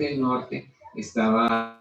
parte del norte estaba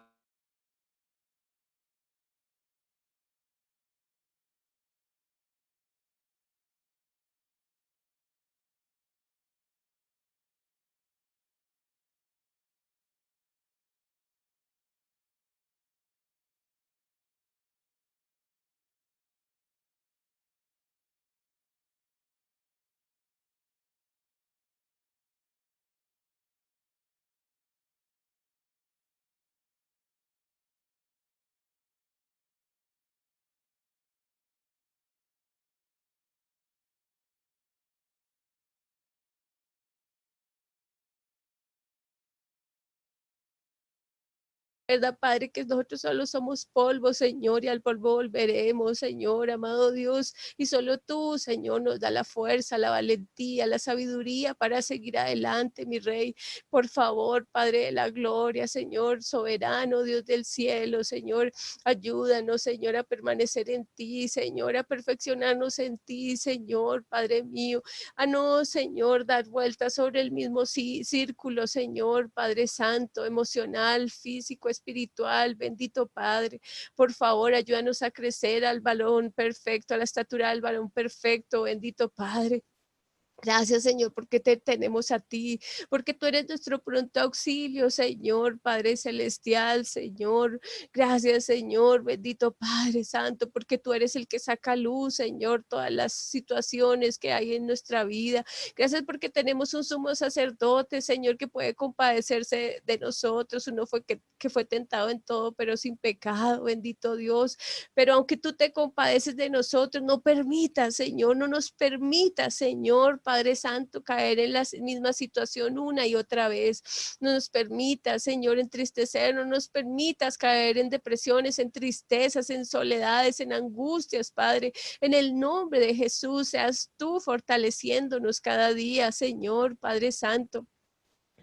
¿Verdad, Padre? Que nosotros solo somos polvo, Señor, y al polvo volveremos, Señor, amado Dios. Y solo tú, Señor, nos da la fuerza, la valentía, la sabiduría para seguir adelante, mi Rey. Por favor, Padre de la gloria, Señor, soberano, Dios del cielo, Señor, ayúdanos, Señor, a permanecer en ti, Señor, a perfeccionarnos en ti, Señor, Padre mío. A no, Señor, dar vueltas sobre el mismo círculo, Señor, Padre Santo, emocional, físico, espiritual, bendito Padre. Por favor, ayúdanos a crecer al balón perfecto, a la estatura del balón perfecto, bendito Padre. Gracias, Señor, porque te tenemos a ti, porque tú eres nuestro pronto auxilio, Señor, Padre celestial, Señor. Gracias, Señor, bendito Padre Santo, porque tú eres el que saca luz, Señor, todas las situaciones que hay en nuestra vida. Gracias porque tenemos un sumo sacerdote, Señor, que puede compadecerse de nosotros. Uno fue que fue tentado en todo, pero sin pecado, bendito Dios. Pero aunque tú te compadeces de nosotros, no permitas, Señor, no nos permitas, Señor, Padre Santo, caer en la misma situación una y otra vez. No nos permitas, Señor, entristecer, no nos permitas caer en depresiones, en tristezas, en soledades, en angustias, Padre. En el nombre de Jesús, seas tú fortaleciéndonos cada día, Señor, Padre Santo.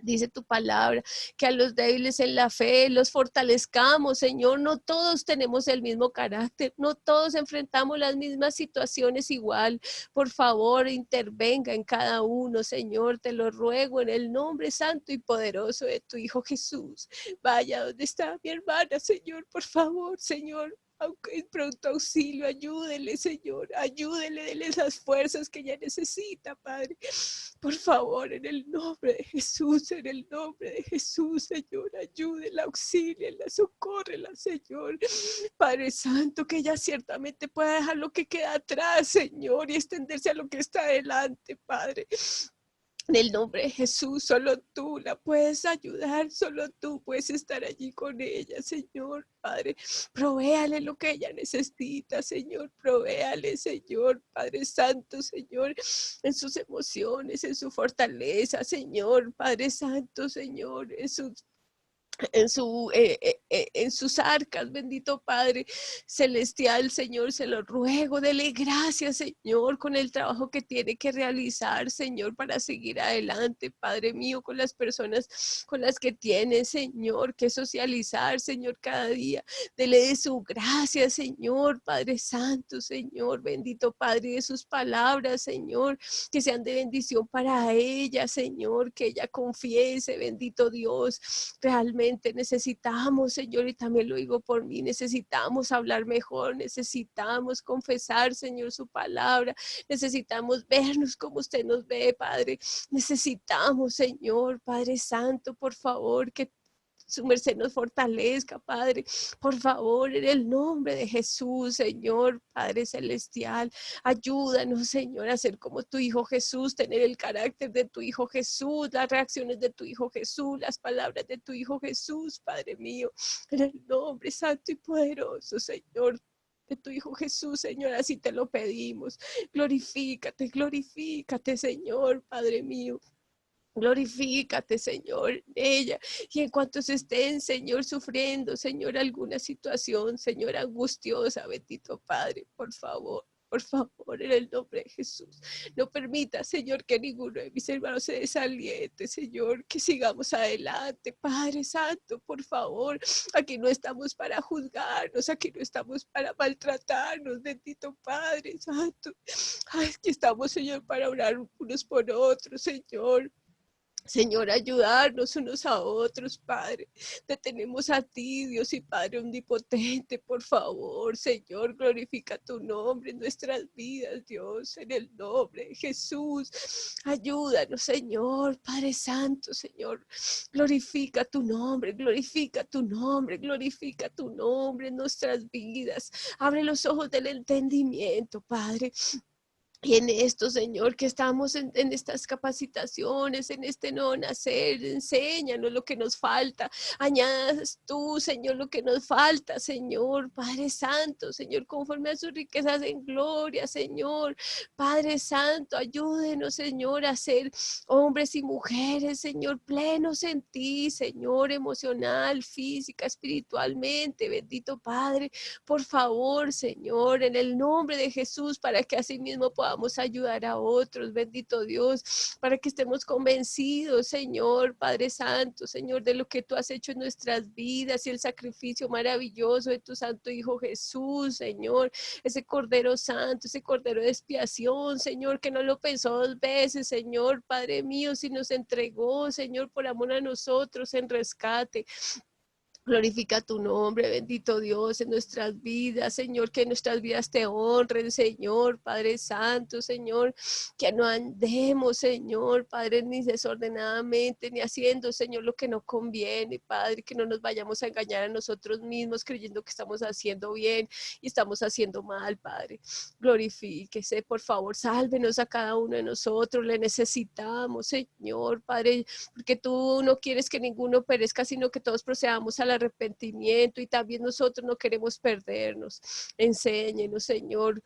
Dice tu palabra, que a los débiles en la fe los fortalezcamos, Señor. No todos tenemos el mismo carácter, no todos enfrentamos las mismas situaciones igual. Por favor, intervenga en cada uno, Señor. Te lo ruego en el nombre santo y poderoso de tu Hijo Jesús. Vaya donde está mi hermana, Señor, por favor, Señor. Aunque en pronto auxilio, ayúdele, Señor, ayúdele, dele esas fuerzas que ella necesita, Padre. Por favor, en el nombre de Jesús, en el nombre de Jesús, Señor, ayúdela, auxíliela, socórrela, Señor. Padre Santo, que ella ciertamente pueda dejar lo que queda atrás, Señor, y extenderse a lo que está adelante, Padre. En el nombre de Jesús, solo tú la puedes ayudar, solo tú puedes estar allí con ella, Señor, Padre. Provéale lo que ella necesita, Señor, provéale, Señor, Padre Santo, Señor, en sus emociones, en su fortaleza, Señor, Padre Santo, Señor, en sus arcas, bendito Padre celestial, Señor, se lo ruego, dele gracias, Señor, con el trabajo que tiene que realizar, Señor, para seguir adelante, Padre mío, con las personas con las que tiene, Señor, que socializar, Señor, cada día, dele de su gracia, Señor, Padre Santo, Señor, bendito Padre, de sus palabras, Señor, que sean de bendición para ella, Señor, que ella confiese, bendito Dios. Realmente necesitamos, Señor, y también lo digo por mí, necesitamos hablar mejor, necesitamos confesar, Señor, su palabra, necesitamos vernos como usted nos ve, Padre, necesitamos, Señor, Padre Santo, por favor, que su merced nos fortalezca, Padre, por favor, en el nombre de Jesús, Señor, Padre Celestial, ayúdanos, Señor, a ser como tu Hijo Jesús, tener el carácter de tu Hijo Jesús, las reacciones de tu Hijo Jesús, las palabras de tu Hijo Jesús, Padre mío, en el nombre santo y poderoso, Señor, de tu Hijo Jesús, Señor, así te lo pedimos. Glorifícate, glorifícate, Señor, Padre mío. Glorifícate, Señor, en ella. Y en cuantos estén, Señor, sufriendo, Señor, alguna situación, Señor, angustiosa, bendito Padre, por favor, en el nombre de Jesús. No permita, Señor, que ninguno de mis hermanos se desaliente, Señor, que sigamos adelante, Padre Santo, por favor. Aquí no estamos para juzgarnos, aquí no estamos para maltratarnos, bendito Padre Santo. Ay, aquí estamos, Señor, para orar unos por otros, Señor. Señor, ayudarnos unos a otros, Padre. Te tenemos a ti, Dios y Padre omnipotente, por favor, Señor, glorifica tu nombre en nuestras vidas, Dios, en el nombre de Jesús. Ayúdanos, Señor, Padre Santo, Señor, glorifica tu nombre, glorifica tu nombre, glorifica tu nombre en nuestras vidas. Abre los ojos del entendimiento, Padre. Y en esto, Señor, que estamos en estas capacitaciones, en este nuevo nacer, enséñanos lo que nos falta. Añadas tú, Señor, lo que nos falta, Señor, Padre Santo, Señor, conforme a sus riquezas en gloria, Señor. Padre Santo, ayúdenos, Señor, a ser hombres y mujeres, Señor, plenos en ti, Señor, emocional, física, espiritualmente. Bendito Padre, por favor, Señor, en el nombre de Jesús, para que así mismo podamos ayudar a otros, bendito Dios, para que estemos convencidos, Señor, Padre Santo, Señor, de lo que tú has hecho en nuestras vidas y el sacrificio maravilloso de tu Santo Hijo Jesús, Señor, ese Cordero Santo, ese Cordero de expiación, Señor, que no lo pensó dos veces, Señor, Padre mío, si nos entregó, Señor, por amor a nosotros en rescate. Glorifica tu nombre, bendito Dios, en nuestras vidas, Señor, que nuestras vidas te honren, Señor, Padre Santo, Señor, que no andemos, Señor, Padre, ni desordenadamente, ni haciendo, Señor, lo que no conviene, Padre, que no nos vayamos a engañar a nosotros mismos creyendo que estamos haciendo bien y estamos haciendo mal, Padre. Glorifíquese, por favor, sálvenos a cada uno de nosotros, le necesitamos, Señor, Padre, porque tú no quieres que ninguno perezca, sino que todos procedamos al arrepentimiento, y también nosotros no queremos perdernos. Enséñenos, Señor,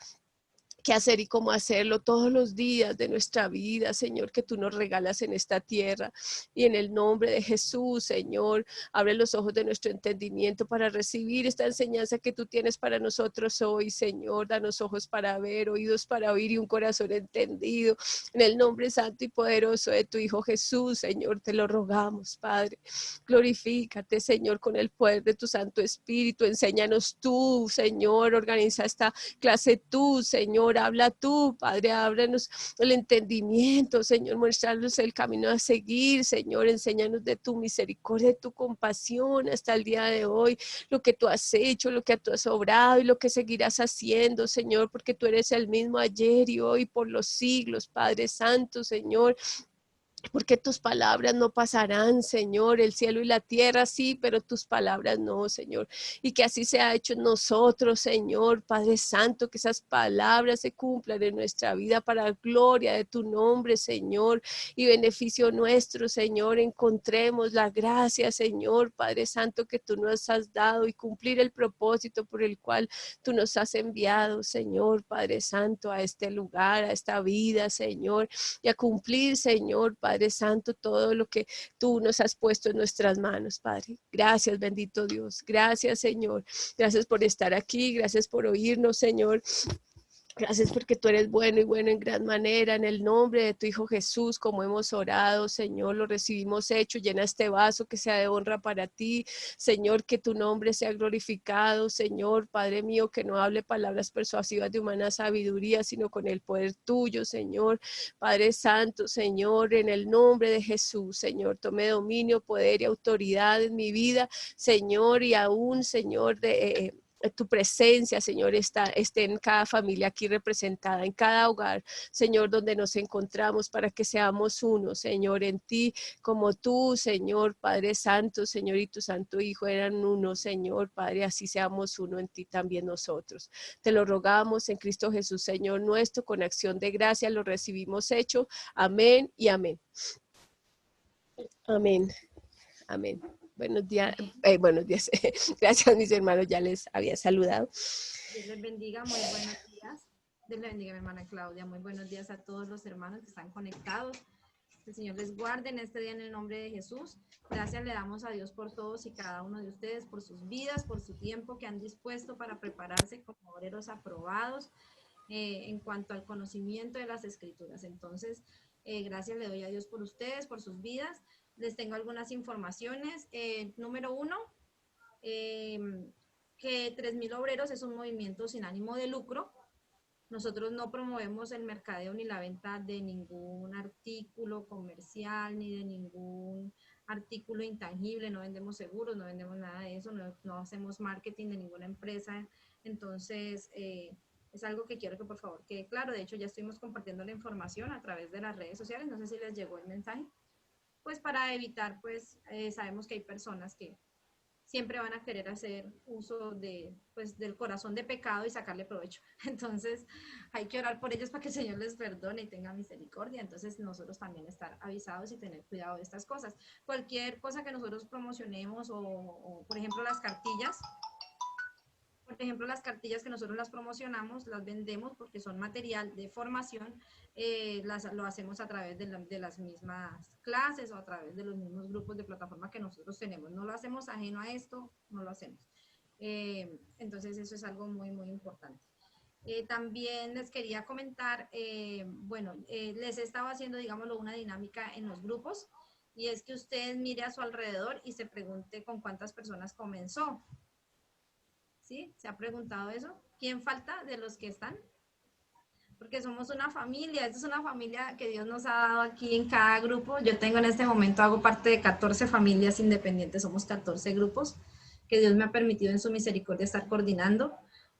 qué hacer y cómo hacerlo todos los días de nuestra vida, Señor, que tú nos regalas en esta tierra. Y en el nombre de Jesús, Señor, abre los ojos de nuestro entendimiento para recibir esta enseñanza que tú tienes para nosotros hoy, Señor. Danos ojos para ver, oídos para oír y un corazón entendido. En el nombre santo y poderoso de tu Hijo Jesús, Señor, te lo rogamos, Padre. Glorifícate, Señor, con el poder de tu Santo Espíritu. Enséñanos tú, Señor, organiza esta clase tú, Señor, habla tú, Padre, ábrenos el entendimiento, Señor, muéstranos el camino a seguir, Señor, enséñanos de tu misericordia, de tu compasión hasta el día de hoy, lo que tú has hecho, lo que tú has obrado y lo que seguirás haciendo, Señor, porque tú eres el mismo ayer y hoy por los siglos, Padre Santo, Señor. Porque tus palabras no pasarán, Señor, el cielo y la tierra sí, pero tus palabras no, Señor. Y que así sea hecho en nosotros, Señor, Padre Santo, que esas palabras se cumplan en nuestra vida para gloria de tu nombre, Señor, y beneficio nuestro, Señor. Encontremos la gracia, Señor, Padre Santo, que tú nos has dado y cumplir el propósito por el cual tú nos has enviado, Señor, Padre Santo, a este lugar, a esta vida, Señor, y a cumplir, Señor, Padre Santo, todo lo que tú nos has puesto en nuestras manos, Padre. Gracias, bendito Dios. Gracias, Señor. Gracias por estar aquí. Gracias por oírnos, Señor. Gracias porque tú eres bueno y bueno en gran manera. En el nombre de tu Hijo Jesús, como hemos orado, Señor, lo recibimos hecho. Llena este vaso que sea de honra para ti. Señor, que tu nombre sea glorificado. Señor, Padre mío, que no hable palabras persuasivas de humana sabiduría, sino con el poder tuyo, Señor. Padre Santo, Señor, en el nombre de Jesús, Señor, tome dominio, poder y autoridad en mi vida, Señor, y aún, Señor, de tu presencia, Señor, esté en cada familia aquí representada, en cada hogar, Señor, donde nos encontramos, para que seamos uno, Señor, en ti, como tú, Señor, Padre Santo, Señor, y tu Santo Hijo eran uno, Señor, Padre, así seamos uno en ti también nosotros. Te lo rogamos en Cristo Jesús, Señor nuestro, con acción de gracia lo recibimos hecho. Amén y amén. Amén. Amén. Buenos días, buenos días. Gracias, mis hermanos, ya les había saludado. Dios les bendiga, muy buenos días. Dios les bendiga, mi hermana Claudia. Muy buenos días a todos los hermanos que están conectados. Que el Señor les guarde en este día en el nombre de Jesús. Gracias le damos a Dios por todos y cada uno de ustedes, por sus vidas, por su tiempo que han dispuesto para prepararse como obreros aprobados en cuanto al conocimiento de las Escrituras. Entonces, gracias le doy a Dios por ustedes, por sus vidas. Les tengo algunas informaciones. Número 1, que 3.000 Obreros es un movimiento sin ánimo de lucro. Nosotros no promovemos el mercadeo ni la venta de ningún artículo comercial, ni de ningún artículo intangible, no vendemos seguros, no vendemos nada de eso, no hacemos marketing de ninguna empresa. Entonces, es algo que quiero que por favor quede claro. De hecho, ya estuvimos compartiendo la información a través de las redes sociales. No sé si les llegó el mensaje. Pues para evitar, pues sabemos que hay personas que siempre van a querer hacer uso de, pues, del corazón de pecado y sacarle provecho. Entonces, hay que orar por ellos para que el Señor les perdone y tenga misericordia. Entonces, nosotros también estar avisados y tener cuidado de estas cosas. Cualquier cosa que nosotros promocionemos o por ejemplo, las cartillas. Por ejemplo, las cartillas que nosotros las promocionamos, las vendemos porque son material de formación, lo hacemos a través de las mismas clases o a través de los mismos grupos de plataforma que nosotros tenemos. No lo hacemos ajeno a esto, no lo hacemos. Entonces, eso es algo muy, muy importante. También les quería comentar, bueno, les estaba haciendo, digámoslo, una dinámica en los grupos, y es que usted mire a su alrededor y se pregunte con cuántas personas comenzó. ¿Sí? ¿Se ha preguntado eso? ¿Quién falta de los que están? Porque somos una familia, esta es una familia que Dios nos ha dado aquí en cada grupo. Yo tengo en este momento, hago parte de 14 familias independientes, somos 14 grupos que Dios me ha permitido en su misericordia estar coordinando.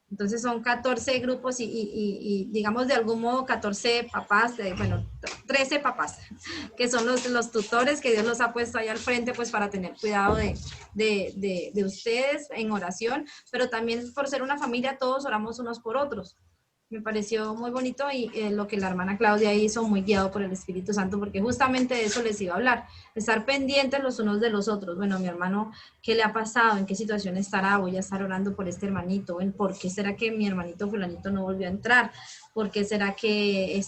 Entonces son 14 grupos y digamos de algún modo 14 papás, bueno, 13 papás, que son los tutores que Dios los ha puesto ahí al frente, pues para tener cuidado de ustedes en oración, pero también por ser una familia todos oramos unos por otros. Me pareció muy bonito y lo que la hermana Claudia hizo, muy guiado por el Espíritu Santo, porque justamente de eso les iba a hablar, estar pendientes los unos de los otros. Bueno, mi hermano, ¿qué le ha pasado? ¿En qué situación estará? Voy a estar orando por este hermanito. ¿Por qué será que mi hermanito fulanito no volvió a entrar? ¿Por qué será que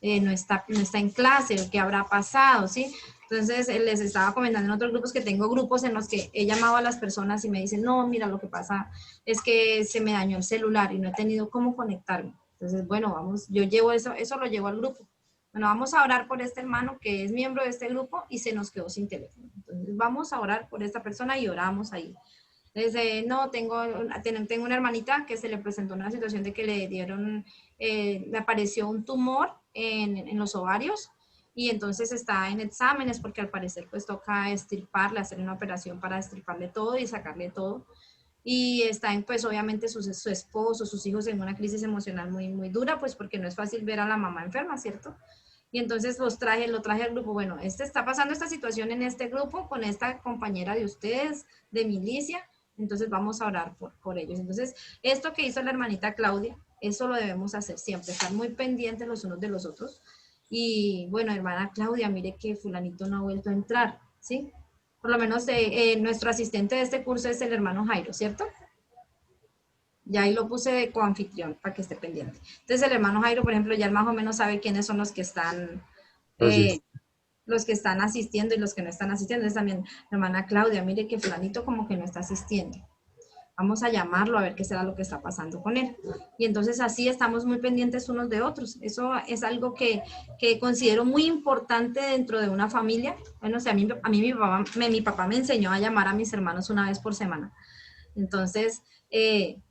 no está en clase? ¿Qué habrá pasado? ¿Sí? Entonces, les estaba comentando en otros grupos que tengo grupos en los que he llamado a las personas y me dicen, no, mira, lo que pasa es que se me dañó el celular y no he tenido cómo conectarme. Entonces, bueno, vamos, yo llevo eso lo llevo al grupo. Bueno, vamos a orar por este hermano que es miembro de este grupo y se nos quedó sin teléfono. Entonces, vamos a orar por esta persona y oramos ahí. Entonces, no, tengo una hermanita que se le presentó una situación de que le apareció un tumor en los ovarios, y entonces está en exámenes porque al parecer pues toca extirparle, hacer una operación para extirparle todo y sacarle todo. Y está en, pues obviamente su esposo, sus hijos en una crisis emocional muy, muy dura, pues porque no es fácil ver a la mamá enferma, ¿cierto? Y entonces lo traje al grupo. Bueno, está pasando esta situación en este grupo con esta compañera de ustedes, de milicia, entonces vamos a orar por ellos. Entonces, esto que hizo la hermanita Claudia, eso lo debemos hacer siempre, estar muy pendientes los unos de los otros. Y bueno, hermana Claudia, mire que fulanito no ha vuelto a entrar, ¿sí? Por lo menos nuestro asistente de este curso es el hermano Jairo, ¿cierto? Ya ahí lo puse de coanfitrión para que esté pendiente. Entonces el hermano Jairo, por ejemplo, ya más o menos sabe quiénes son los que están asistiendo y los que no están asistiendo. Entonces también, hermana Claudia, mire que fulanito como que no está asistiendo. Vamos a llamarlo a ver qué será lo que está pasando con él. Y entonces así estamos muy pendientes unos de otros. Eso es algo que considero muy importante dentro de una familia. Bueno, o sea, a mí mi papá me enseñó a llamar a mis hermanos una vez por semana. Entonces,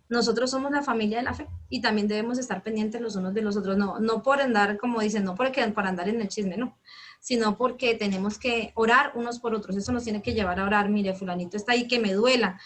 nosotros somos la familia de la fe y también debemos estar pendientes los unos de los otros. No por andar, como dicen, no por andar en el chisme, no, sino porque tenemos que orar unos por otros. Eso nos tiene que llevar a orar. Mire, fulanito está ahí, que me duela.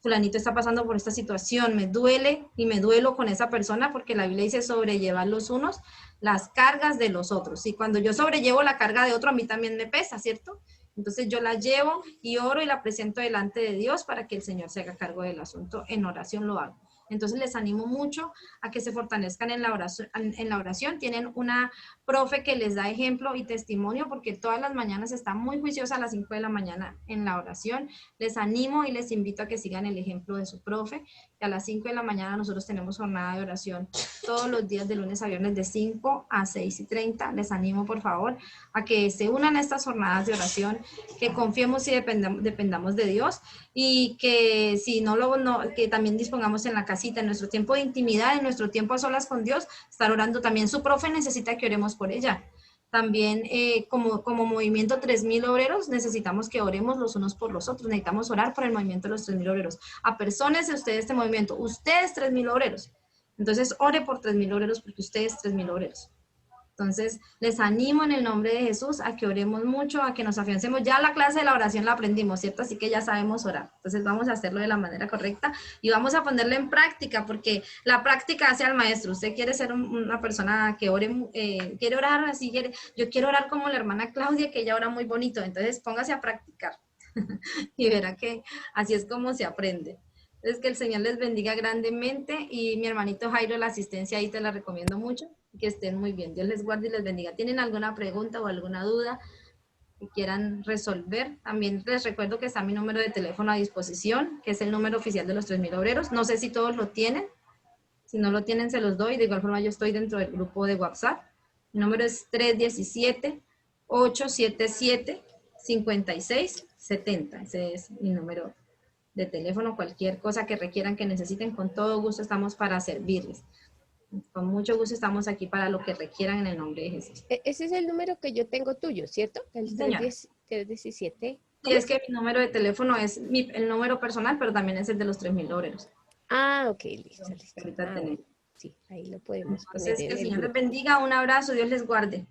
Fulanito está pasando por esta situación, me duele y me duelo con esa persona, porque la Biblia dice sobrellevar los unos las cargas de los otros. Y cuando yo sobrellevo la carga de otro, a mí también me pesa, ¿cierto? Entonces yo la llevo y oro y la presento delante de Dios para que el Señor se haga cargo del asunto. En oración lo hago. Entonces les animo mucho a que se fortalezcan en la oración. Tienen una profe que les da ejemplo y testimonio, porque todas las mañanas está muy juiciosa a las 5 de la mañana en la oración. Les animo y les invito a que sigan el ejemplo de su profe. Que a las 5 de la mañana nosotros tenemos jornada de oración todos los días de lunes a viernes de 5 a 6:30. Les animo por favor a que se unan a estas jornadas de oración, que confiemos y dependamos de Dios, y que si que también dispongamos en la casita, en nuestro tiempo de intimidad, en nuestro tiempo a solas con Dios, estar orando. También su profe necesita que oremos por ella. También como movimiento 3.000 obreros necesitamos que oremos los unos por los otros. Necesitamos orar por el movimiento de los 3.000 obreros. A personas de ustedes este movimiento, ustedes 3.000 obreros, Entonces, ore por 3.000 obreros porque ustedes 3.000 obreros. Entonces, les animo en el nombre de Jesús a que oremos mucho, a que nos afiancemos. Ya la clase de la oración la aprendimos, ¿cierto? Así que ya sabemos orar. Entonces, vamos a hacerlo de la manera correcta y vamos a ponerlo en práctica, porque la práctica hace al maestro. Usted quiere ser una persona que ore, quiere orar así, yo quiero orar como la hermana Claudia, que ella ora muy bonito. Entonces, póngase a practicar y verá que así es como se aprende. Entonces, que el Señor les bendiga grandemente y mi hermanito Jairo, la asistencia ahí te la recomiendo mucho. Que estén muy bien. Dios les guarde y les bendiga. ¿Tienen alguna pregunta o alguna duda que quieran resolver? También les recuerdo que está mi número de teléfono a disposición, que es el número oficial de los 3.000 obreros. No sé si todos lo tienen. Si no lo tienen, se los doy. De igual forma, yo estoy dentro del grupo de WhatsApp. Mi número es 317-877-5670. Ese es mi número de teléfono. Cualquier cosa que requieran, que necesiten, con todo gusto estamos para servirles. Con mucho gusto estamos aquí para lo que requieran en el nombre de Jesús. Ese es el número que yo tengo tuyo, ¿cierto? El Sí, señora. 317. Y es que mi número de teléfono es el número personal, pero también es el de los 3.000 obreros. Ah, ok, listo, listo. Ahorita Ah, tenemos. bueno, sí, ahí lo podemos poner Entonces, que en el el Señor les grupo. bendiga. Un abrazo. Dios les guarde.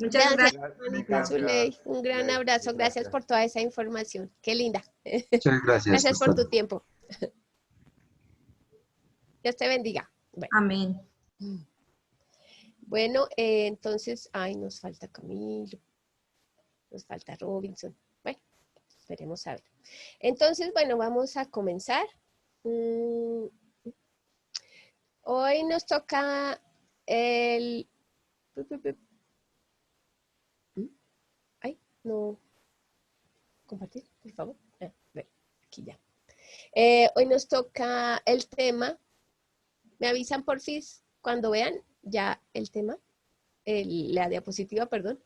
Muchas Gracias, gracias. hermanita Zuley. Un gran abrazo. Gracias por toda esa información. Qué linda. Muchas gracias. Gracias por Hasta tu tiempo. Dios te bendiga. Bueno, Amén. bueno, entonces, ay, nos falta Camilo. Nos falta Robinson. Bueno, esperemos a ver. Entonces, bueno, vamos a comenzar. Hoy nos toca el... Ay, no. Compartir, por favor. Bueno, aquí ya. Hoy nos toca el tema. Me avisan por fin cuando vean ya el tema, la diapositiva, perdón.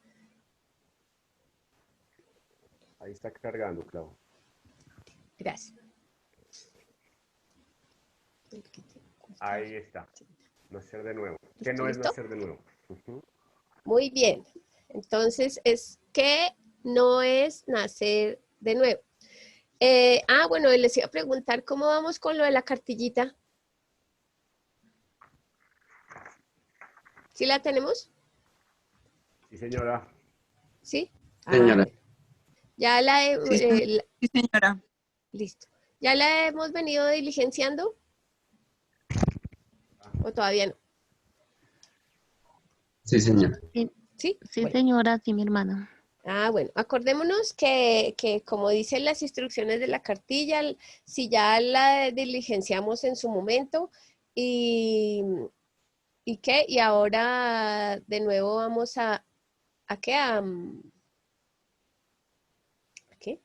Ahí está cargando, Clau. Gracias. Ahí está. Nacer de nuevo. ¿Qué no es ¿Listo? nacer de nuevo? Muy bien. Entonces, ¿qué no es nacer de nuevo? Bueno, les iba a preguntar cómo vamos con lo de la cartillita. ¿Sí la tenemos? Sí, señora. ¿Sí? Señora. Bueno. Ya Sí, señora. listo. ¿Ya la hemos venido diligenciando? ¿O todavía no? Sí, señora. ¿Sí? Sí, Bueno. señora, sí, mi hermana. Bueno, acordémonos que como dicen las instrucciones de la cartilla, si ya la diligenciamos en su momento y ahora de nuevo vamos ¿a qué? ¿A qué?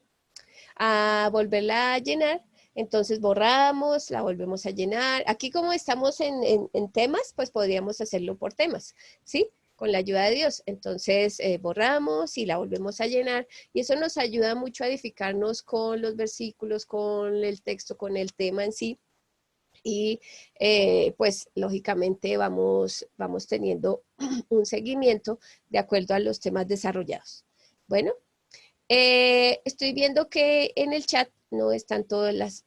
A volverla a llenar. Entonces borramos, la volvemos a llenar. Aquí como estamos en temas, pues podríamos hacerlo por temas, ¿sí? Con la ayuda de Dios. Entonces borramos y la volvemos a llenar. Y eso nos ayuda mucho a edificarnos con los versículos, con el texto, con el tema en sí. Y pues lógicamente vamos teniendo un seguimiento de acuerdo a los temas desarrollados. Bueno, estoy viendo que en el chat no están todas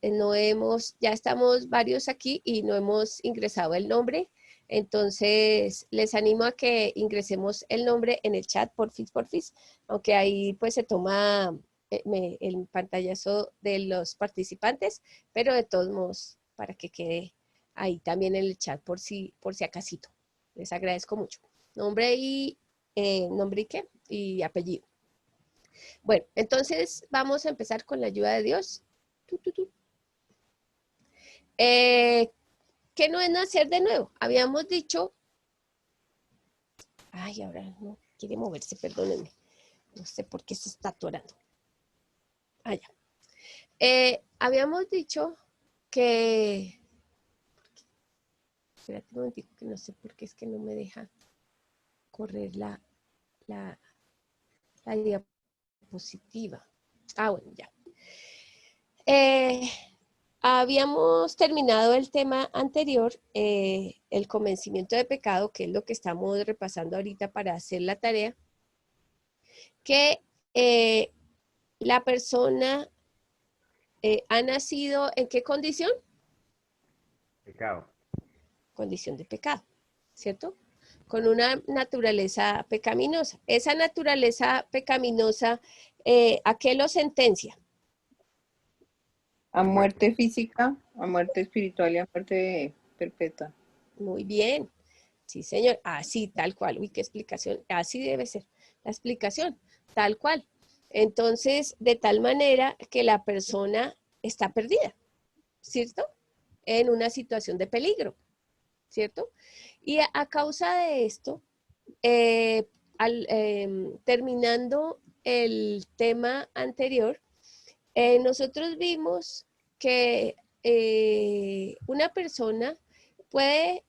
ya estamos varios aquí y no hemos ingresado el nombre. Entonces, les animo a que ingresemos el nombre en el chat, porfis, aunque ahí pues se toma el pantallazo de los participantes, pero de todos modos, para que quede ahí también en el chat por si acasito. Les agradezco mucho. Nombre y qué y apellido. Bueno, entonces vamos a empezar con la ayuda de Dios. ¿Qué no es nacer de nuevo? Habíamos dicho... Ay, ahora no quiere moverse, perdónenme. No sé por qué se está atorando. Ya. Habíamos dicho que... Espérate un momentico, que no sé por qué es que no me deja correr la diapositiva. Bueno, ya. Habíamos terminado el tema anterior, el convencimiento de pecado, que es lo que estamos repasando ahorita para hacer la tarea, que la persona ha nacido ¿en qué condición? Pecado. condición de pecado, ¿cierto? Con una naturaleza pecaminosa. Esa naturaleza pecaminosa, ¿a qué lo sentencia? A muerte física, a muerte espiritual y a muerte perpetua. Muy bien. Sí, señor. Así, tal cual. Uy, qué explicación. Así debe ser la explicación, tal cual. Entonces, de tal manera que la persona está perdida, ¿cierto? En una situación de peligro, ¿cierto? Y a causa de esto, terminando el tema anterior, nosotros vimos que una persona puede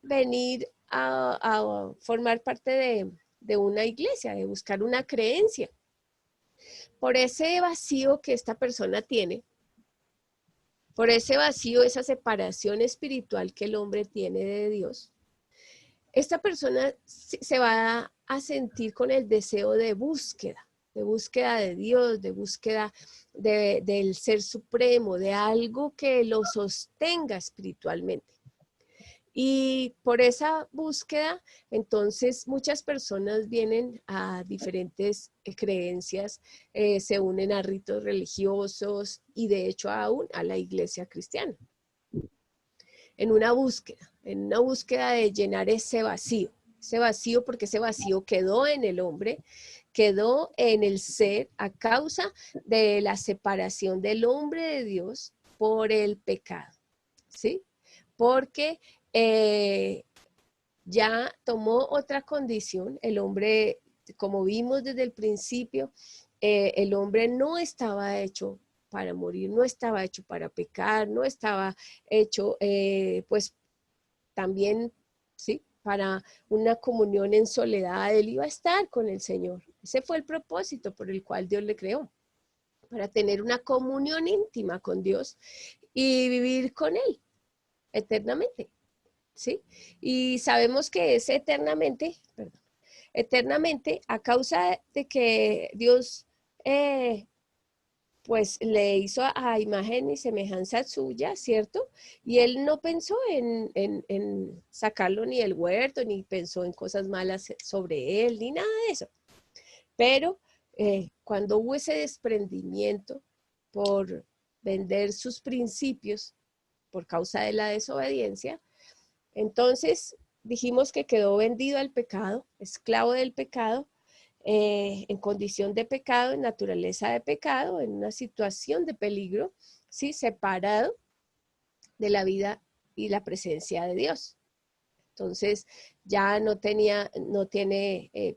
venir a formar parte de una iglesia, de buscar una creencia. Por ese vacío que esta persona tiene, por ese vacío, esa separación espiritual que el hombre tiene de Dios, esta persona se va a sentir con el deseo de búsqueda de Dios, de búsqueda del Ser Supremo, de algo que lo sostenga espiritualmente. Y por esa búsqueda, entonces muchas personas vienen a diferentes creencias, se unen a ritos religiosos y de hecho aún a la iglesia cristiana. En una búsqueda de llenar ese vacío porque ese vacío quedó en el hombre, quedó en el ser a causa de la separación del hombre de Dios por el pecado, ¿sí? Porque ya tomó otra condición, el hombre, como vimos desde el principio, el hombre no estaba hecho para morir, no estaba hecho para pecar, no estaba hecho, pues también, ¿sí? Para una comunión en soledad, él iba a estar con el Señor. Ese fue el propósito por el cual Dios le creó, para tener una comunión íntima con Dios y vivir con Él eternamente, ¿sí? Y sabemos que es eternamente a causa de que Dios pues le hizo a imagen y semejanza suya, ¿cierto? Y él no pensó en sacarlo ni del huerto, ni pensó en cosas malas sobre él, ni nada de eso. Pero cuando hubo ese desprendimiento por vender sus principios por causa de la desobediencia, entonces dijimos que quedó vendido al pecado, esclavo del pecado, en condición de pecado, en naturaleza de pecado, en una situación de peligro, ¿sí? Separado de la vida y la presencia de Dios. Entonces ya no tiene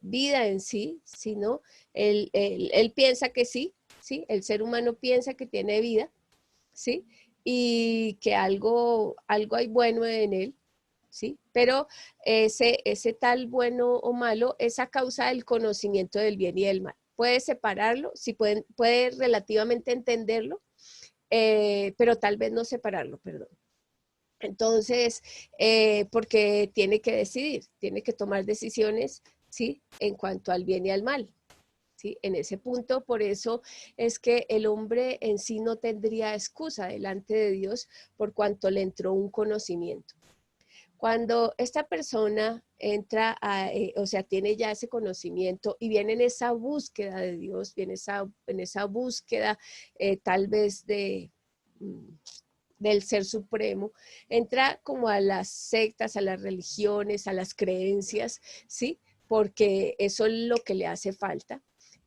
vida en sí, sino él piensa que sí, el ser humano piensa que tiene vida, ¿sí? Y que algo hay bueno en él, ¿sí? Pero ese tal bueno o malo es a causa del conocimiento del bien y del mal. Puede separarlo, sí puede relativamente entenderlo, pero tal vez no separarlo, perdón. Entonces, porque tiene que decidir, tiene que tomar decisiones, ¿sí? En cuanto al bien y al mal, ¿sí? En ese punto, por eso es que el hombre en sí no tendría excusa delante de Dios por cuanto le entró un conocimiento. Cuando esta persona entra, tiene ya ese conocimiento y viene en esa búsqueda de Dios, viene en esa búsqueda tal vez del Ser Supremo, entra como a las sectas, a las religiones, a las creencias, ¿sí? Porque eso es lo que le hace falta.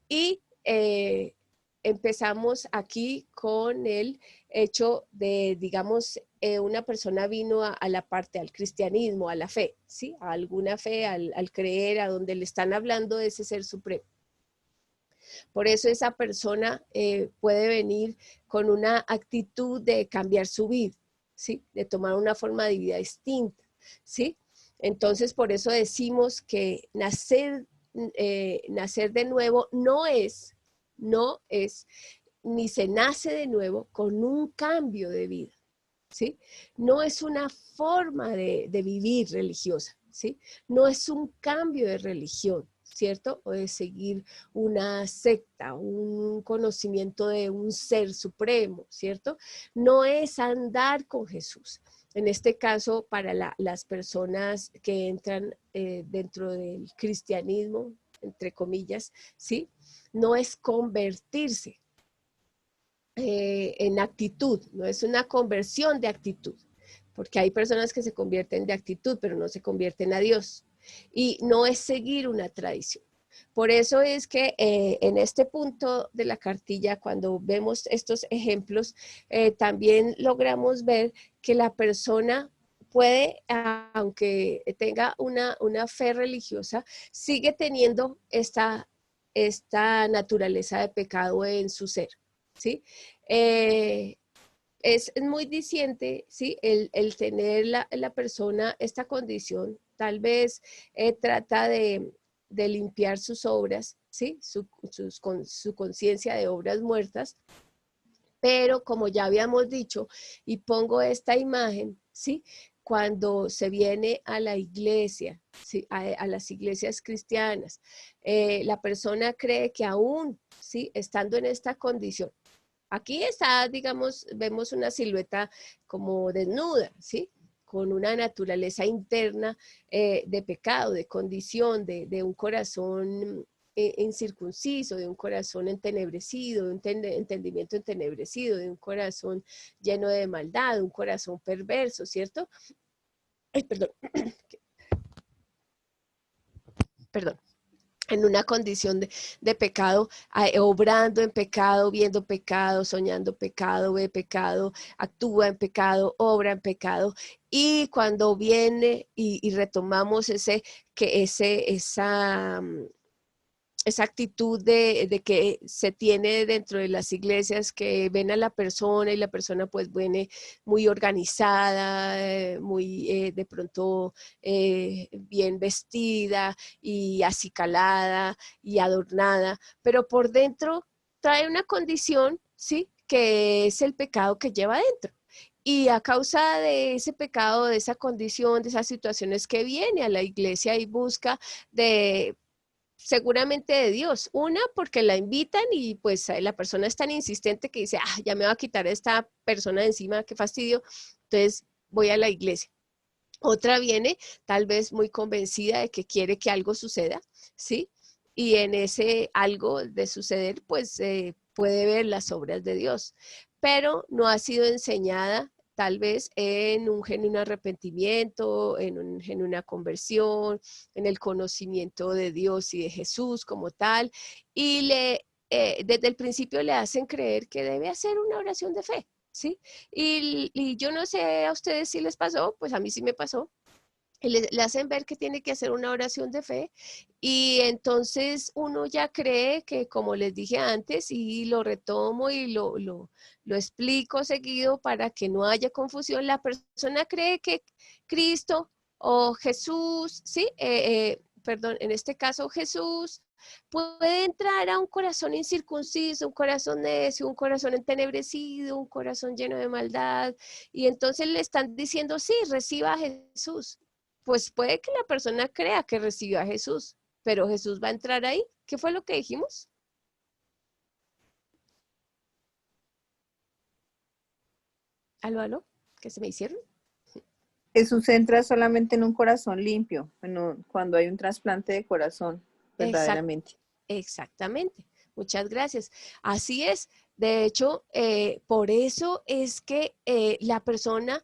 Y empezamos aquí con el hecho de, digamos, una persona vino a la parte, al cristianismo, a la fe, ¿sí? A alguna fe, al creer, a donde le están hablando de ese Ser Supremo. Por eso esa persona puede venir con una actitud de cambiar su vida, ¿sí? De tomar una forma de vida distinta, ¿sí? Entonces, por eso decimos que nacer de nuevo no es, ni se nace de nuevo con un cambio de vida, ¿sí? No es una forma de vivir religiosa, ¿sí? No es un cambio de religión, ¿cierto? O de seguir una secta, un conocimiento de un ser supremo, ¿cierto? No es andar con Jesús. en este caso para las personas que entran dentro del cristianismo, entre comillas, ¿sí? No es convertirse en actitud, no es una conversión de actitud, porque hay personas que se convierten de actitud, pero no se convierten a Dios. Y no es seguir una tradición. Por eso es que en este punto de la cartilla, cuando vemos estos ejemplos, también logramos ver que la persona puede, aunque tenga una fe religiosa, sigue teniendo esta naturaleza de pecado en su ser, ¿sí? Es muy diciente, ¿sí? El tener la persona esta condición, tal vez trata de limpiar sus obras, ¿sí? Su conciencia de obras muertas, pero como ya habíamos dicho, y pongo esta imagen, ¿sí? Cuando se viene a la iglesia, ¿sí? a las iglesias cristianas, la persona cree que aún, ¿sí? Estando en esta condición, aquí está, digamos, vemos una silueta como desnuda, ¿sí? Con una naturaleza interna de pecado, de condición, de un corazón incircunciso, de un corazón entenebrecido, de un entendimiento entenebrecido, de un corazón lleno de maldad, un corazón perverso, ¿cierto? Ay, perdón. Perdón. En una condición de pecado, obrando en pecado, viendo pecado, soñando pecado, ve pecado, actúa en pecado, obra en pecado. Y cuando viene y retomamos esa actitud de que se tiene dentro de las iglesias, que ven a la persona y la persona pues viene muy organizada, muy de pronto bien vestida y acicalada y adornada, pero por dentro trae una condición, ¿sí? Que es el pecado que lleva dentro. Y a causa de ese pecado, de esa condición, de esas situaciones que viene a la iglesia y busca seguramente de Dios. Una, porque la invitan y pues la persona es tan insistente que dice, ya me va a quitar esta persona de encima, qué fastidio, entonces voy a la iglesia. Otra viene tal vez muy convencida de que quiere que algo suceda, ¿sí? Y en ese algo de suceder, pues puede ver las obras de Dios, pero no ha sido enseñada tal vez en un genuino arrepentimiento, en una genuina conversión, en el conocimiento de Dios y de Jesús como tal, y desde el principio le hacen creer que debe hacer una oración de fe, ¿sí? Y yo no sé a ustedes si les pasó, pues a mí sí me pasó. Le hacen ver que tiene que hacer una oración de fe y entonces uno ya cree que, como les dije antes, y lo retomo y lo explico seguido para que no haya confusión, la persona cree que Cristo o Jesús, ¿sí? Perdón, en este caso Jesús, puede entrar a un corazón incircunciso, un corazón necio, un corazón entenebrecido, un corazón lleno de maldad, y entonces le están diciendo, sí, reciba a Jesús. Pues puede que la persona crea que recibió a Jesús, pero Jesús va a entrar ahí. ¿Qué fue lo que dijimos? ¿Aló, aló? ¿Qué se me hicieron? Jesús entra solamente en un corazón limpio, cuando hay un trasplante de corazón, verdaderamente. Exactamente. Muchas gracias. Así es. De hecho, por eso es que la persona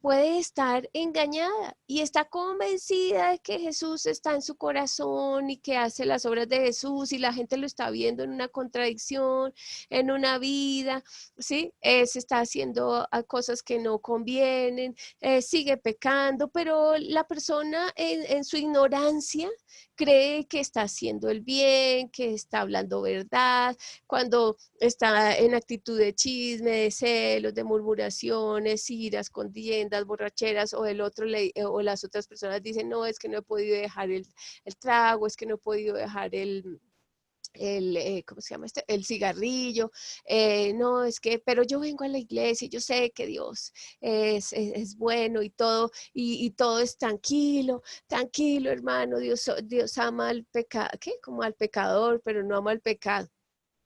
puede estar engañada y está convencida de que Jesús está en su corazón y que hace las obras de Jesús y la gente lo está viendo en una contradicción, en una vida, ¿sí? Se está haciendo cosas que no convienen, sigue pecando, pero la persona en su ignorancia cree que está haciendo el bien, que está hablando verdad, cuando está en actitud de chisme, de celos, de murmuraciones, iras, contiendas, borracheras, o el otro o las otras personas dicen, no, es que no he podido dejar el trago, es que no he podido dejar ¿cómo se llama este? El cigarrillo, no, es que, pero yo vengo a la iglesia y yo sé que Dios es bueno y todo es tranquilo, tranquilo, hermano, Dios ama al pecado, ¿qué? Como al pecador, pero no ama al pecado,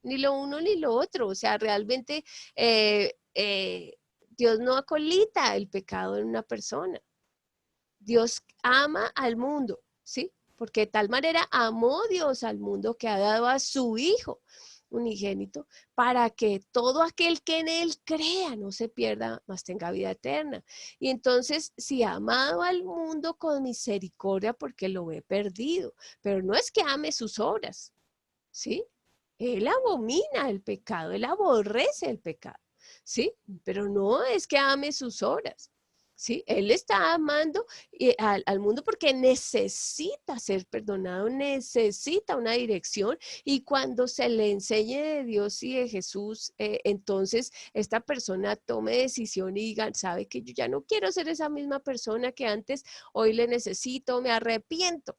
ni lo uno ni lo otro, o sea, realmente Dios no acolita el pecado en una persona. Dios ama al mundo, ¿sí? Porque de tal manera amó Dios al mundo que ha dado a su Hijo unigénito para que todo aquel que en Él crea no se pierda, mas tenga vida eterna. Y entonces, si ha amado al mundo con misericordia porque lo ve perdido, pero no es que ame sus obras, ¿sí? Él abomina el pecado, Él aborrece el pecado, ¿sí? Pero no es que ame sus obras. ¿Sí? Él está amando al mundo porque necesita ser perdonado, necesita una dirección, y cuando se le enseñe de Dios y de Jesús, entonces esta persona tome decisión y diga, sabe que yo ya no quiero ser esa misma persona que antes, hoy le necesito, me arrepiento.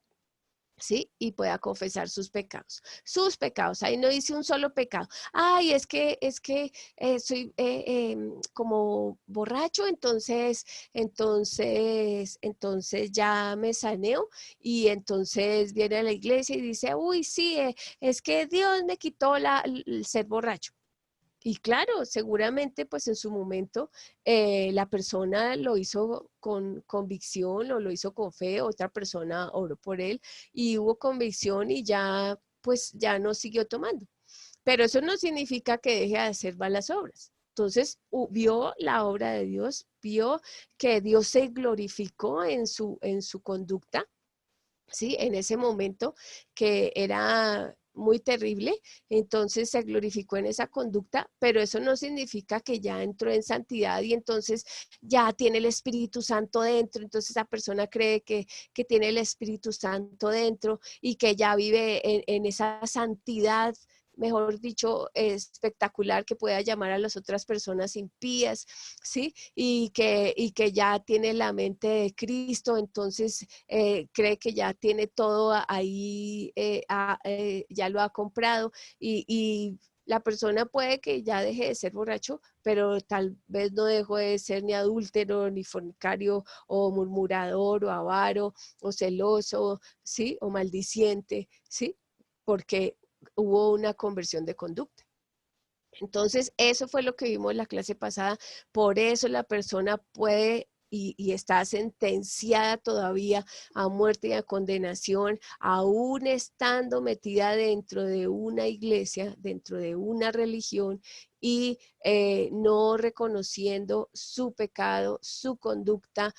¿Sí? Y pueda confesar sus pecados. Sus pecados. Ahí no dice un solo pecado. Ay, es que soy como borracho, entonces ya me saneo, y entonces viene a la iglesia y dice, uy, sí, es que Dios me quitó el ser borracho. Y claro, seguramente pues en su momento la persona lo hizo con convicción o lo hizo con fe, otra persona oró por él y hubo convicción y ya pues ya no siguió tomando. Pero eso no significa que deje de hacer malas obras. Entonces vio la obra de Dios, vio que Dios se glorificó en su conducta, ¿sí? En ese momento que era muy terrible, entonces se glorificó en esa conducta, pero eso no significa que ya entró en santidad y entonces ya tiene el Espíritu Santo dentro, entonces esa persona cree que tiene el Espíritu Santo dentro y que ya vive en esa santidad, mejor dicho, espectacular, que pueda llamar a las otras personas impías, ¿sí? Y que ya tiene la mente de Cristo, entonces cree que ya tiene todo ahí, ya lo ha comprado, y la persona puede que ya deje de ser borracho, pero tal vez no dejó de ser ni adúltero, ni fornicario, o murmurador, o avaro, o celoso, ¿sí? O maldiciente, ¿sí? Porque hubo una conversión de conducta. Entonces, eso fue lo que vimos en la clase pasada. Por eso la persona puede y está sentenciada todavía a muerte y a condenación, aún estando metida dentro de una iglesia, dentro de una religión, y no reconociendo su pecado, su conducta,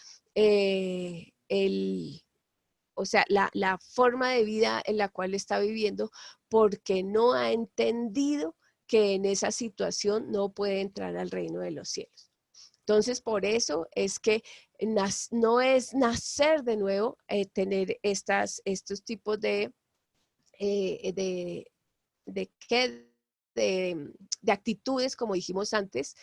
o sea, la forma de vida en la cual está viviendo, porque no ha entendido que en esa situación no puede entrar al reino de los cielos. Entonces, por eso es que no es nacer de nuevo, tener estos tipos de actitudes, como dijimos antes,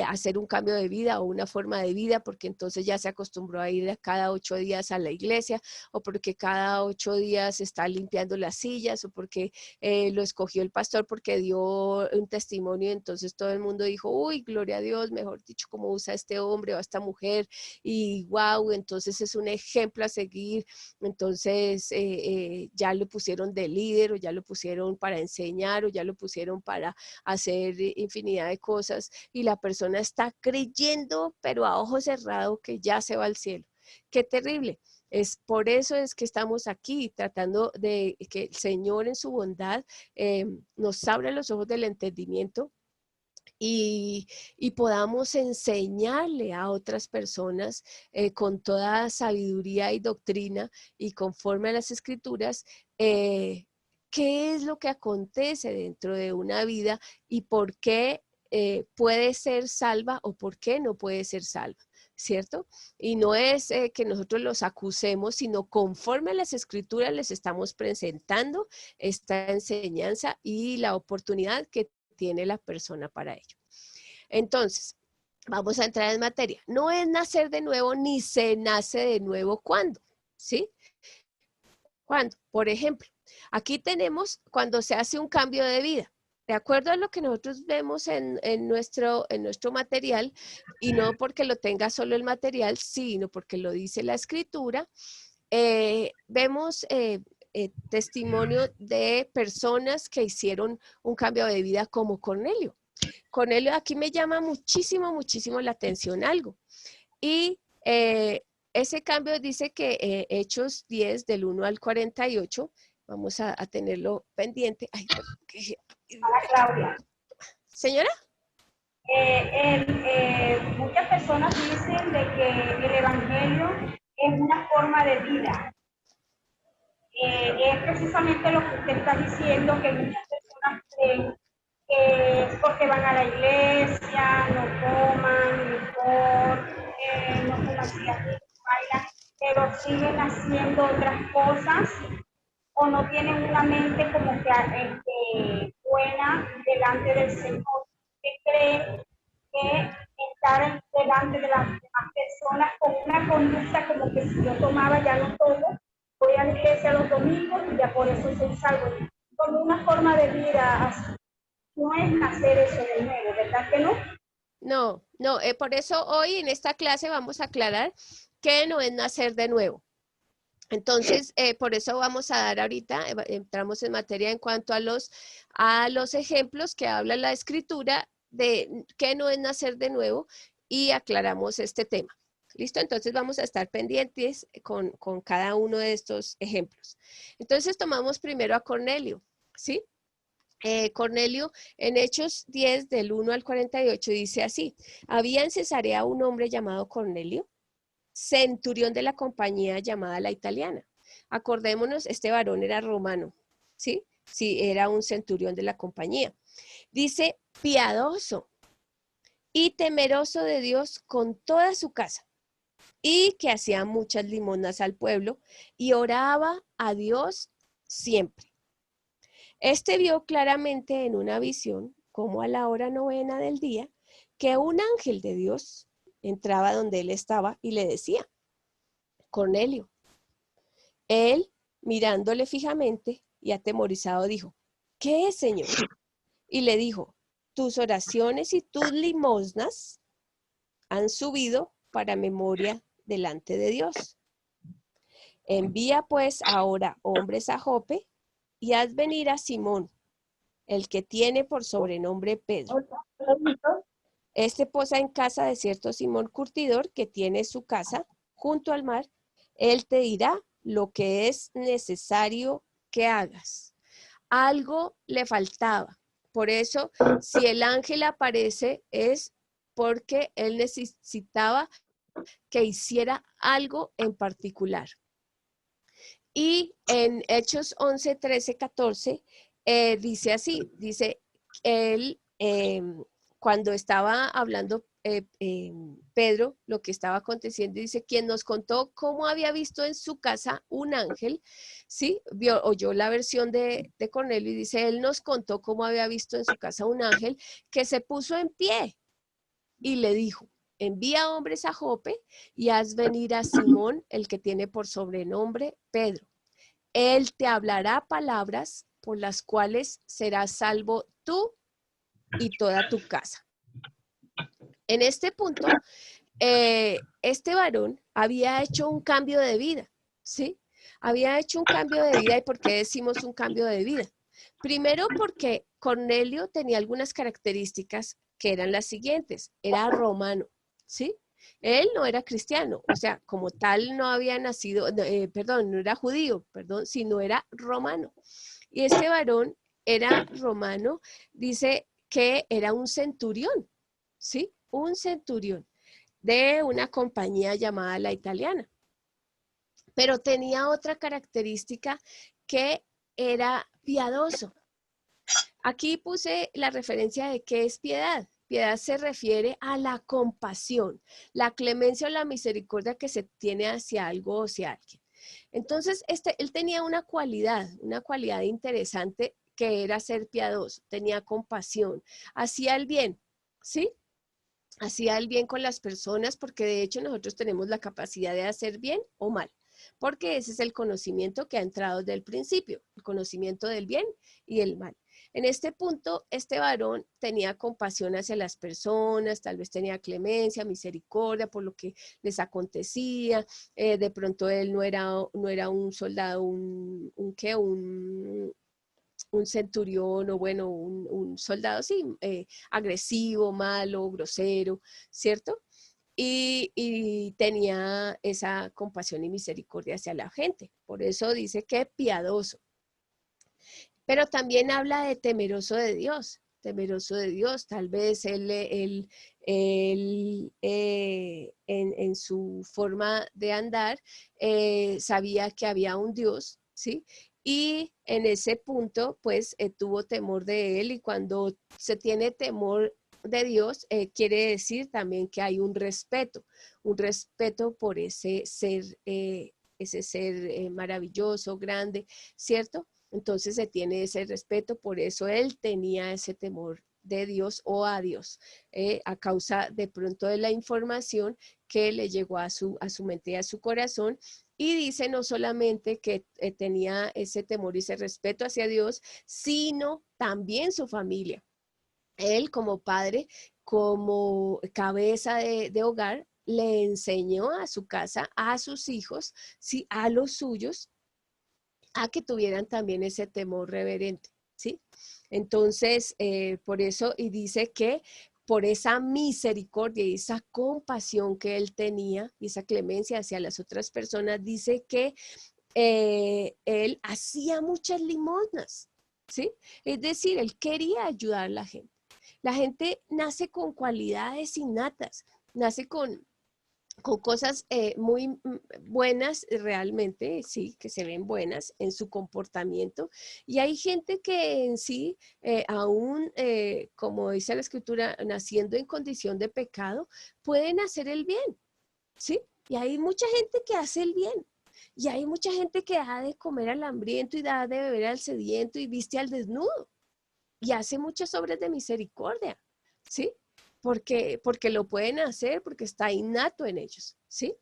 hacer un cambio de vida o una forma de vida, porque entonces ya se acostumbró a ir cada 8 días a la iglesia, o porque cada 8 días está limpiando las sillas, o porque lo escogió el pastor porque dio un testimonio, entonces todo el mundo dijo, uy, gloria a Dios, mejor dicho, cómo usa este hombre o esta mujer, y wow, entonces es un ejemplo a seguir, entonces ya lo pusieron de líder, o ya lo pusieron para enseñar, o ya lo pusieron para hacer infinidad de cosas, y la persona está creyendo, pero a ojo cerrado, que ya se va al cielo. ¡Qué terrible! Por eso es que estamos aquí tratando de que el Señor en su bondad nos abra los ojos del entendimiento y podamos enseñarle a otras personas con toda sabiduría y doctrina y conforme a las Escrituras, qué es lo que acontece dentro de una vida y por qué puede ser salva o por qué no puede ser salva, ¿cierto? Y no es que nosotros los acusemos, sino conforme a las Escrituras les estamos presentando esta enseñanza y la oportunidad que tiene la persona para ello. Entonces, vamos a entrar en materia. No es nacer de nuevo, ni se nace de nuevo. ¿Cuándo? ¿Sí? ¿Cuándo? Por ejemplo, aquí tenemos cuando se hace un cambio de vida. De acuerdo a lo que nosotros vemos en nuestro material, y no porque lo tenga solo el material, sino porque lo dice la Escritura, vemos testimonio de personas que hicieron un cambio de vida como Cornelio. Cornelio, aquí me llama muchísimo, muchísimo la atención algo. Y ese cambio dice que Hechos 10 del 1 al 48, vamos a tenerlo pendiente. Ay, Hola, Claudia. Señora. Muchas personas dicen de que el evangelio es una forma de vida. Es precisamente lo que usted está diciendo, que muchas personas creen que es porque van a la iglesia, no toman licor, no fuman cigarrillos, bailan, pero siguen haciendo otras cosas o no tienen una mente como que buena delante del Señor, que creen que estar delante de las demás personas con una conducta como que si yo tomaba ya no tomo, voy a la iglesia los domingos y ya por eso soy salvo. Como una forma de vida así. No es nacer eso de nuevo, ¿verdad que no? No, no, por eso hoy en esta clase vamos a aclarar que no es nacer de nuevo. Entonces, por eso vamos a dar ahorita, entramos en materia en cuanto a los ejemplos que habla la escritura de que no es nacer de nuevo y aclaramos este tema. ¿Listo? Entonces vamos a estar pendientes con cada uno de estos ejemplos. Entonces tomamos primero a Cornelio, ¿sí? Cornelio en Hechos 10 del 1 al 48 dice así: había en Cesarea un hombre llamado Cornelio, centurión de la compañía llamada La Italiana. Acordémonos, este varón era romano, ¿sí? Sí, era un centurión de la compañía. Dice, piadoso y temeroso de Dios con toda su casa, y que hacía muchas limosnas al pueblo y oraba a Dios siempre. Este vio claramente en una visión, como a la hora 9 del día, que un ángel de Dios entraba donde él estaba y le decía, Cornelio. Él, mirándole fijamente y atemorizado, dijo, ¿qué es, Señor? Y le dijo, tus oraciones y tus limosnas han subido para memoria delante de Dios. Envía pues ahora hombres a Jope y haz venir a Simón, el que tiene por sobrenombre Pedro. Este posa en casa de cierto Simón Curtidor, que tiene su casa junto al mar. Él te dirá lo que es necesario que hagas. Algo le faltaba. Por eso, si el ángel aparece, es porque él necesitaba que hiciera algo en particular. Y en Hechos 11, 13, 14, dice así, dice, él, cuando estaba hablando Pedro, lo que estaba aconteciendo, dice, quien nos contó cómo había visto en su casa un ángel, ¿sí? Oyó la versión de Cornelio y dice, él nos contó cómo había visto en su casa un ángel que se puso en pie y le dijo, envía hombres a Jope y haz venir a Simón, el que tiene por sobrenombre Pedro. Él te hablará palabras por las cuales serás salvo tú y toda tu casa. En este punto, este varón había hecho un cambio de vida, ¿sí? Había hecho un cambio de vida. ¿Y por qué decimos un cambio de vida? Primero porque Cornelio tenía algunas características que eran las siguientes. Era romano, ¿sí? Él no era cristiano, o sea, como tal no había nacido, no era judío, sino era romano. Y este varón era romano, dice que era un centurión, ¿sí? Un centurión de una compañía llamada La Italiana. Pero tenía otra característica que era piadoso. Aquí puse la referencia de qué es piedad. Piedad se refiere a la compasión, la clemencia o la misericordia que se tiene hacia algo o hacia alguien. Entonces, él tenía una cualidad interesante que era ser piadoso, tenía compasión, hacía el bien, ¿sí? Hacía el bien con las personas porque de hecho nosotros tenemos la capacidad de hacer bien o mal, porque ese es el conocimiento que ha entrado desde el principio, el conocimiento del bien y el mal. En este punto, este varón tenía compasión hacia las personas, tal vez tenía clemencia, misericordia por lo que les acontecía. De pronto él no era un soldado, un centurión o bueno, un soldado, sí, agresivo, malo, grosero, ¿cierto? Y tenía esa compasión y misericordia hacia la gente. Por eso dice que piadoso. Pero también habla de temeroso de Dios. Temeroso de Dios, tal vez él en su forma de andar sabía que había un Dios, ¿sí? Y en ese punto, pues, tuvo temor de él, y cuando se tiene temor de Dios, quiere decir también que hay un respeto por ese ser maravilloso, grande, ¿cierto? Entonces se tiene ese respeto, por eso él tenía ese temor de Dios o a Dios, a causa de pronto de la información que le llegó a su mente y a su corazón. Y dice no solamente que tenía ese temor y ese respeto hacia Dios, sino también su familia. Él como padre, como cabeza de hogar, le enseñó a su casa, a sus hijos, ¿sí? A los suyos, a que tuvieran también ese temor reverente, ¿sí? Entonces, por eso, y dice que por esa misericordia y esa compasión que él tenía, y esa clemencia hacia las otras personas, dice que él hacía muchas limosnas, ¿sí? Es decir, él quería ayudar a la gente. La gente nace con cualidades innatas, nace con cosas muy buenas realmente, sí, que se ven buenas en su comportamiento. Y hay gente que en sí, aún, como dice la Escritura, naciendo en condición de pecado, pueden hacer el bien, ¿sí? Y hay mucha gente que hace el bien. Y hay mucha gente que da de comer al hambriento y da de beber al sediento y viste al desnudo. Y hace muchas obras de misericordia, ¿sí? Porque lo pueden hacer, porque está innato en ellos, ¿sí?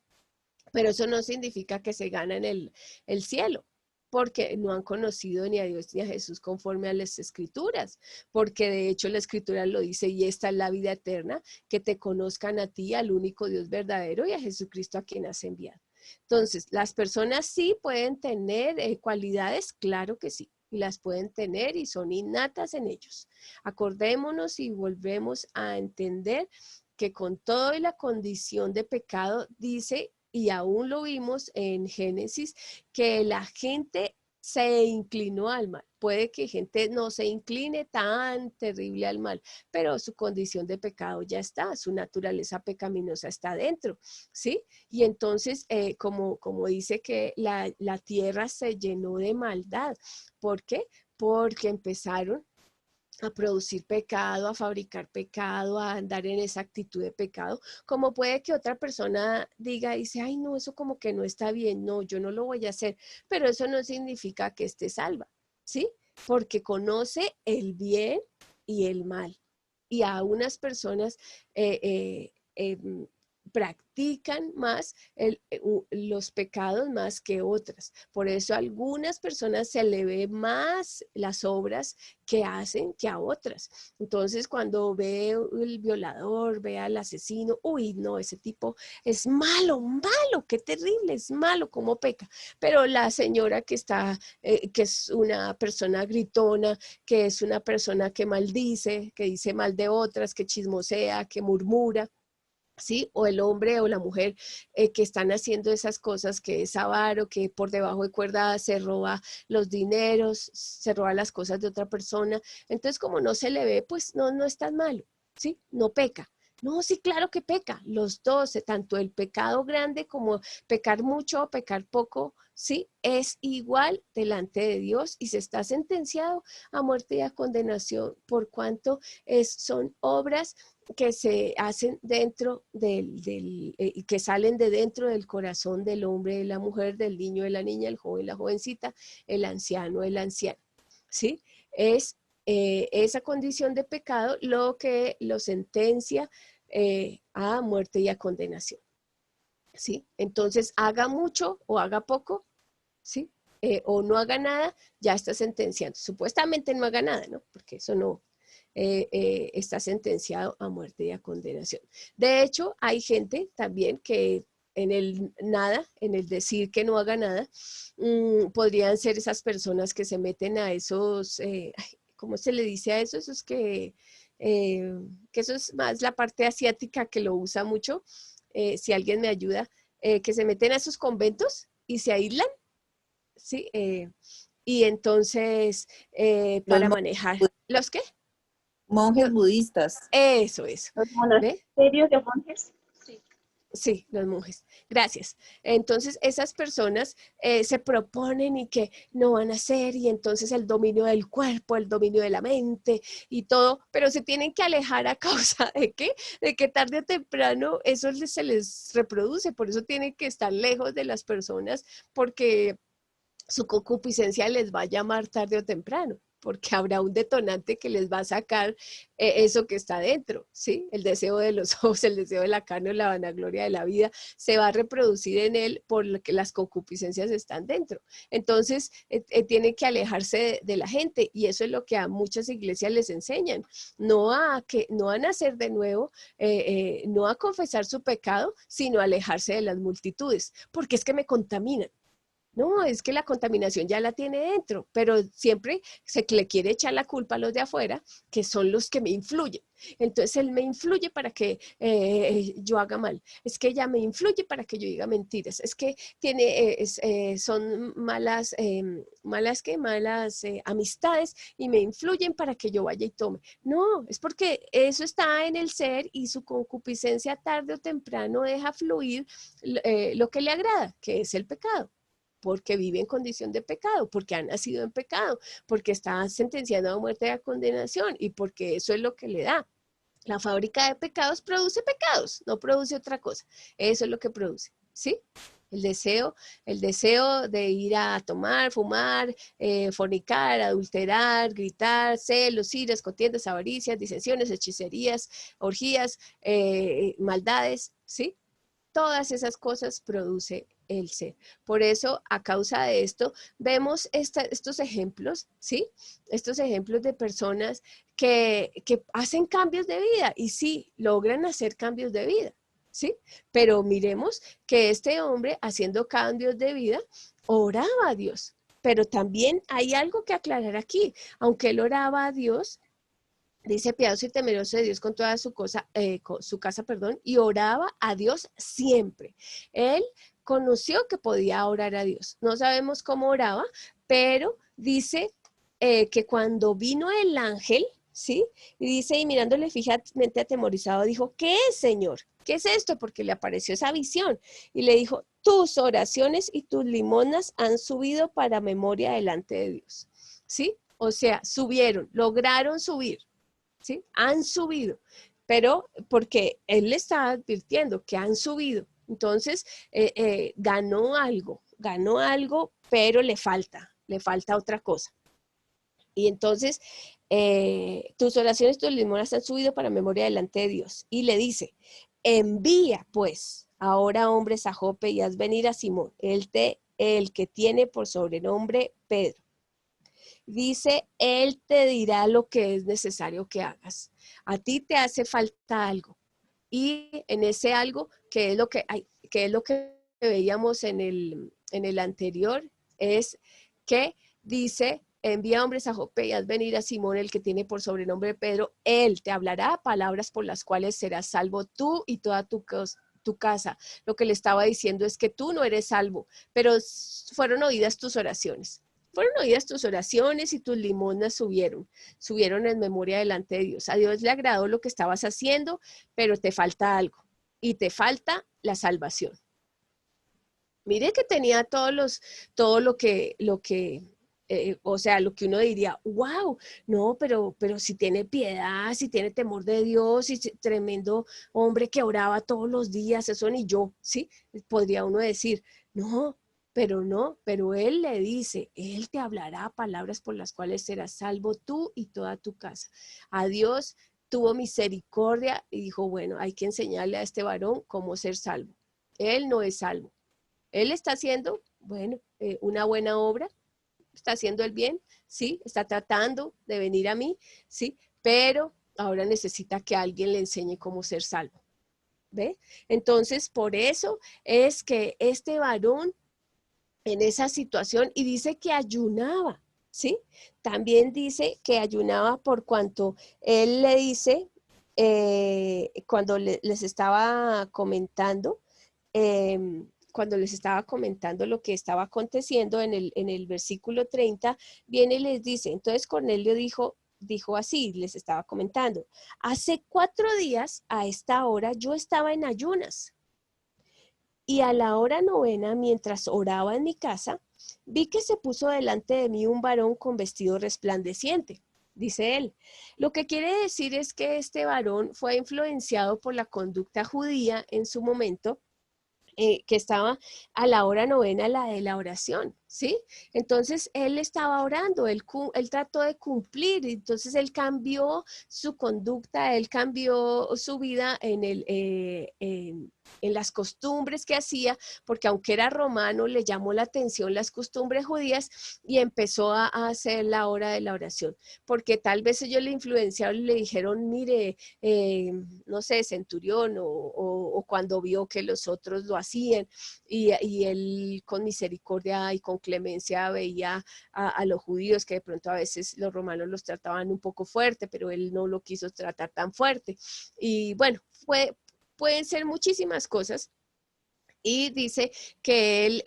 Pero eso no significa que se ganen el cielo, porque no han conocido ni a Dios ni a Jesús conforme a las Escrituras, porque de hecho la Escritura lo dice, y esta es la vida eterna, que te conozcan a ti, al único Dios verdadero, y a Jesucristo a quien has enviado. Entonces, las personas sí pueden tener cualidades, claro que sí, y las pueden tener y son innatas en ellos. Acordémonos y volvemos a entender que con toda la condición de pecado, dice, y aún lo vimos en Génesis, que la gente se inclinó al mal. Puede que gente no se incline tan terrible al mal, pero su condición de pecado ya está, su naturaleza pecaminosa está dentro, ¿sí? Y entonces, como dice que la tierra se llenó de maldad. ¿Por qué? Porque empezaron a producir pecado, a fabricar pecado, a andar en esa actitud de pecado, como puede que otra persona diga, dice, ay no, eso como que no está bien, no, yo no lo voy a hacer, pero eso no significa que esté salva, ¿sí? Porque conoce el bien y el mal. Y a unas personas practican más los pecados más que otras. Por eso a algunas personas se le ve más las obras que hacen que a otras. Entonces, cuando ve el violador, ve al asesino, uy, no, ese tipo es malo, malo, qué terrible, es malo, cómo peca. Pero la señora que está, que es una persona gritona, que es una persona que maldice, que dice mal de otras, que chismosea, que murmura, ¿sí? O el hombre o la mujer que están haciendo esas cosas, que es avaro, que por debajo de cuerda se roba los dineros, se roba las cosas de otra persona. Entonces, como no se le ve, pues no es tan malo, ¿sí? No peca. No, sí, claro que peca. Los dos, tanto el pecado grande como pecar mucho o pecar poco, ¿sí? Es igual delante de Dios y se está sentenciado a muerte y a condenación por cuanto son obras que se hacen dentro que salen de dentro del corazón del hombre, de la mujer, del niño, de la niña, el joven, la jovencita, el anciano, el anciano, ¿sí? Es esa condición de pecado lo que lo sentencia a muerte y a condenación, ¿sí? Entonces, haga mucho o haga poco, ¿sí? O no haga nada, ya está sentenciando. Supuestamente no haga nada, ¿no? Porque eso no, está sentenciado a muerte y a condenación. De hecho, hay gente también que el nada, en el decir que no haga nada, podrían ser esas personas que se meten a esos, ¿cómo se le dice a eso? Esos que eso es más la parte asiática que lo usa mucho, si alguien me ayuda, que se meten a esos conventos y se aíslan, ¿sí? Y entonces, para Los manejar, ¿los qué? monjes budistas. Eso. Los ¿Ve? monasterios de monjes. Sí. Sí, los monjes. Gracias. Entonces, esas personas se proponen y que no van a hacer, y entonces el dominio del cuerpo, el dominio de la mente y todo, pero se tienen que alejar a causa de qué? De que tarde o temprano eso se les reproduce, por eso tienen que estar lejos de las personas, porque su concupiscencia les va a llamar tarde o temprano, porque habrá un detonante que les va a sacar eso que está dentro, ¿sí? El deseo de los ojos, el deseo de la carne o la vanagloria de la vida se va a reproducir en él por lo que las concupiscencias están dentro. Entonces, tiene que alejarse de la gente, y eso es lo que a muchas iglesias les enseñan, no a nacer de nuevo, no a confesar su pecado, sino a alejarse de las multitudes, porque es que me contaminan. No, es que la contaminación ya la tiene dentro, pero siempre se le quiere echar la culpa a los de afuera, que son los que me influyen. Entonces él me influye para que yo haga mal. Es que ella me influye para que yo diga mentiras. Es que son malas amistades y me influyen para que yo vaya y tome. No, es porque eso está en el ser, y su concupiscencia tarde o temprano deja fluir lo que le agrada, que es el pecado, porque vive en condición de pecado, porque ha nacido en pecado, porque está sentenciado a muerte y a condenación, y porque eso es lo que le da. La fábrica de pecados produce pecados, no produce otra cosa. Eso es lo que produce, ¿sí? El deseo de ir a tomar, fumar, fornicar, adulterar, gritar, celos, iras, contiendas, avaricias, disensiones, hechicerías, orgías, maldades, ¿sí? Todas esas cosas produce el ser. Por eso, a causa de esto, vemos estos ejemplos, ¿sí? Estos ejemplos de personas que hacen cambios de vida, y sí, logran hacer cambios de vida, ¿sí? Pero miremos que este hombre, haciendo cambios de vida, oraba a Dios. Pero también hay algo que aclarar aquí. Aunque él oraba a Dios, dice piadoso y temeroso de Dios con toda su casa, y oraba a Dios siempre. Él conoció que podía orar a Dios. No sabemos cómo oraba, pero dice que cuando vino el ángel, ¿sí? Y dice, y mirándole fijamente atemorizado, dijo, ¿qué es, Señor? ¿Qué es esto? Porque le apareció esa visión. Y le dijo, tus oraciones y tus limonas han subido para memoria delante de Dios. ¿Sí? O sea, lograron subir. ¿Sí? Han subido, pero porque él le está advirtiendo que han subido. Entonces, ganó algo, pero le falta otra cosa. Y entonces, tus oraciones, tus limonas han subido para memoria delante de Dios. Y le dice, envía pues ahora hombres a Jope y haz venir a Simón, el que tiene por sobrenombre Pedro. Dice, él te dirá lo que es necesario que hagas. A ti te hace falta algo. Y en ese algo, que es lo que veíamos en el anterior, es que dice, envía hombres a Jope y haz venir a Simón, el que tiene por sobrenombre Pedro. Él te hablará palabras por las cuales serás salvo tú y toda tu casa. Lo que le estaba diciendo es que tú no eres salvo, pero fueron oídas tus oraciones. Fueron oídas tus oraciones y tus limonas subieron en memoria delante de Dios. A Dios le agradó lo que estabas haciendo, pero te falta algo, y te falta la salvación. Mire que tenía todo lo que uno diría, wow, no, pero si tiene piedad, si tiene temor de Dios, si tremendo hombre que oraba todos los días, eso ni yo, ¿sí? Podría uno decir, no, pero él le dice, él te hablará palabras por las cuales serás salvo tú y toda tu casa. A Dios tuvo misericordia y dijo, bueno, hay que enseñarle a este varón cómo ser salvo. Él no es salvo. Él está haciendo, bueno, una buena obra, está haciendo el bien, sí, está tratando de venir a mí, sí, pero ahora necesita que alguien le enseñe cómo ser salvo. ¿Ve? Entonces, por eso es que este varón en esa situación, y dice que ayunaba, ¿sí? También dice que ayunaba por cuanto él le dice, cuando les estaba comentando, lo que estaba aconteciendo en el versículo 30, viene y les dice, entonces Cornelio dijo así, les estaba comentando, hace 4 días a esta hora yo estaba en ayunas y a la hora 9, mientras oraba en mi casa, vi que se puso delante de mí un varón con vestido resplandeciente, dice él. Lo que quiere decir es que este varón fue influenciado por la conducta judía en su momento, que estaba a la hora 9, la de la oración, ¿sí? Entonces, él estaba orando, él trató de cumplir, entonces él cambió su conducta, él cambió su vida en las costumbres que hacía, porque aunque era romano, le llamó la atención las costumbres judías y empezó a hacer la hora de la oración, porque tal vez ellos le influenciaron y le dijeron, mire, no sé, centurión, o cuando vio que los otros lo hacían, y él con misericordia y con clemencia veía a los judíos, que de pronto a veces los romanos los trataban un poco fuerte, pero él no lo quiso tratar tan fuerte. Y bueno, pueden ser muchísimas cosas. Y dice que él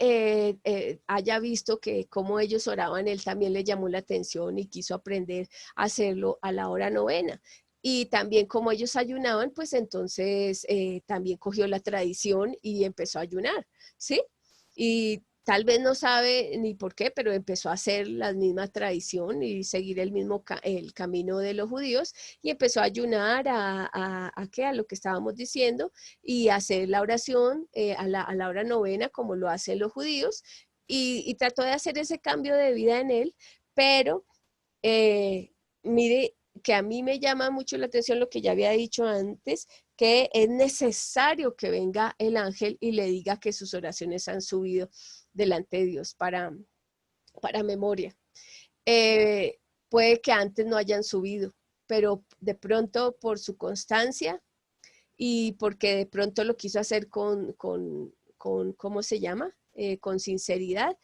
haya visto que como ellos oraban, él también le llamó la atención y quiso aprender a hacerlo a la hora 9. Y también como ellos ayunaban, pues entonces también cogió la tradición y empezó a ayunar, ¿sí? Y tal vez no sabe ni por qué, pero empezó a hacer la misma tradición y seguir el camino de los judíos y empezó a ayunar a lo que estábamos diciendo y hacer la oración a la hora 9, como lo hacen los judíos, y trató de hacer ese cambio de vida en él, pero mire que a mí me llama mucho la atención lo que ya había dicho antes, que es necesario que venga el ángel y le diga que sus oraciones han subido delante de Dios para memoria. Puede que antes no hayan subido, pero de pronto por su constancia y porque de pronto lo quiso hacer con ¿cómo se llama? Con sinceridad.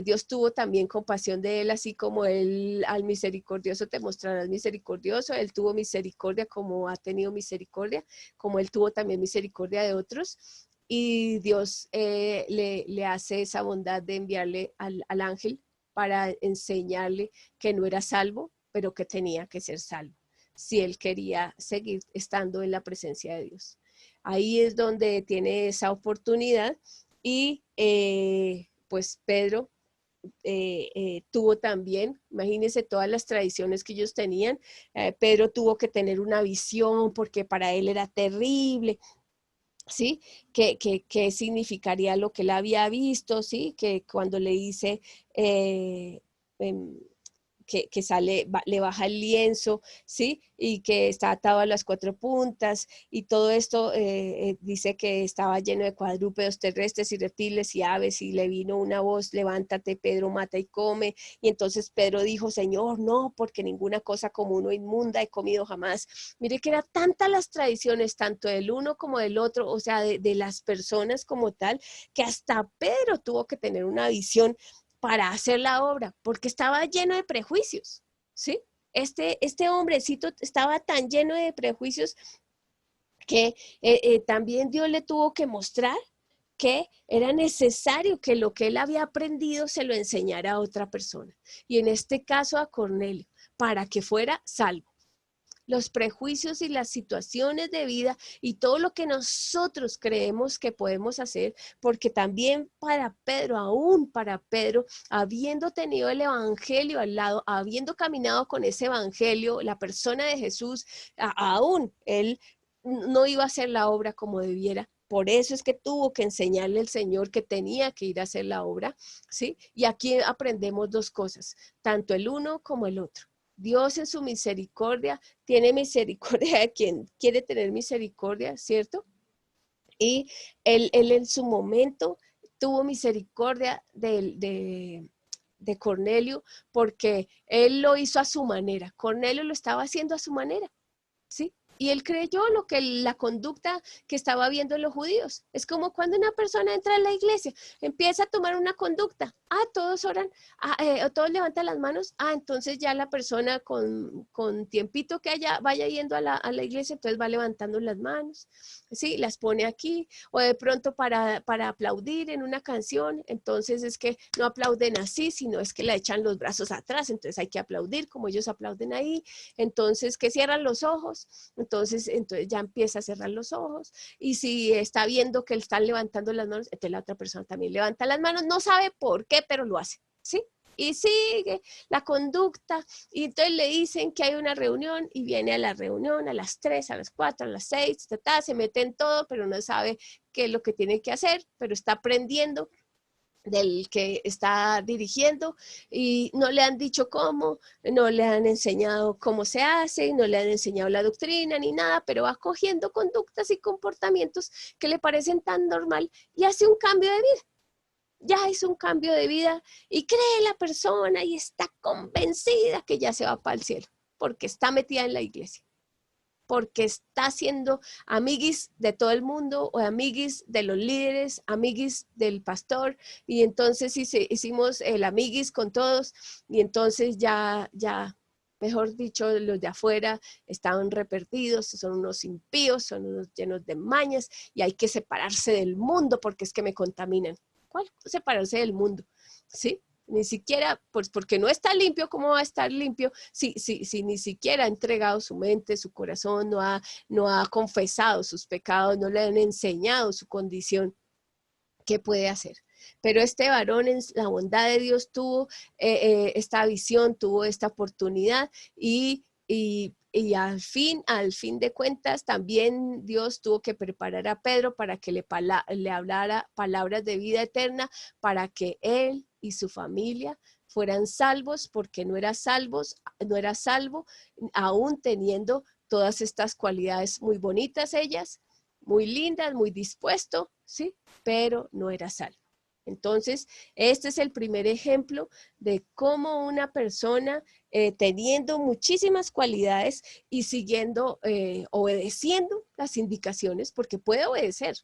Dios tuvo también compasión de él, así como él al misericordioso te mostrarás misericordioso. Él tuvo misericordia como ha tenido misericordia, como él tuvo también misericordia de otros. Y Dios le hace esa bondad de enviarle al ángel para enseñarle que no era salvo, pero que tenía que ser salvo, si él quería seguir estando en la presencia de Dios. Ahí es donde tiene esa oportunidad y pues Pedro tuvo también, imagínense todas las tradiciones que ellos tenían, Pedro tuvo que tener una visión porque para él era terrible, ¿sí? ¿Qué significaría lo que él había visto? ¿Sí? Que cuando le dice que sale, le baja el lienzo, ¿sí? Y que está atado a las 4 puntas y todo esto dice que estaba lleno de cuadrúpedos terrestres y reptiles y aves y le vino una voz, levántate Pedro, mata y come. Y entonces Pedro dijo, Señor, no, porque ninguna cosa común o inmunda he comido jamás. Mire que eran tantas las tradiciones, tanto del uno como del otro, o sea, de las personas como tal, que hasta Pedro tuvo que tener una visión para hacer la obra, porque estaba lleno de prejuicios, ¿sí? Este hombrecito estaba tan lleno de prejuicios que también Dios le tuvo que mostrar que era necesario que lo que él había aprendido se lo enseñara a otra persona, y en este caso a Cornelio, para que fuera salvo. Los prejuicios y las situaciones de vida y todo lo que nosotros creemos que podemos hacer, porque también para Pedro, aún para Pedro, habiendo tenido el evangelio al lado, habiendo caminado con ese evangelio, la persona de Jesús, aún él no iba a hacer la obra como debiera. Por eso es que tuvo que enseñarle el Señor que tenía que ir a hacer la obra, ¿sí? Y aquí aprendemos 2 cosas, tanto el uno como el otro. Dios en su misericordia tiene misericordia de quien quiere tener misericordia, ¿cierto? Y él en su momento tuvo misericordia de Cornelio porque él lo hizo a su manera. Cornelio lo estaba haciendo a su manera, ¿sí? Y él creyó la conducta que estaba viendo los judíos. Es como cuando una persona entra a la iglesia, empieza a tomar una conducta. Todos oran, todos levantan las manos. Entonces ya la persona con tiempito que vaya yendo a la iglesia, entonces va levantando las manos, ¿sí? Las pone aquí. O de pronto para aplaudir en una canción, entonces es que no aplauden así, sino es que le echan los brazos atrás, entonces hay que aplaudir como ellos aplauden ahí. Entonces que cierran los ojos. Entonces ya empieza a cerrar los ojos, y si está viendo que están levantando las manos, entonces la otra persona también levanta las manos, no sabe por qué, pero lo hace, ¿sí? Y sigue la conducta, y entonces le dicen que hay una reunión, y viene a la reunión a las 3, a las 4, a las 6, se mete en todo, pero no sabe qué es lo que tiene que hacer, pero está aprendiendo del que está dirigiendo, y no le han dicho cómo, no le han enseñado cómo se hace, no le han enseñado la doctrina ni nada, pero va cogiendo conductas y comportamientos que le parecen tan normal y hace un cambio de vida. Ya hizo un cambio de vida y cree la persona y está convencida que ya se va para el cielo porque está metida en la iglesia, porque está siendo amiguis de todo el mundo o amiguis de los líderes, amiguis del pastor, y entonces hicimos el amiguis con todos, y entonces ya, mejor dicho, los de afuera estaban reperdidos, son unos impíos, son unos llenos de mañas, y hay que separarse del mundo porque es que me contaminan. ¿Cuál? Separarse del mundo, ¿sí? Ni siquiera, pues porque no está limpio. ¿Cómo va a estar limpio si ni siquiera ha entregado su mente, su corazón, no ha confesado sus pecados, no le han enseñado su condición? ¿Qué puede hacer? Pero este varón, en la bondad de Dios, tuvo esta visión, tuvo esta oportunidad, y al fin de cuentas también Dios tuvo que preparar a Pedro para que le hablara palabras de vida eterna, para que él y su familia fueran salvos, porque no era salvo, aún teniendo todas estas cualidades muy bonitas, ellas, muy lindas, muy dispuesto, ¿sí? Pero no era salvo. Entonces, este es el primer ejemplo de cómo una persona, teniendo muchísimas cualidades y siguiendo, obedeciendo las indicaciones, porque puede obedecer.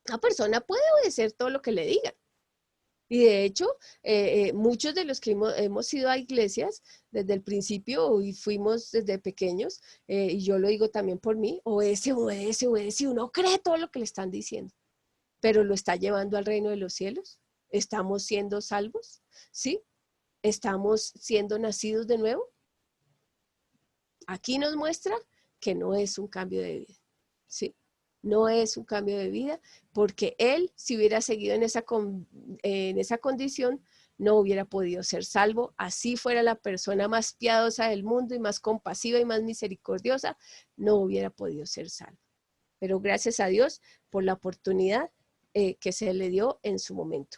Una persona puede obedecer todo lo que le digan. Y de hecho, muchos de los que hemos ido a iglesias desde el principio y fuimos desde pequeños, y yo lo digo también por mí, obedece, y uno cree todo lo que le están diciendo, pero lo está llevando al reino de los cielos. ¿Estamos siendo salvos? ¿Sí? ¿Estamos siendo nacidos de nuevo? Aquí nos muestra que no es un cambio de vida, ¿sí? No es un cambio de vida, porque él, si hubiera seguido en esa condición, no hubiera podido ser salvo. Así fuera la persona más piadosa del mundo y más compasiva y más misericordiosa, no hubiera podido ser salvo. Pero gracias a Dios por la oportunidad que se le dio en su momento.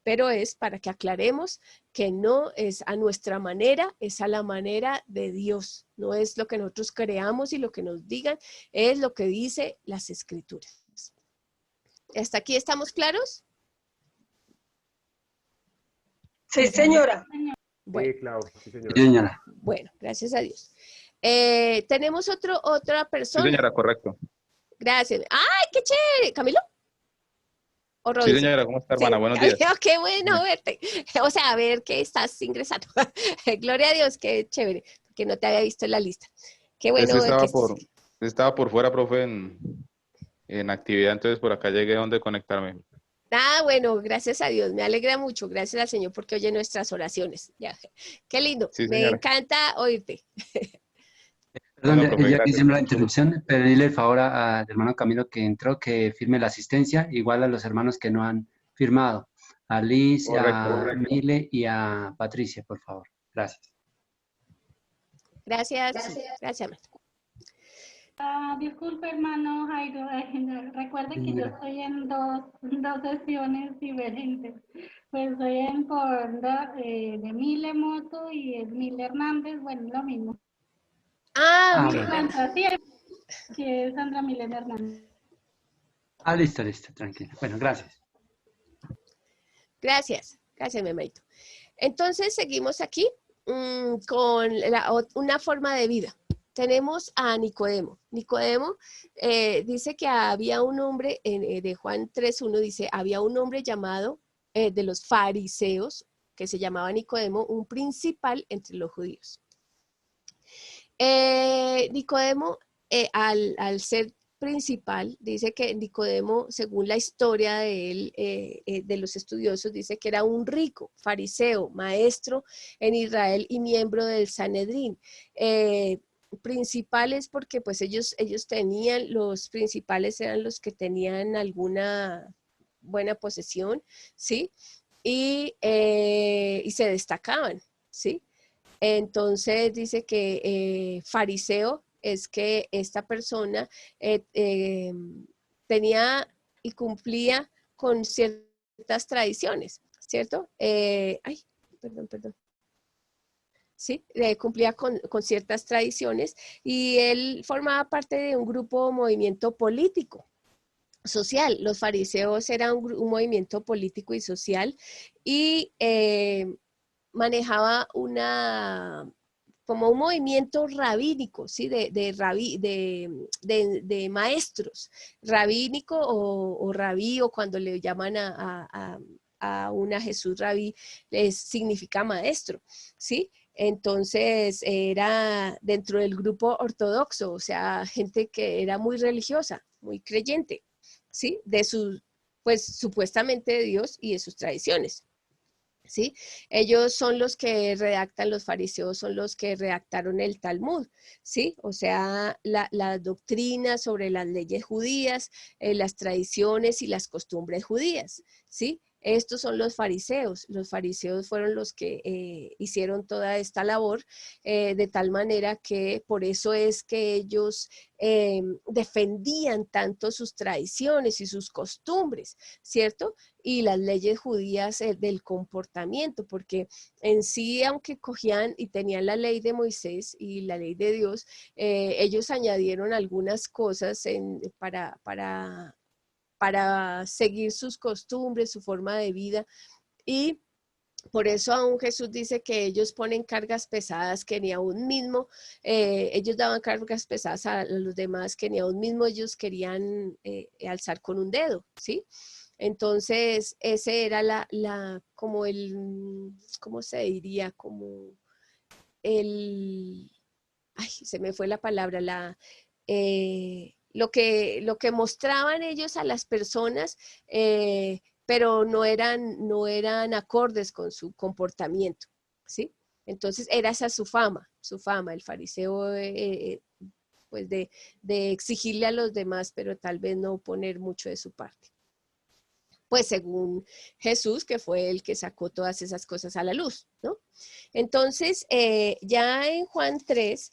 Pero es para que aclaremos que no es a nuestra manera, es a la manera de Dios. No es lo que nosotros creamos y lo que nos digan, es lo que dice las Escrituras. ¿Hasta aquí estamos claros? Sí, señora. Bueno, Sí, claro, sí, señora. Sí, señora. Bueno, gracias a Dios. Tenemos otra persona. Sí, señora, correcto. Gracias. ¡Ay, qué chévere! ¿Camilo? ¿O Sí, Robinson? señora, ¿cómo está, hermana? Sí. Buenos días. Qué bueno verte. O sea, a ver que estás ingresando. Gloria a Dios, qué chévere, que no te había visto en la lista. Qué bueno ver que estaba por fuera, profe, en actividad, entonces por acá llegué donde conectarme. Bueno, gracias a Dios, me alegra mucho, gracias al Señor porque oye nuestras oraciones. Ya. Qué lindo, Sí, me encanta oírte. Perdón, Bueno, profe, ya que gracias. hicimos la interrupción, pedirle el favor al hermano Camilo que entró, que firme la asistencia, igual a los hermanos que no han firmado, a Liz, a Mile y a Patricia, por favor. Gracias. Gracias, gracias. Disculpe, hermano Jairo, recuerde que yo estoy en dos sesiones diferentes. Pues estoy en de Mile Moto y el Mile Hernández, bueno, lo mismo. Ok. Que es Sandra Milena Hernández. Listo, tranquilo. Bueno, gracias. Gracias, mi hermanito. Entonces seguimos aquí con una forma de vida. tenemos a Nicodemo. Nicodemo dice que había un hombre, de Juan 3:1 dice, había un hombre llamado de los fariseos, que se llamaba Nicodemo, un principal entre los judíos. Nicodemo, al ser principal, dice que Nicodemo, según la historia de él, de los estudiosos, dice que era un rico fariseo, maestro en Israel y miembro del Sanedrín. Principales porque pues ellos tenían, los principales eran los que tenían alguna buena posesión, ¿sí? Y se destacaban, ¿sí? Entonces dice que fariseo es que esta persona tenía y cumplía con ciertas tradiciones, ¿cierto? Perdón. Sí, cumplía con ciertas tradiciones y él formaba parte de un grupo o movimiento político, social. Los fariseos eran un movimiento político y social y manejaba como un movimiento rabínico, ¿sí? de maestros, rabínico o rabí, o cuando le llaman a una Jesús rabí, significa maestro, ¿sí? Entonces era dentro del grupo ortodoxo, o sea, gente que era muy religiosa, muy creyente, ¿sí? Pues supuestamente de Dios y de sus tradiciones. ¿Sí? Ellos son los que redactan, los fariseos son los que redactaron el Talmud, ¿sí? O sea, la doctrina sobre las leyes judías, las tradiciones y las costumbres judías, ¿sí? Estos son los fariseos fueron los que hicieron toda esta labor, de tal manera que por eso es que ellos defendían tanto sus tradiciones y sus costumbres, ¿cierto? Y las leyes judías del comportamiento, porque en sí, aunque cogían y tenían la ley de Moisés y la ley de Dios, ellos añadieron algunas cosas para seguir sus costumbres, su forma de vida, y por eso aún Jesús dice que ellos ponen cargas pesadas que ni aún mismo, ellos daban cargas pesadas a los demás que ni aún mismo ellos querían alzar con un dedo, ¿sí? Entonces, ese era como ¿cómo se diría? Como se me fue la palabra, lo que mostraban ellos a las personas, pero no eran acordes con su comportamiento, ¿sí? Entonces, era esa su fama, el fariseo, pues de exigirle a los demás, pero tal vez no poner mucho de su parte. Pues según Jesús, que fue el que sacó todas esas cosas a la luz, ¿no? Entonces, ya en Juan 3,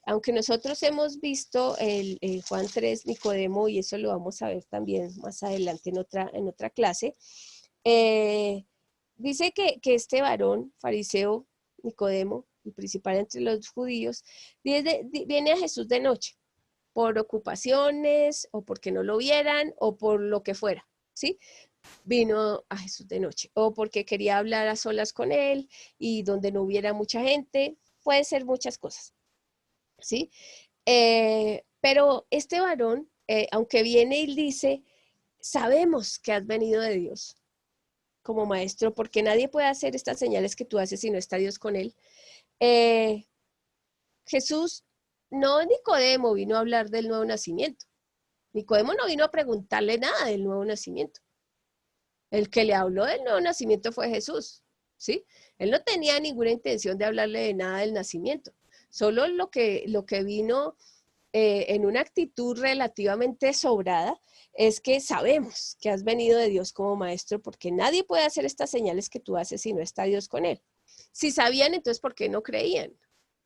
aunque nosotros hemos visto el Juan 3, Nicodemo, y eso lo vamos a ver también más adelante en otra clase, dice que este varón, fariseo, Nicodemo, el principal entre los judíos, viene a Jesús de noche, por ocupaciones, o porque no lo vieran, o por lo que fuera, ¿sí? Vino a Jesús de noche, o porque quería hablar a solas con él y donde no hubiera mucha gente, puede ser muchas cosas, ¿sí? Pero este varón, aunque viene y dice, sabemos que has venido de Dios como maestro, porque nadie puede hacer estas señales que tú haces si no está Dios con él. Jesús, no Nicodemo vino a hablar del nuevo nacimiento. Nicodemo no vino a preguntarle nada del nuevo nacimiento. El que le habló del nuevo nacimiento fue Jesús, ¿sí? Él no tenía ninguna intención de hablarle de nada del nacimiento. Solo lo que vino en una actitud relativamente sobrada es que sabemos que has venido de Dios como maestro, porque nadie puede hacer estas señales que tú haces si no está Dios con él. Si sabían, entonces, ¿por qué no creían?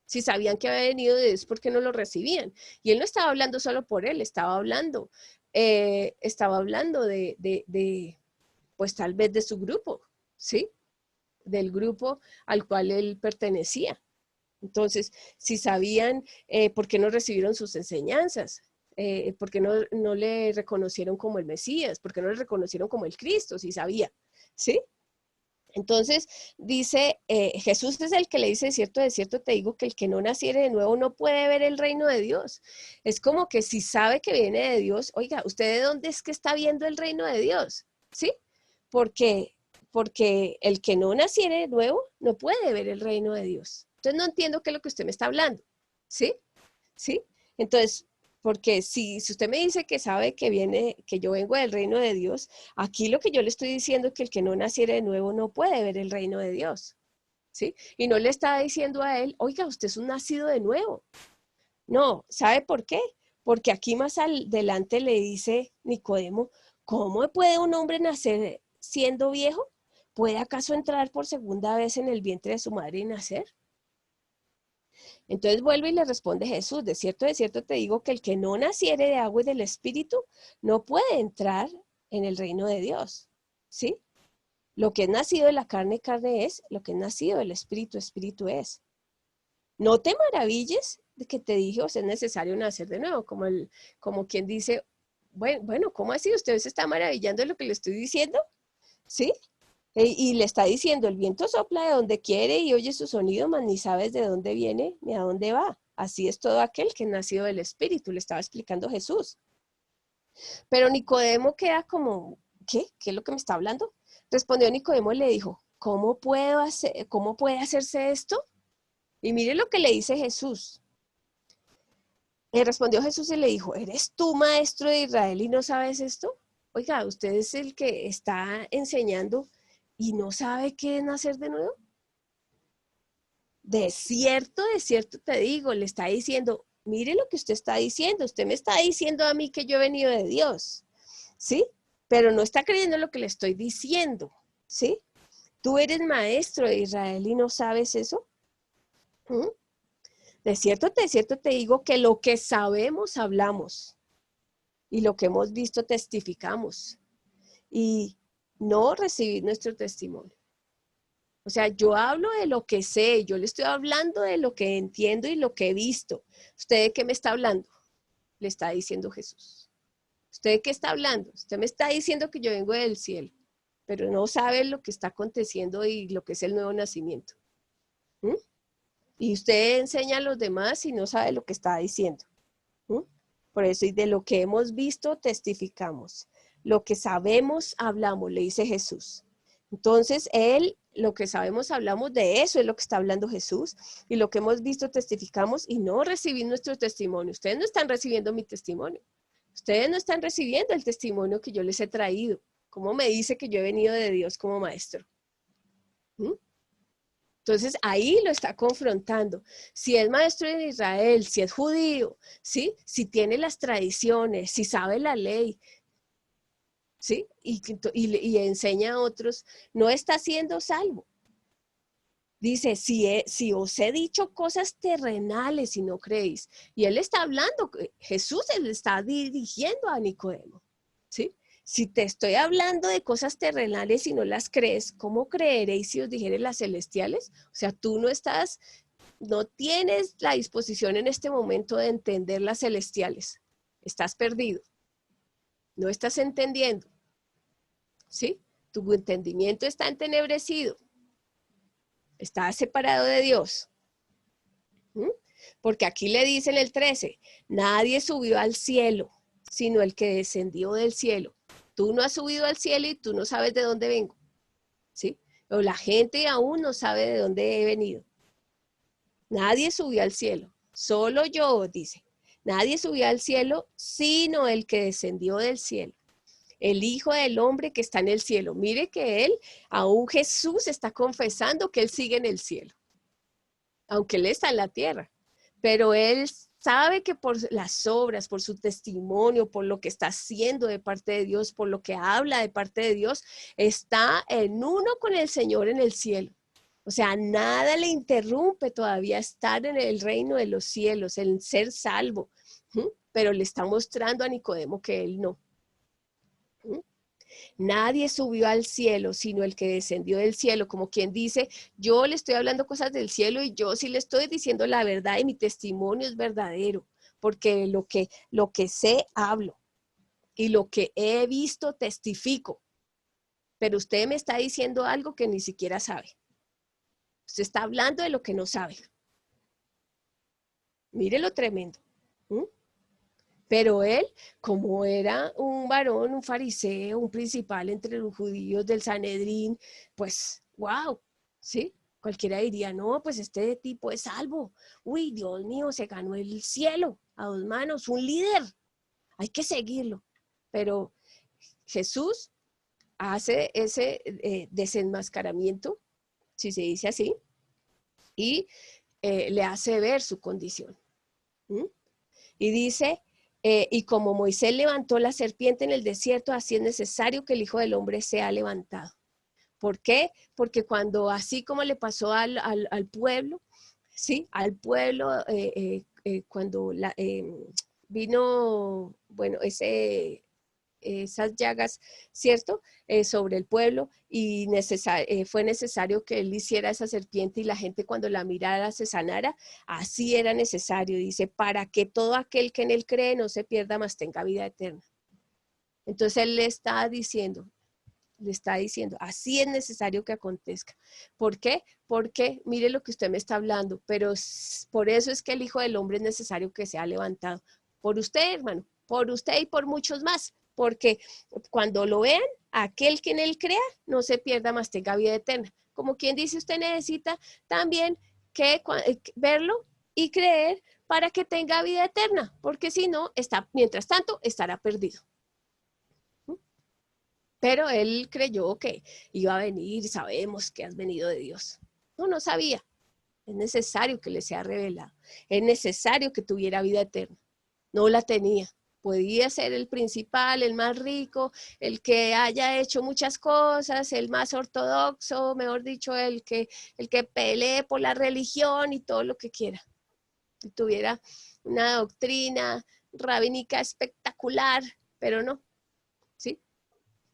Si sabían que había venido de Dios, ¿por qué no lo recibían? Y él no estaba hablando solo por él, estaba hablando pues tal vez de su grupo, ¿sí? Del grupo al cual él pertenecía. Entonces, si sabían, ¿por qué no recibieron sus enseñanzas? ¿Por qué no le reconocieron como el Mesías? ¿Por qué no le reconocieron como el Cristo? Si sabía, ¿sí? Entonces dice, Jesús es el que le dice, de cierto te digo que el que no naciere de nuevo no puede ver el reino de Dios. Es como que si sabe que viene de Dios, oiga, ¿usted de dónde es que está viendo el reino de Dios? ¿Sí? Porque el que no naciere de nuevo no puede ver el reino de Dios. Entonces no entiendo qué es lo que usted me está hablando. ¿Sí? ¿Sí? Entonces, porque si usted me dice que sabe que yo vengo del reino de Dios, aquí lo que yo le estoy diciendo es que el que no naciere de nuevo no puede ver el reino de Dios, ¿sí? Y no le está diciendo a él, oiga, usted es un nacido de nuevo. No, ¿sabe por qué? Porque aquí más adelante le dice Nicodemo, ¿cómo puede un hombre nacer siendo viejo? ¿Puede acaso entrar por segunda vez en el vientre de su madre y nacer? Entonces vuelve y le responde Jesús, de cierto te digo que el que no naciere de agua y del Espíritu no puede entrar en el reino de Dios, ¿sí? Lo que es nacido de la carne, carne es, lo que es nacido del Espíritu, Espíritu es. No te maravilles de que te dije, o sea, es necesario nacer de nuevo, como quien dice, bueno, ¿cómo así? ¿Usted se está maravillando de lo que le estoy diciendo? ¿Sí? Y le está diciendo, el viento sopla de donde quiere y oye su sonido, mas ni sabes de dónde viene ni a dónde va. Así es todo aquel que nació del Espíritu, le estaba explicando Jesús. Pero Nicodemo queda como, ¿qué? ¿Qué es lo que me está hablando? Respondió Nicodemo y le dijo, ¿cómo puede hacerse esto? Y mire lo que le dice Jesús. Le respondió Jesús y le dijo, ¿eres tú maestro de Israel y no sabes esto? Oiga, usted es el que está enseñando y no sabe qué es nacer de nuevo. De cierto te digo, le está diciendo, mire lo que usted está diciendo, usted me está diciendo a mí que yo he venido de Dios, ¿sí? Pero no está creyendo lo que le estoy diciendo, ¿sí? ¿Tú eres maestro de Israel y no sabes eso? ¿Mm? De cierto te digo que lo que sabemos hablamos y lo que hemos visto testificamos y no recibir nuestro testimonio. O sea, yo hablo de lo que sé, yo le estoy hablando de lo que entiendo y lo que he visto. ¿Usted de qué me está hablando? Le está diciendo Jesús. ¿Usted de qué está hablando? Usted me está diciendo que yo vengo del cielo, pero no sabe lo que está aconteciendo y lo que es el nuevo nacimiento. ¿Mm? Y usted enseña a los demás y no sabe lo que está diciendo. ¿Mm? Por eso, y de lo que hemos visto, testificamos. Lo que sabemos, hablamos, le dice Jesús. Entonces, lo que sabemos, hablamos, de eso es lo que está hablando Jesús. Y lo que hemos visto, testificamos y no recibir nuestro testimonio. Ustedes no están recibiendo mi testimonio. Ustedes no están recibiendo el testimonio que yo les he traído. ¿Cómo me dice que yo he venido de Dios como maestro? ¿Mm? Entonces ahí lo está confrontando. Si es maestro en Israel, si es judío, ¿sí? Si tiene las tradiciones, si sabe la ley, ¿sí? Y enseña a otros, no está siendo salvo. Dice, si os he dicho cosas terrenales y no creéis. Y él está hablando, Jesús le está dirigiendo a Nicodemo, ¿sí? Si te estoy hablando de cosas terrenales y no las crees, ¿cómo creeréis si os dijere las celestiales? O sea, tú no tienes la disposición en este momento de entender las celestiales. Estás perdido. No estás entendiendo. ¿Sí? Tu entendimiento está entenebrecido. Estás separado de Dios. ¿Mm? Porque aquí le dice en el 13, nadie subió al cielo, sino el que descendió del cielo. Tú no has subido al cielo y tú no sabes de dónde vengo, ¿sí? O la gente aún no sabe de dónde he venido. Nadie subió al cielo, solo yo, dice. Nadie subió al cielo, sino el que descendió del cielo. El Hijo del Hombre que está en el cielo. Mire que aún Jesús está confesando que él sigue en el cielo, aunque él está en la tierra. Pero él sabe que por las obras, por su testimonio, por lo que está haciendo de parte de Dios, por lo que habla de parte de Dios, está en uno con el Señor en el cielo. O sea, nada le interrumpe todavía estar en el reino de los cielos, el ser salvo. Pero le está mostrando a Nicodemo que él no. Nadie subió al cielo, sino el que descendió del cielo, como quien dice, yo le estoy hablando cosas del cielo y yo sí le estoy diciendo la verdad y mi testimonio es verdadero, porque lo que sé, hablo y lo que he visto, testifico. pero usted me está diciendo algo que ni siquiera sabe. Usted está hablando de lo que no sabe. Mire lo tremendo. ¿Mm? Pero él, como era un varón, un fariseo, un principal entre los judíos del Sanedrín, pues, wow, ¿sí? Cualquiera diría, no, pues este tipo es salvo. Uy, Dios mío, se ganó el cielo a 2 manos, un líder. Hay que seguirlo. Pero Jesús hace ese desenmascaramiento, si se dice así, y le hace ver su condición. ¿Mm? Y dice, y como Moisés levantó la serpiente en el desierto, así es necesario que el Hijo del Hombre sea levantado. ¿Por qué? Porque cuando, así como le pasó al pueblo, ¿sí? Al pueblo, cuando vino, bueno, esas llagas, ¿cierto? Sobre el pueblo y fue necesario que él hiciera esa serpiente y la gente cuando la mirara se sanara. Así era necesario, dice, para que todo aquel que en él cree no se pierda, mas tenga vida eterna. Entonces él le está diciendo, así es necesario que acontezca. ¿Por qué? Porque mire lo que usted me está hablando, pero por eso es que el Hijo del Hombre es necesario que sea levantado. Por usted, hermano, por usted y por muchos más. Porque cuando lo vean, aquel que en él crea no se pierda, mas tenga vida eterna. Como quien dice, usted necesita también que verlo y creer para que tenga vida eterna, porque si no, mientras tanto, estará perdido. Pero él creyó que iba a venir, sabemos que has venido de Dios. No sabía. Es necesario que le sea revelado. Es necesario que tuviera vida eterna. No la tenía. Podía ser el principal, el más rico, el que haya hecho muchas cosas, el más ortodoxo, mejor dicho, el que pelee por la religión y todo lo que quiera. Que tuviera una doctrina rabínica espectacular, pero no, ¿sí?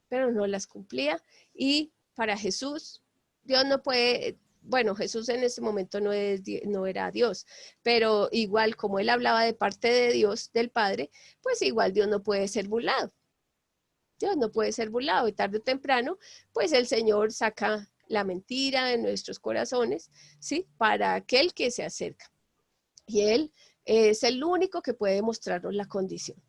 Pero no las cumplía. Y para Jesús, Dios no puede... Bueno, Jesús en ese momento no era Dios, pero igual como él hablaba de parte de Dios, del Padre, pues igual Dios no puede ser burlado. Dios no puede ser burlado y tarde o temprano, pues el Señor saca la mentira de nuestros corazones, ¿sí? Para aquel que se acerca. Y Él es el único que puede mostrarnos la condición.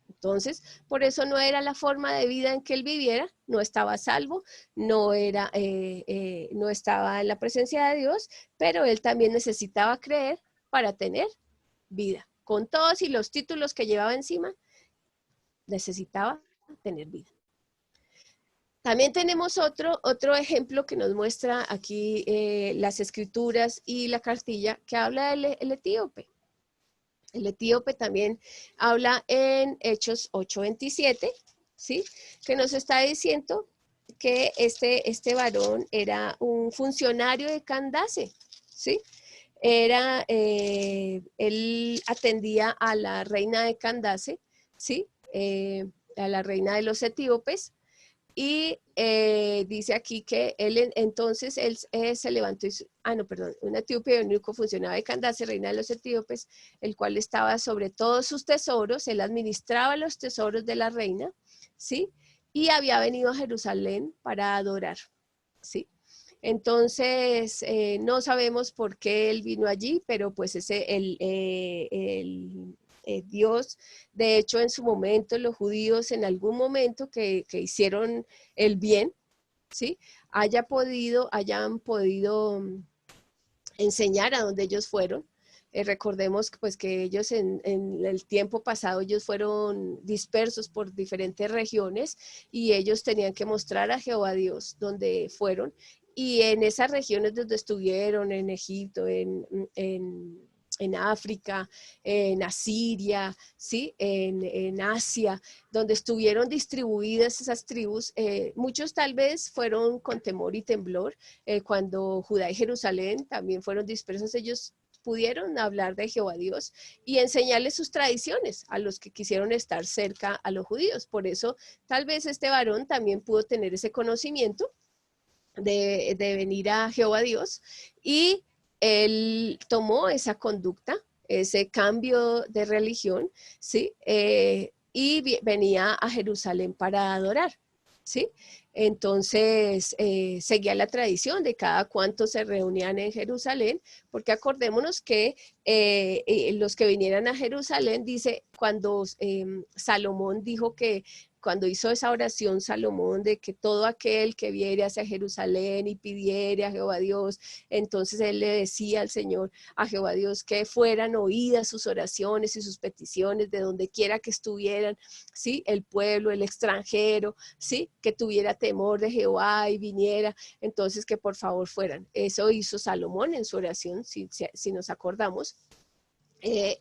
Entonces, por eso no era la forma de vida en que él viviera, no estaba salvo, no estaba en la presencia de Dios, pero él también necesitaba creer para tener vida. Con todos y los títulos que llevaba encima, necesitaba tener vida. También tenemos otro ejemplo que nos muestra aquí las escrituras y la cartilla que habla del etíope. El etíope también habla en Hechos 8:27, ¿sí? Que nos está diciendo que este varón era un funcionario de Candace, ¿sí? Él atendía a la reina de Candace, ¿sí? A la reina de los etíopes. Y dice aquí que él se levantó, un etíope único funcionaba de Candace, reina de los etíopes, el cual estaba sobre todos sus tesoros, él administraba los tesoros de la reina, ¿sí? Y había venido a Jerusalén para adorar, ¿sí? Entonces, no sabemos por qué él vino allí, pero pues Dios, de hecho, en su momento, los judíos en algún momento que hicieron el bien, ¿sí? Hayan podido enseñar a donde ellos fueron. Recordemos pues que ellos en el tiempo pasado, ellos fueron dispersos por diferentes regiones y ellos tenían que mostrar a Jehová Dios donde fueron. Y en esas regiones donde estuvieron, en Egipto, en África, en Asiria, ¿sí? en Asia, donde estuvieron distribuidas esas tribus, muchos tal vez fueron con temor y temblor. Cuando Judá y Jerusalén también fueron dispersos, ellos pudieron hablar de Jehová Dios y enseñarles sus tradiciones a los que quisieron estar cerca a los judíos. Por eso tal vez este varón también pudo tener ese conocimiento de venir a Jehová Dios, y él tomó esa conducta, ese cambio de religión, ¿sí? Y venía a Jerusalén para adorar, ¿sí? Entonces, seguía la tradición de cada cuánto se reunían en Jerusalén, porque acordémonos que los que vinieran a Jerusalén, dice, cuando Salomón dijo que cuando hizo esa oración Salomón de que todo aquel que viere hacia Jerusalén y pidiere a Jehová Dios, entonces él le decía al Señor, a Jehová Dios, que fueran oídas sus oraciones y sus peticiones de donde quiera que estuvieran, ¿sí? El pueblo, el extranjero, ¿sí? Que tuviera temor de Jehová y viniera, entonces que por favor fueran. Eso hizo Salomón en su oración, si nos acordamos.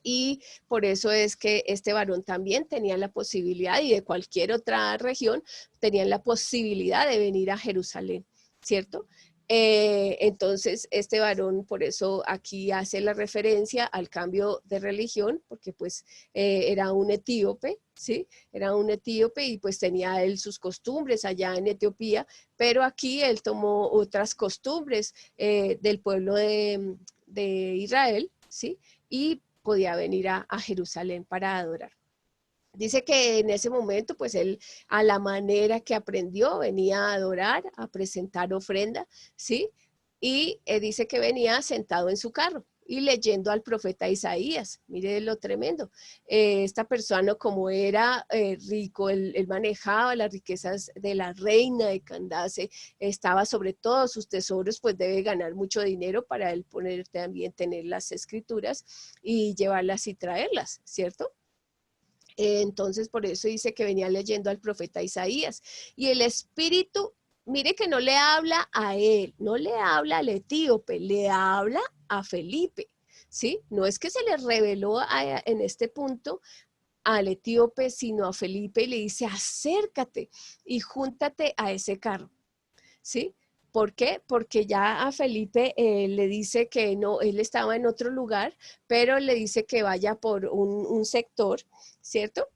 Y por eso es que este varón también tenía la posibilidad, y de cualquier otra región, tenían la posibilidad de venir a Jerusalén, ¿cierto? Entonces, este varón, por eso aquí hace la referencia al cambio de religión, porque pues era un etíope, ¿sí? Era un etíope y pues tenía él sus costumbres allá en Etiopía, pero aquí él tomó otras costumbres del pueblo de Israel, ¿sí? Y podía venir a Jerusalén para adorar. Dice que en ese momento, pues él, a la manera que aprendió, venía a adorar, a presentar ofrenda, ¿sí? Y dice que venía sentado en su carro y leyendo al profeta Isaías. Mire lo tremendo. Esta persona, como era rico, él manejaba las riquezas de la reina de Candace, estaba sobre todos sus tesoros, pues debe ganar mucho dinero para él poder también tener las escrituras y llevarlas y traerlas, ¿cierto? Entonces, por eso dice que venía leyendo al profeta Isaías. Y el Espíritu, mire que no le habla a él, no le habla al etíope, le habla a Felipe, ¿sí? No es que se le reveló en este punto al etíope, sino a Felipe, y le dice, acércate y júntate a ese carro, ¿sí? ¿Por qué? Porque ya a Felipe le dice que no, él estaba en otro lugar, pero le dice que vaya por un sector, ¿cierto?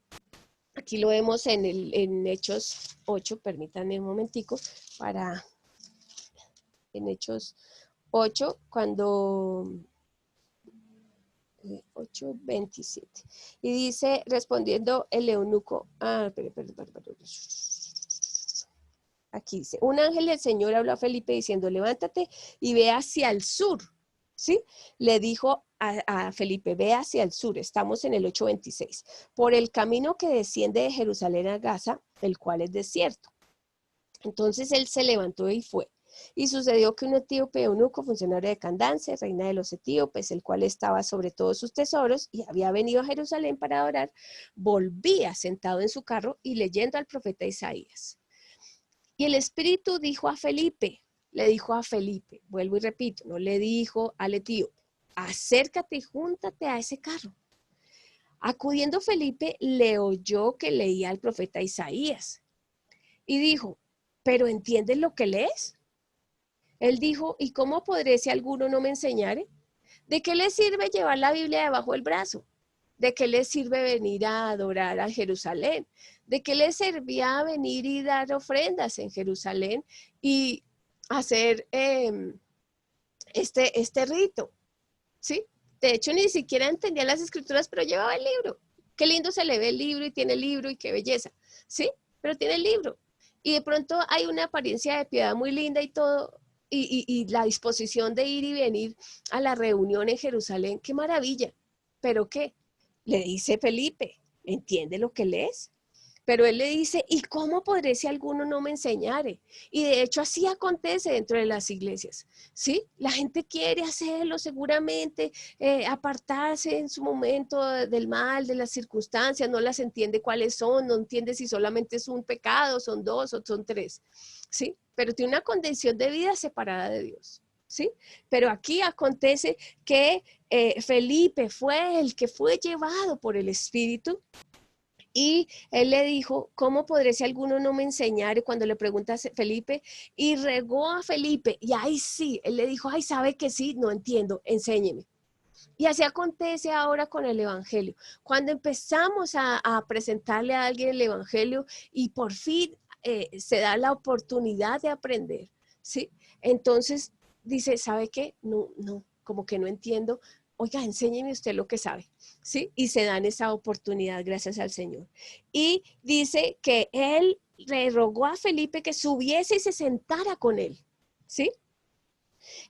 Aquí lo vemos en Hechos 8, permítanme un momentico, en Hechos 8, cuando 8:27. Y dice, respondiendo el eunuco, perdón. Aquí dice, un ángel del Señor habló a Felipe diciendo, levántate y ve hacia el sur, ¿sí? Le dijo a Felipe, ve hacia el sur, estamos en el 8:26, por el camino que desciende de Jerusalén a Gaza, el cual es desierto. Entonces él se levantó y fue. Y sucedió que un etíope eunuco, funcionario de Candace, reina de los etíopes, el cual estaba sobre todos sus tesoros y había venido a Jerusalén para adorar, volvía sentado en su carro y leyendo al profeta Isaías. Y el Espíritu dijo a Felipe, le dijo a Felipe, vuelvo y repito, no le dijo al etíope, acércate y júntate a ese carro. Acudiendo Felipe, le oyó que leía al profeta Isaías y dijo, ¿pero entiendes lo que lees? Él dijo, ¿y cómo podré si alguno no me enseñare? ¿De qué le sirve llevar la Biblia debajo del brazo? ¿De qué le sirve venir a adorar a Jerusalén? ¿De qué le servía venir y dar ofrendas en Jerusalén y hacer este rito? ¿Sí? De hecho, ni siquiera entendía las escrituras, pero llevaba el libro. Qué lindo se le ve el libro y tiene el libro y qué belleza, ¿sí? Pero tiene el libro. Y de pronto hay una apariencia de piedad muy linda y todo, y la disposición de ir y venir a la reunión en Jerusalén, qué maravilla. ¿Pero qué? Le dice Felipe, ¿entiende lo que lees? Pero él le dice, ¿y cómo podré si alguno no me enseñare? Y de hecho así acontece dentro de las iglesias, ¿sí? La gente quiere hacerlo seguramente, apartarse en su momento del mal, de las circunstancias, no las entiende cuáles son, no entiende si solamente es un pecado, son dos o son tres, ¿sí? Pero tiene una condición de vida separada de Dios, ¿sí? Pero aquí acontece que Felipe fue el que fue llevado por el Espíritu. Y él le dijo, ¿cómo podré si alguno no me enseñare? Cuando le pregunta a Felipe, y regó a Felipe, y ahí sí, él le dijo, ay, ¿sabe que sí? No entiendo, enséñeme. Y así acontece ahora con el Evangelio. Cuando empezamos a presentarle a alguien el Evangelio y por fin se da la oportunidad de aprender, ¿sí? Entonces dice, ¿sabe qué? No, como que no entiendo. Oiga, enséñeme usted lo que sabe, ¿sí? Y se dan esa oportunidad, gracias al Señor. Y dice que él le rogó a Felipe que subiese y se sentara con él, ¿sí?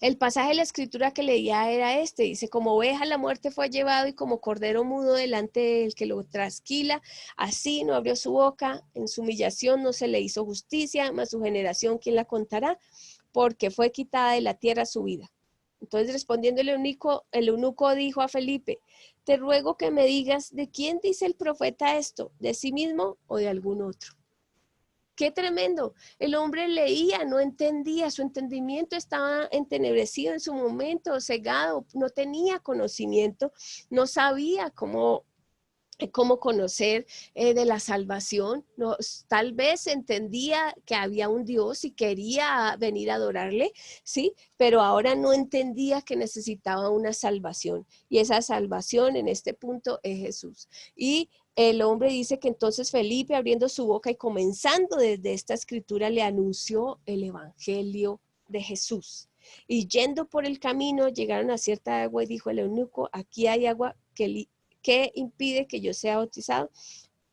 El pasaje de la escritura que leía era este, dice, como oveja la muerte fue llevado y como cordero mudo delante del que lo trasquila, así no abrió su boca, en su humillación no se le hizo justicia, mas su generación, ¿quién la contará? Porque fue quitada de la tierra su vida. Entonces respondiendo el eunuco dijo a Felipe, te ruego que me digas, ¿de quién dice el profeta esto? ¿De sí mismo o de algún otro? ¡Qué tremendo! El hombre leía, no entendía, su entendimiento estaba entenebrecido en su momento, cegado, no tenía conocimiento, no sabía cómo conocer de la salvación, no, tal vez entendía que había un Dios y quería venir a adorarle, ¿sí? Pero ahora no entendía que necesitaba una salvación, y esa salvación en este punto es Jesús. Y el hombre dice que entonces Felipe, abriendo su boca y comenzando desde esta escritura, le anunció el evangelio de Jesús. Y yendo por el camino, llegaron a cierta agua y dijo el eunuco, aquí hay agua ¿qué impide que yo sea bautizado?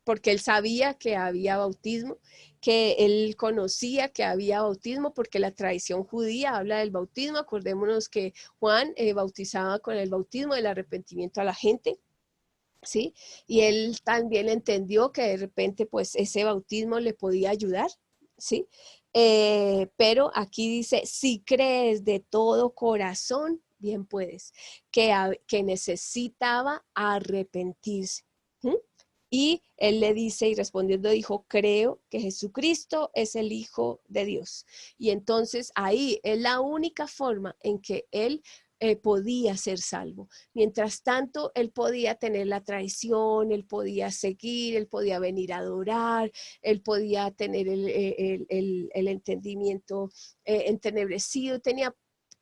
Porque él sabía que había bautismo, que él conocía que había bautismo, porque la tradición judía habla del bautismo. Acordémonos que Juan bautizaba con el bautismo del arrepentimiento a la gente, ¿sí? Y él también entendió que de repente pues ese bautismo le podía ayudar, ¿sí? Pero aquí dice, si crees de todo corazón, bien puedes, que necesitaba arrepentirse. ¿Mm? Y él le dice, y respondiendo dijo, creo que Jesucristo es el Hijo de Dios. Y entonces ahí es la única forma en que él podía ser salvo. Mientras tanto, él podía tener la traición, él podía seguir, él podía venir a adorar, él podía tener el entendimiento entenebrecido, tenía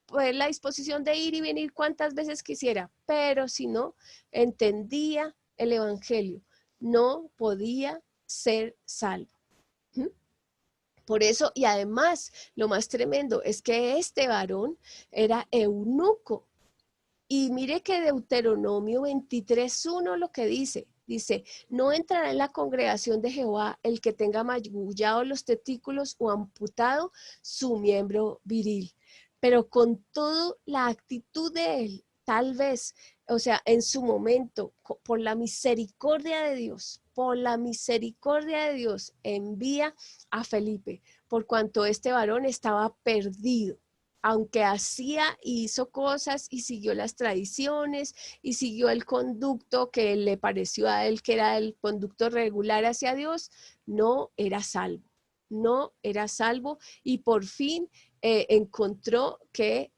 pues la disposición de ir y venir cuantas veces quisiera, pero si no entendía el evangelio, no podía ser salvo. ¿Mm? Por eso, y además, lo más tremendo es que este varón era eunuco. Y mire que Deuteronomio 23:1 lo que dice, no entrará en la congregación de Jehová el que tenga magullado los testículos o amputado su miembro viril. Pero con toda la actitud de él, tal vez, o sea, en su momento, por la misericordia de Dios, envía a Felipe, por cuanto este varón estaba perdido. Aunque hizo cosas y siguió las tradiciones y siguió el conducto que le pareció a él que era el conducto regular hacia Dios, no era salvo. No era salvo y por fin encontró que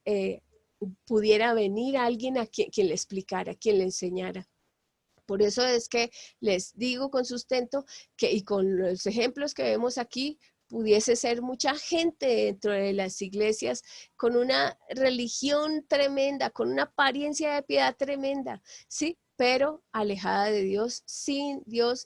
pudiera venir alguien a quien le explicara, quien le enseñara. Por eso es que les digo con sustento y con los ejemplos que vemos aquí, pudiese ser mucha gente dentro de las iglesias con una religión tremenda, con una apariencia de piedad tremenda, ¿sí? Pero alejada de Dios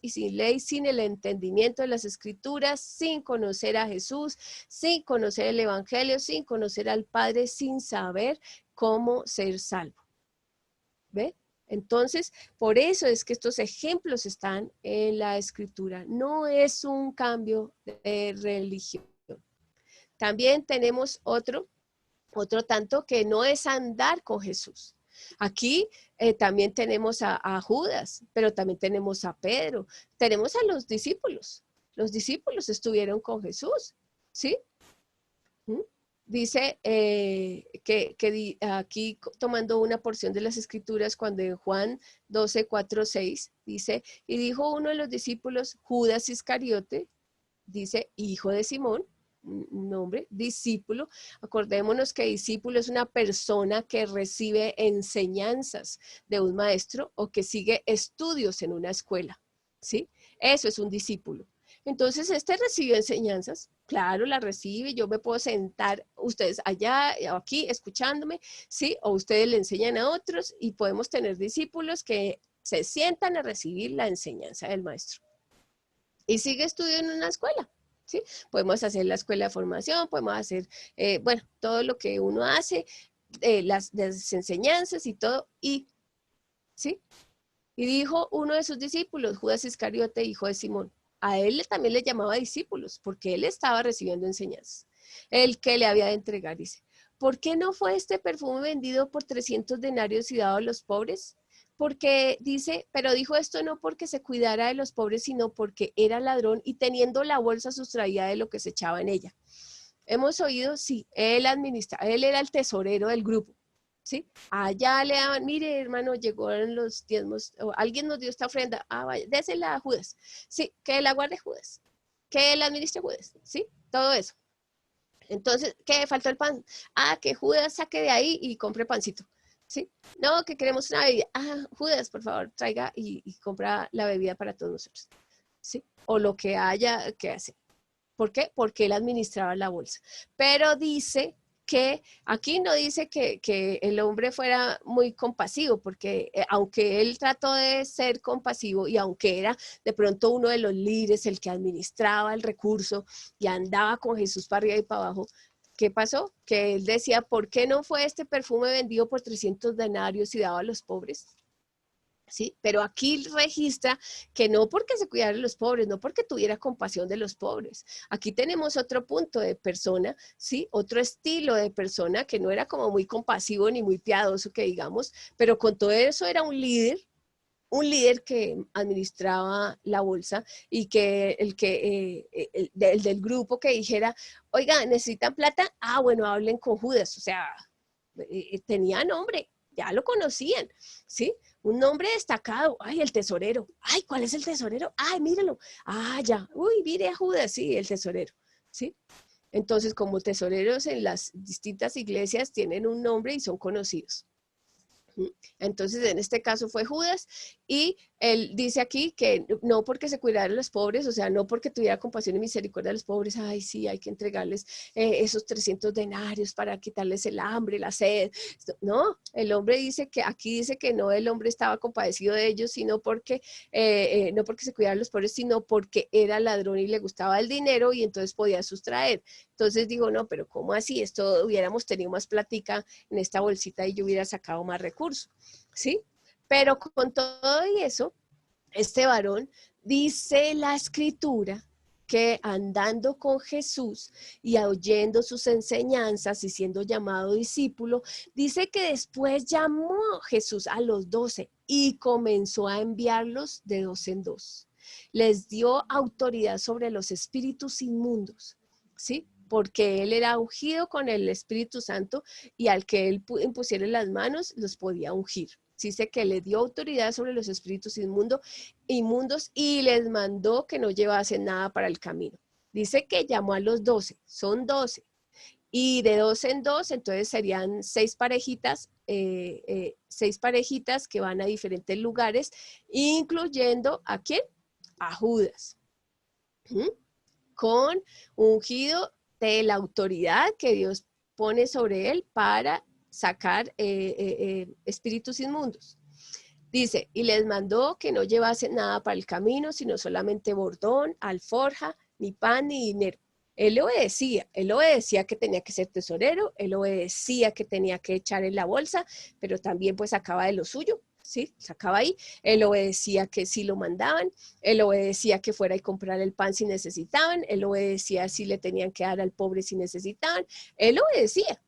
y sin ley, sin el entendimiento de las escrituras, sin conocer a Jesús, sin conocer el evangelio, sin conocer al Padre, sin saber cómo ser salvo. ¿Ve? Entonces, por eso es que estos ejemplos están en la escritura. No es un cambio de religión. También tenemos otro tanto que no es andar con Jesús. Aquí también tenemos a Judas, pero también tenemos a Pedro. Tenemos a los discípulos. Los discípulos estuvieron con Jesús, ¿sí? Dice que aquí tomando una porción de las escrituras, cuando en Juan 12:4-6 dice, y dijo uno de los discípulos, Judas Iscariote, dice, hijo de Simón, un nombre, discípulo. Acordémonos que discípulo es una persona que recibe enseñanzas de un maestro o que sigue estudios en una escuela, ¿sí? Eso es un discípulo. Entonces, recibió enseñanzas, claro, la recibe, yo me puedo sentar, ustedes allá, aquí, escuchándome, ¿sí? O ustedes le enseñan a otros y podemos tener discípulos que se sientan a recibir la enseñanza del maestro. Y sigue estudiando en una escuela, ¿sí? Podemos hacer la escuela de formación, podemos hacer, todo lo que uno hace, las enseñanzas y todo, ¿sí? Y dijo uno de sus discípulos, Judas Iscariote, hijo de Simón, a él también le llamaba discípulos, porque él estaba recibiendo enseñanzas. El que le había de entregar, dice, ¿por qué no fue este perfume vendido por 300 denarios y dado a los pobres? Porque dice, pero dijo esto no porque se cuidara de los pobres, sino porque era ladrón y teniendo la bolsa sustraía de lo que se echaba en ella. Hemos oído, sí, él era el tesorero del grupo, ¿sí? Allá le daban, mire hermano, llegaron los diezmos, o alguien nos dio esta ofrenda, vaya, désela a Judas, sí, que la guarde Judas, que la administre Judas, ¿sí? Todo eso. Entonces, ¿qué faltó el pan? Que Judas saque de ahí y compre pancito, ¿sí? No, que queremos una bebida. Judas, por favor, traiga y compra la bebida para todos nosotros, ¿sí? O lo que haya que hacer. ¿Por qué? Porque él administraba la bolsa. Pero dice que, aquí no dice que el hombre fuera muy compasivo, porque aunque él trató de ser compasivo y aunque era de pronto uno de los líderes, el que administraba el recurso y andaba con Jesús para arriba y para abajo, ¿qué pasó? Que él decía, ¿por qué no fue este perfume vendido por 300 denarios y dado a los pobres? ¿Sí? Pero aquí registra que no porque se cuidara de los pobres, no porque tuviera compasión de los pobres. Aquí tenemos otro punto de persona, ¿sí? Otro estilo de persona que no era como muy compasivo ni muy piadoso, que digamos, pero con todo eso era un líder que administraba la bolsa y que el del grupo que dijera, oiga, ¿necesitan plata? Bueno, hablen con Judas, o sea, tenía nombre, ya lo conocían, ¿sí? Un nombre destacado, el tesorero, ¿cuál es el tesorero? Míralo, ya, mire a Judas, sí, el tesorero, ¿sí? Entonces, como tesoreros en las distintas iglesias tienen un nombre y son conocidos. Entonces, en este caso fue Judas y él dice aquí que no porque se cuidara de los pobres, o sea, no porque tuviera compasión y misericordia de los pobres, sí, hay que entregarles esos 300 denarios para quitarles el hambre, la sed. No, el hombre dice que, aquí dice que no, el hombre estaba compadecido de ellos, sino porque, no porque se cuidara de los pobres, sino porque era ladrón y le gustaba el dinero y entonces podía sustraer. Entonces digo, no, pero ¿cómo así? Esto hubiéramos tenido más plática en esta bolsita y yo hubiera sacado más recursos, ¿sí? Pero con todo y eso, este varón, dice la escritura, que andando con Jesús y oyendo sus enseñanzas y siendo llamado discípulo, dice que después llamó Jesús a los 12 y comenzó a enviarlos de 2 en 2. Les dio autoridad sobre los espíritus inmundos, ¿sí? Porque él era ungido con el Espíritu Santo y al que él impusiera las manos, los podía ungir. Dice que le dio autoridad sobre los espíritus inmundos y les mandó que no llevasen nada para el camino. Dice que llamó a los 12, son 12. Y de 2 en 2, entonces serían 6 parejitas, 6 parejitas que van a diferentes lugares, incluyendo ¿a quién? A Judas. Con ungido de la autoridad que Dios pone sobre él para sacar espíritus inmundos. Dice, y les mandó que no llevasen nada para el camino, sino solamente bordón, alforja, ni pan, ni dinero. Él obedecía que tenía que ser tesorero, él obedecía que tenía que echar en la bolsa, pero también pues sacaba de lo suyo, ¿sí? Sacaba ahí, él obedecía que sí lo mandaban, él obedecía que fuera y comprar el pan si necesitaban, él obedecía si le tenían que dar al pobre si necesitaban, él obedecía.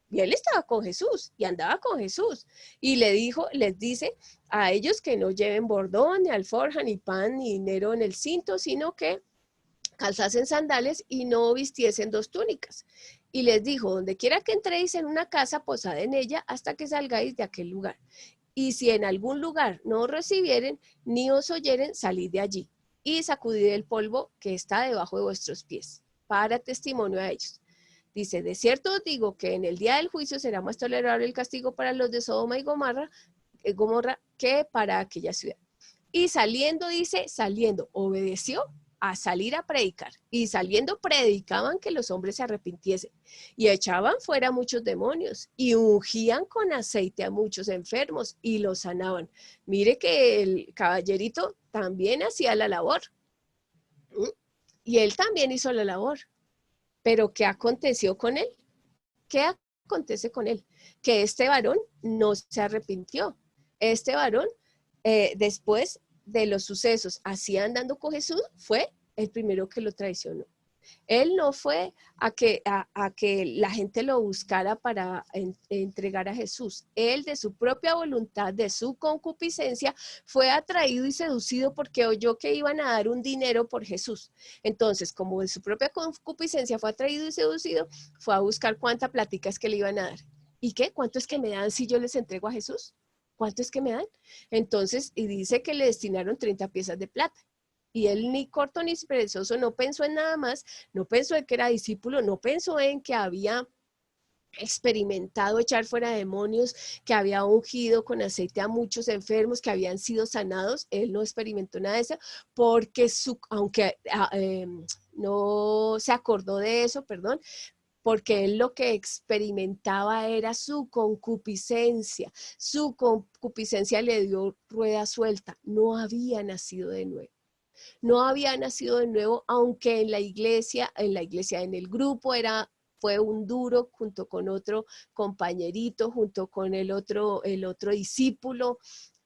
Y él estaba con Jesús y andaba con Jesús. Y les dice a ellos que no lleven bordón, ni alforja, ni pan, ni dinero en el cinto, sino que calzasen sandales y no vistiesen 2 túnicas. Y les dijo, donde quiera que entréis en una casa, posad en ella hasta que salgáis de aquel lugar. Y si en algún lugar no os recibieren, ni os oyeren, salid de allí. Y sacudid el polvo que está debajo de vuestros pies, para testimonio a ellos. Dice, de cierto os digo que en el día del juicio será más tolerable el castigo para los de Sodoma y Gomorra que para aquella ciudad. Y saliendo, obedeció a salir a predicar. Y saliendo predicaban que los hombres se arrepintiesen. Y echaban fuera muchos demonios. Y ungían con aceite a muchos enfermos y los sanaban. Mire que el caballerito también hacía la labor. Y él también hizo la labor. Pero ¿qué aconteció con él? ¿Qué acontece con él? Que este varón no se arrepintió. Este varón después de los sucesos así andando con Jesús, fue el primero que lo traicionó. Él no fue a que la gente lo buscara para entregar a Jesús. Él, de su propia voluntad, de su concupiscencia, fue atraído y seducido porque oyó que iban a dar un dinero por Jesús. Entonces, como de su propia concupiscencia fue atraído y seducido, fue a buscar cuánta plática es que le iban a dar. ¿Y qué? ¿Cuánto es que me dan si yo les entrego a Jesús? ¿Cuánto es que me dan? Entonces, y dice que le destinaron 30 piezas de plata. Y él, ni corto ni perezoso, no pensó en nada más, no pensó en que era discípulo, no pensó en que había experimentado echar fuera demonios, que había ungido con aceite a muchos enfermos que habían sido sanados. Él no experimentó nada de eso, porque aunque no se acordó de eso, perdón, porque él lo que experimentaba era su concupiscencia. Su concupiscencia le dio rueda suelta, no había nacido de nuevo. No había nacido de nuevo, aunque en el grupo fue un duro junto con otro compañerito, junto con el otro discípulo,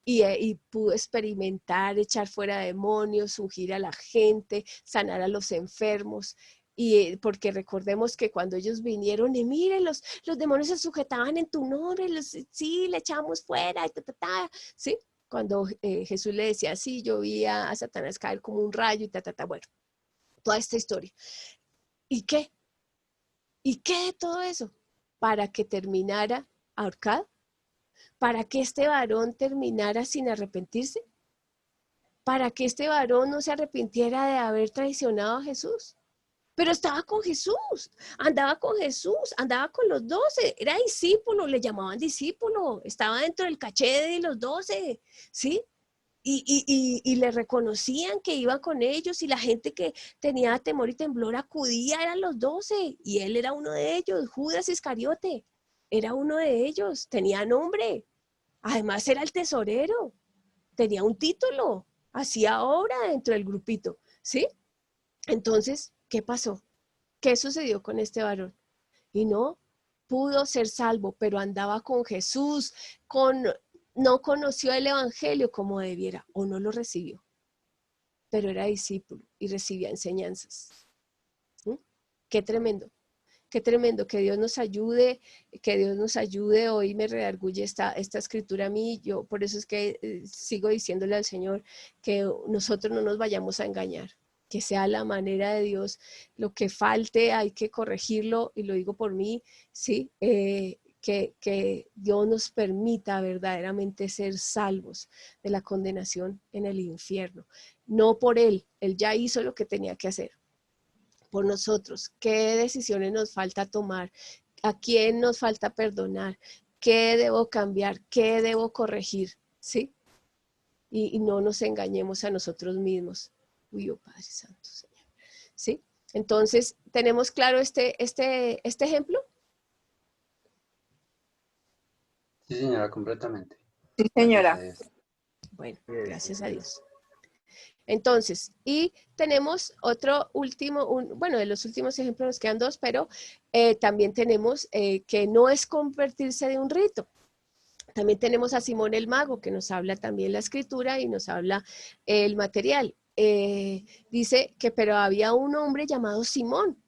y pudo experimentar, echar fuera demonios, ungir a la gente, sanar a los enfermos. Y porque recordemos que cuando ellos vinieron, y miren, los demonios se sujetaban en tu nombre, sí, le echamos fuera, ¿sí? Cuando Jesús le decía, sí, yo vi a Satanás caer como un rayo y bueno, toda esta historia. ¿Y qué? ¿Y qué de todo eso? Para que terminara ahorcado, para que este varón terminara sin arrepentirse, para que este varón no se arrepintiera de haber traicionado a Jesús. Pero estaba con Jesús, andaba con los 12, era discípulo, le llamaban discípulo, estaba dentro del caché de los 12, ¿sí? Y le reconocían que iba con ellos, y la gente que tenía temor y temblor acudía, eran los 12, y él era uno de ellos. Judas Iscariote era uno de ellos, tenía nombre, además era el tesorero, tenía un título, hacía obra dentro del grupito, ¿sí? Entonces, ¿qué pasó? ¿Qué sucedió con este varón? Y no pudo ser salvo, pero andaba con Jesús, no conoció el evangelio como debiera, o no lo recibió, pero era discípulo y recibía enseñanzas. ¿Mm? Qué tremendo que Dios nos ayude, Hoy me redarguye esta escritura a mí. Yo por eso es que sigo diciéndole al Señor que nosotros no nos vayamos a engañar, que sea la manera de Dios. Lo que falte hay que corregirlo, y lo digo por mí, ¿sí? Que Dios nos permita verdaderamente ser salvos de la condenación en el infierno. No por Él ya hizo lo que tenía que hacer. Por nosotros, ¿qué decisiones nos falta tomar? ¿A quién nos falta perdonar? ¿Qué debo cambiar? ¿Qué debo corregir? ¿Sí? Y no nos engañemos a nosotros mismos. Uy, oh Padre Santo, Señor. ¿Sí? Entonces, ¿tenemos claro este ejemplo? Sí, señora, completamente. Sí, señora. Bueno, gracias a Dios. Entonces, y tenemos otro último, bueno, de los últimos ejemplos nos quedan dos, pero también tenemos que no es convertirse de un rito. También tenemos a Simón el Mago, que nos habla también la escritura y nos habla el material. Dice que pero había un hombre llamado Simón,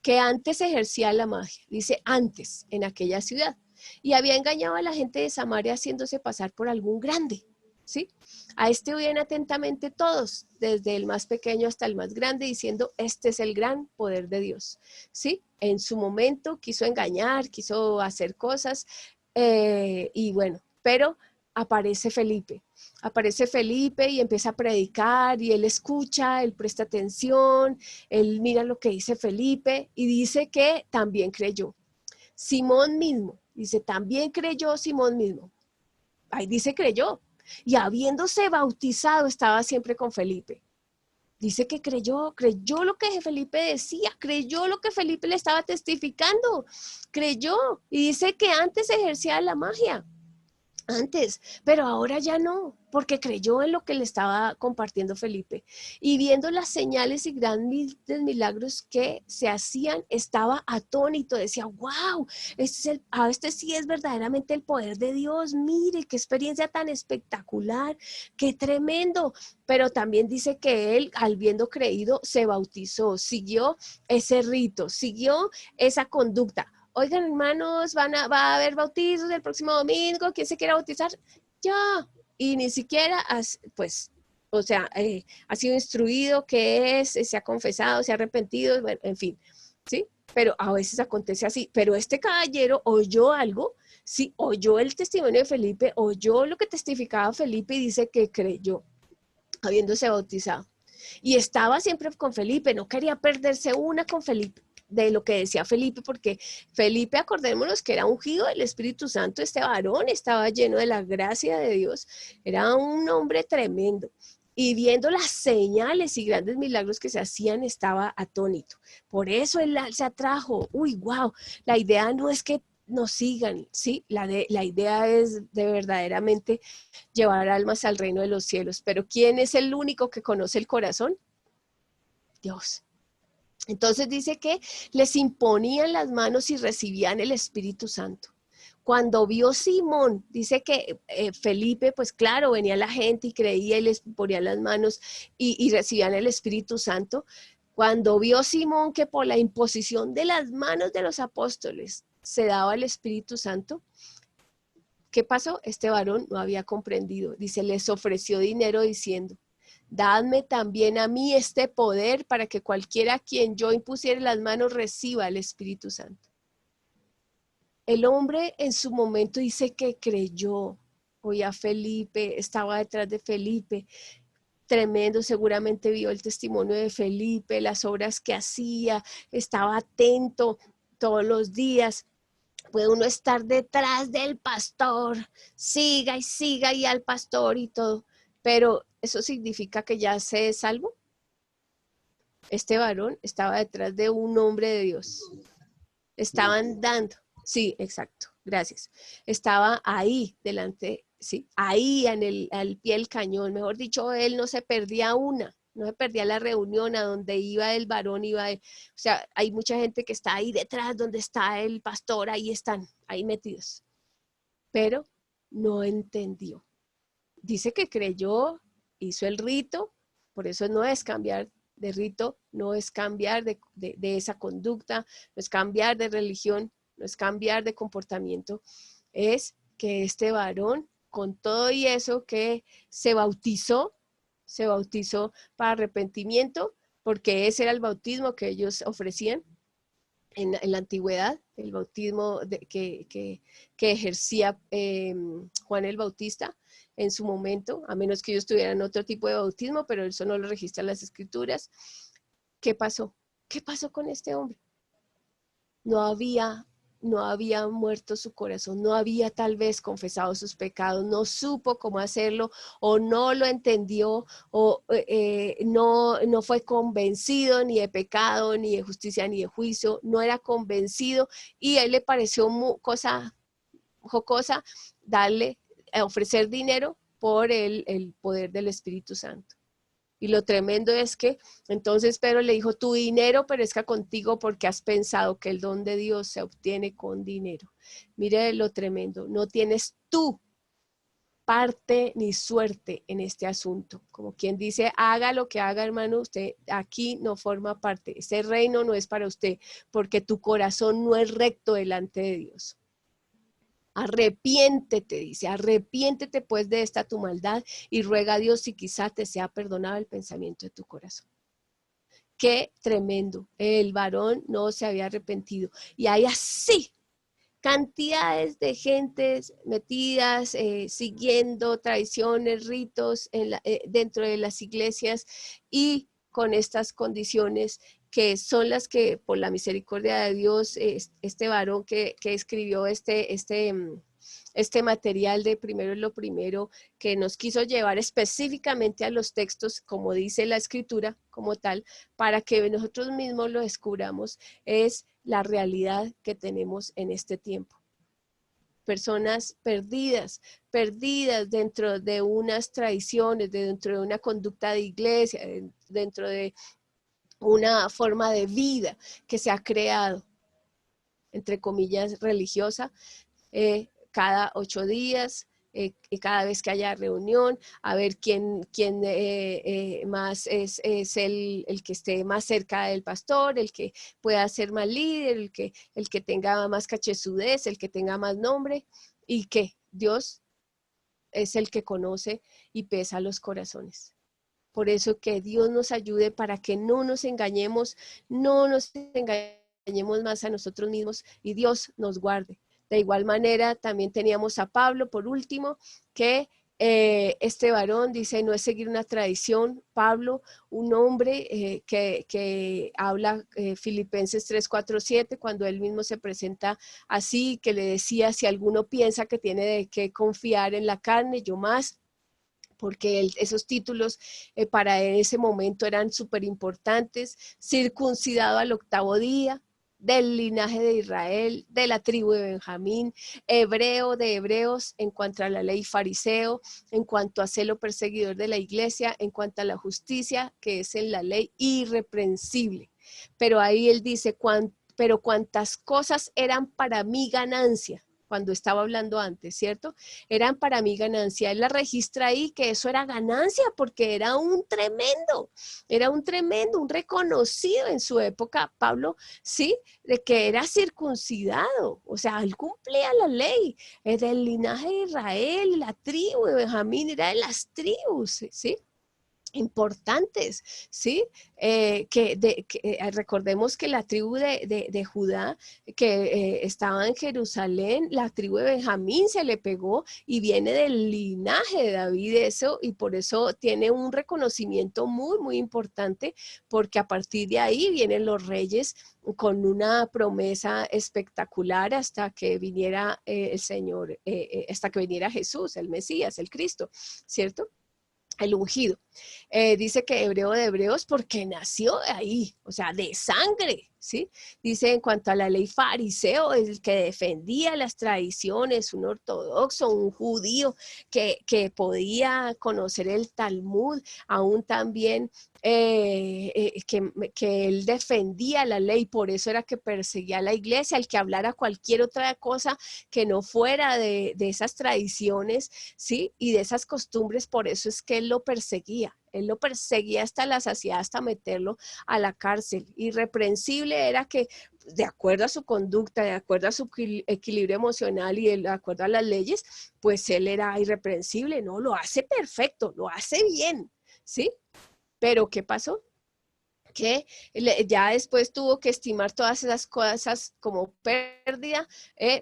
que antes ejercía la magia, dice antes, en aquella ciudad, y había engañado a la gente de Samaria haciéndose pasar por algún grande, ¿sí? A este oían atentamente todos, desde el más pequeño hasta el más grande, diciendo, este es el gran poder de Dios, ¿sí? En su momento quiso engañar, quiso hacer cosas, y bueno, pero aparece Felipe y empieza a predicar, y él escucha, él presta atención, él mira lo que dice Felipe, y dice que también creyó. Simón mismo, dice, también creyó Simón mismo. Ahí dice creyó. Y habiéndose bautizado, estaba siempre con Felipe. Dice que creyó lo que Felipe decía, creyó lo que Felipe le estaba testificando, creyó. Y dice que antes ejercía la magia. antes, pero ahora ya no, porque creyó en lo que le estaba compartiendo Felipe. Y viendo las señales y grandes milagros que se hacían, estaba atónito, decía, wow, este sí es verdaderamente el poder de Dios, mire, qué experiencia tan espectacular, qué tremendo. Pero también dice que él, al viendo creído, se bautizó, siguió ese rito, siguió esa conducta. Oigan, hermanos, va a haber bautizos el próximo domingo, ¿quién se quiere bautizar? Ya, y ni siquiera, pues, o sea, ha sido instruido qué es, se ha confesado, se ha arrepentido, bueno, en fin, ¿sí? Pero a veces acontece así, pero este caballero oyó algo, sí, oyó el testimonio de Felipe, oyó lo que testificaba Felipe y dice que creyó, habiéndose bautizado. Y estaba siempre con Felipe, no quería perderse una con Felipe, de lo que decía Felipe, porque Felipe, acordémonos que era ungido del Espíritu Santo, este varón estaba lleno de la gracia de Dios, era un hombre tremendo. Y viendo las señales y grandes milagros que se hacían, estaba atónito. Por eso él se atrajo. Uy, wow, la idea no es que nos sigan, ¿sí? La idea es de verdaderamente llevar almas al reino de los cielos. Pero ¿quién es el único que conoce el corazón? Dios. Entonces dice que les imponían las manos y recibían el Espíritu Santo. Cuando vio Simón, dice que Felipe, pues claro, venía la gente y creía y les ponía las manos y recibían el Espíritu Santo. Cuando vio Simón que por la imposición de las manos de los apóstoles se daba el Espíritu Santo, ¿qué pasó? Este varón no había comprendido. Dice, les ofreció dinero diciendo, dadme también a mí este poder para que cualquiera a quien yo impusiere las manos reciba el Espíritu Santo. El hombre en su momento dice que creyó, oía a Felipe, estaba detrás de Felipe, tremendo, seguramente vio el testimonio de Felipe, las obras que hacía, estaba atento todos los días. Puede uno estar detrás del pastor, siga y al pastor y todo, pero ¿eso significa que ya se es salvo? Este varón estaba detrás de un hombre de Dios. Estaban dando, sí, exacto, gracias. Estaba ahí delante, sí, ahí al pie del cañón. Mejor dicho, él no se perdía no se perdía la reunión a donde iba el varón, iba él. O sea, hay mucha gente que está ahí detrás, donde está el pastor, ahí están, ahí metidos. Pero no entendió. Dice que creyó, hizo el rito, por eso no es cambiar de rito, no es cambiar de esa conducta, no es cambiar de religión, no es cambiar de comportamiento, es que este varón, con todo y eso, que se bautizó para arrepentimiento, porque ese era el bautismo que ellos ofrecían en la antigüedad, el bautismo que ejercía Juan el Bautista en su momento, a menos que ellos tuvieran otro tipo de bautismo, pero eso no lo registran las escrituras. ¿Qué pasó? ¿Qué pasó con este hombre? No había muerto su corazón, no había tal vez confesado sus pecados, no supo cómo hacerlo o no lo entendió o no fue convencido ni de pecado, ni de justicia, ni de juicio, no era convencido y a él le pareció cosa jocosa ofrecer dinero por el poder del Espíritu Santo. Y lo tremendo es que entonces Pedro le dijo, tu dinero perezca contigo porque has pensado que el don de Dios se obtiene con dinero. Mire lo tremendo, no tienes tú parte ni suerte en este asunto. Como quien dice, haga lo que haga, hermano, usted aquí no forma parte. Este reino no es para usted porque tu corazón no es recto delante de Dios. Arrepiéntete, dice, arrepiéntete pues de esta tu maldad y ruega a Dios si quizá te sea perdonado el pensamiento de tu corazón. Qué tremendo, el varón no se había arrepentido y hay así cantidades de gentes metidas, siguiendo tradiciones, ritos dentro de las iglesias y con estas condiciones que son las que por la misericordia de Dios, este varón que escribió este material de Primero es lo Primero, que nos quiso llevar específicamente a los textos, como dice la escritura como tal, para que nosotros mismos lo descubramos, es la realidad que tenemos en este tiempo. personas perdidas dentro de unas tradiciones, dentro de una conducta de iglesia, dentro de una forma de vida que se ha creado, entre comillas, religiosa, cada 8 días, cada vez que haya reunión, a ver quién más es el que esté más cerca del pastor, el que pueda ser más líder, el que tenga más cachezudez, el que tenga más nombre, y que Dios es el que conoce y pesa los corazones. Por eso que Dios nos ayude para que no nos engañemos más a nosotros mismos y Dios nos guarde. De igual manera, también teníamos a Pablo, por último, que este varón dice, no es seguir una tradición. Pablo, un hombre que habla Filipenses 3, 4, 7, cuando él mismo se presenta así, que le decía, si alguno piensa que tiene de qué confiar en la carne, yo más, porque esos títulos para ese momento eran súper importantes, circuncidado al 8º día, del linaje de Israel, de la tribu de Benjamín, hebreo de hebreos en cuanto a la ley, fariseo, en cuanto a celo perseguidor de la iglesia, en cuanto a la justicia que es en la ley, irreprensible. Pero ahí él dice, pero cuantas cosas eran para mi ganancia, cuando estaba hablando antes, ¿cierto? Eran para mí ganancia. Él la registra ahí que eso era ganancia porque era un tremendo, un reconocido en su época, Pablo, ¿sí? De que era circuncidado, o sea, él cumplía la ley, es del linaje de Israel, la tribu de Benjamín, era de las tribus, ¿sí? Importantes, ¿sí? Recordemos que la tribu de Judá que estaba en Jerusalén, la tribu de Benjamín se le pegó y viene del linaje de David eso, y por eso tiene un reconocimiento muy, muy importante, porque a partir de ahí vienen los reyes con una promesa espectacular hasta que viniera el Señor, hasta que viniera Jesús, el Mesías, el Cristo, ¿cierto? El ungido. Dice que hebreo de hebreos porque nació ahí, o sea, de sangre, ¿sí? Dice en cuanto a la ley, fariseo, es el que defendía las tradiciones, un ortodoxo, un judío que podía conocer el Talmud, aún también que él defendía la ley, por eso era que perseguía a la iglesia, el que hablara cualquier otra cosa que no fuera de esas tradiciones, ¿sí? Y de esas costumbres, por eso es que él lo perseguía hasta la saciedad, hasta meterlo a la cárcel. Irreprensible era que, de acuerdo a su conducta, de acuerdo a su equilibrio emocional y de acuerdo a las leyes, pues él era irreprensible, ¿no? Lo hace perfecto, lo hace bien, ¿sí? Pero ¿qué pasó? Que ya después tuvo que estimar todas esas cosas como pérdida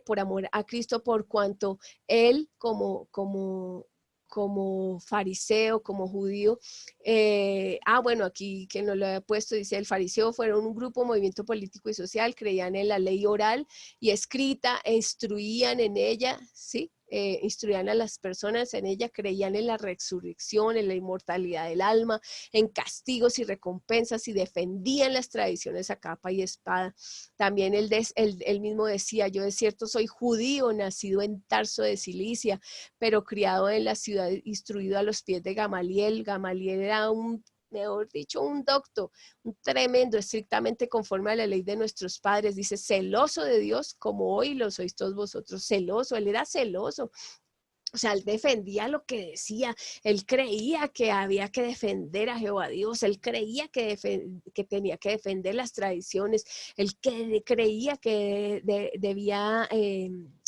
por amor a Cristo, por cuanto él como fariseo, como judío, bueno, aquí que no lo había puesto, dice, el fariseo fueron un grupo, movimiento político y social, creían en la ley oral y escrita, e instruían en ella, ¿sí? Instruían a las personas en ella, creían en la resurrección, en la inmortalidad del alma, en castigos y recompensas, y defendían las tradiciones a capa y espada. También él mismo decía, yo de cierto soy judío, nacido en Tarso de Cilicia, pero criado en la ciudad, instruido a los pies de Gamaliel. Gamaliel era mejor dicho, un docto, un tremendo, estrictamente conforme a la ley de nuestros padres, dice, celoso de Dios, como hoy lo sois todos vosotros, celoso, él era celoso. O sea, él defendía lo que decía, él creía que había que defender a Jehová Dios, él creía que tenía que defender las tradiciones, él creía que debía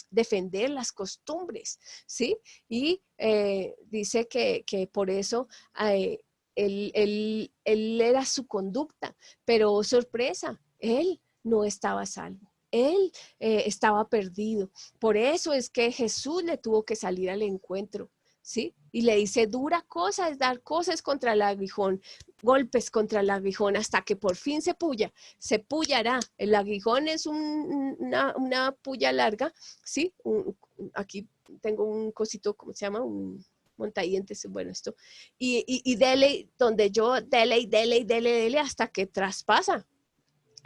defender las costumbres, ¿sí? Y dice que por eso él era su conducta, pero oh, sorpresa, él no estaba salvo. Él estaba perdido. Por eso es que Jesús le tuvo que salir al encuentro, ¿sí? Y le dice, dura cosa es dar cosas contra el aguijón, golpes contra el aguijón, hasta que por fin se pullará. El aguijón es una puya larga, ¿sí? Aquí tengo un cosito, ¿cómo se llama? Un montadientes, bueno, esto. Y dele, donde yo dele hasta que traspasa.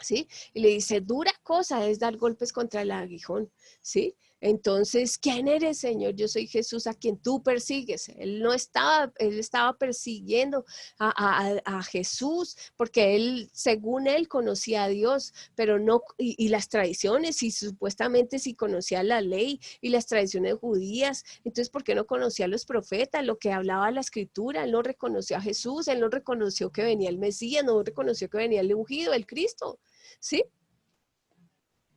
¿Sí? Y le dice, dura cosa es dar golpes contra el aguijón, ¿sí? Entonces, ¿quién eres, Señor? Yo soy Jesús a quien tú persigues. Él estaba persiguiendo a Jesús porque él, según él, conocía a Dios, pero no, y las tradiciones, y supuestamente sí conocía la ley y las tradiciones judías. Entonces, ¿por qué no conocía a los profetas, lo que hablaba la escritura? Él no reconoció a Jesús, él no reconoció que venía el Mesías, no reconoció que venía el ungido, el Cristo, ¿sí?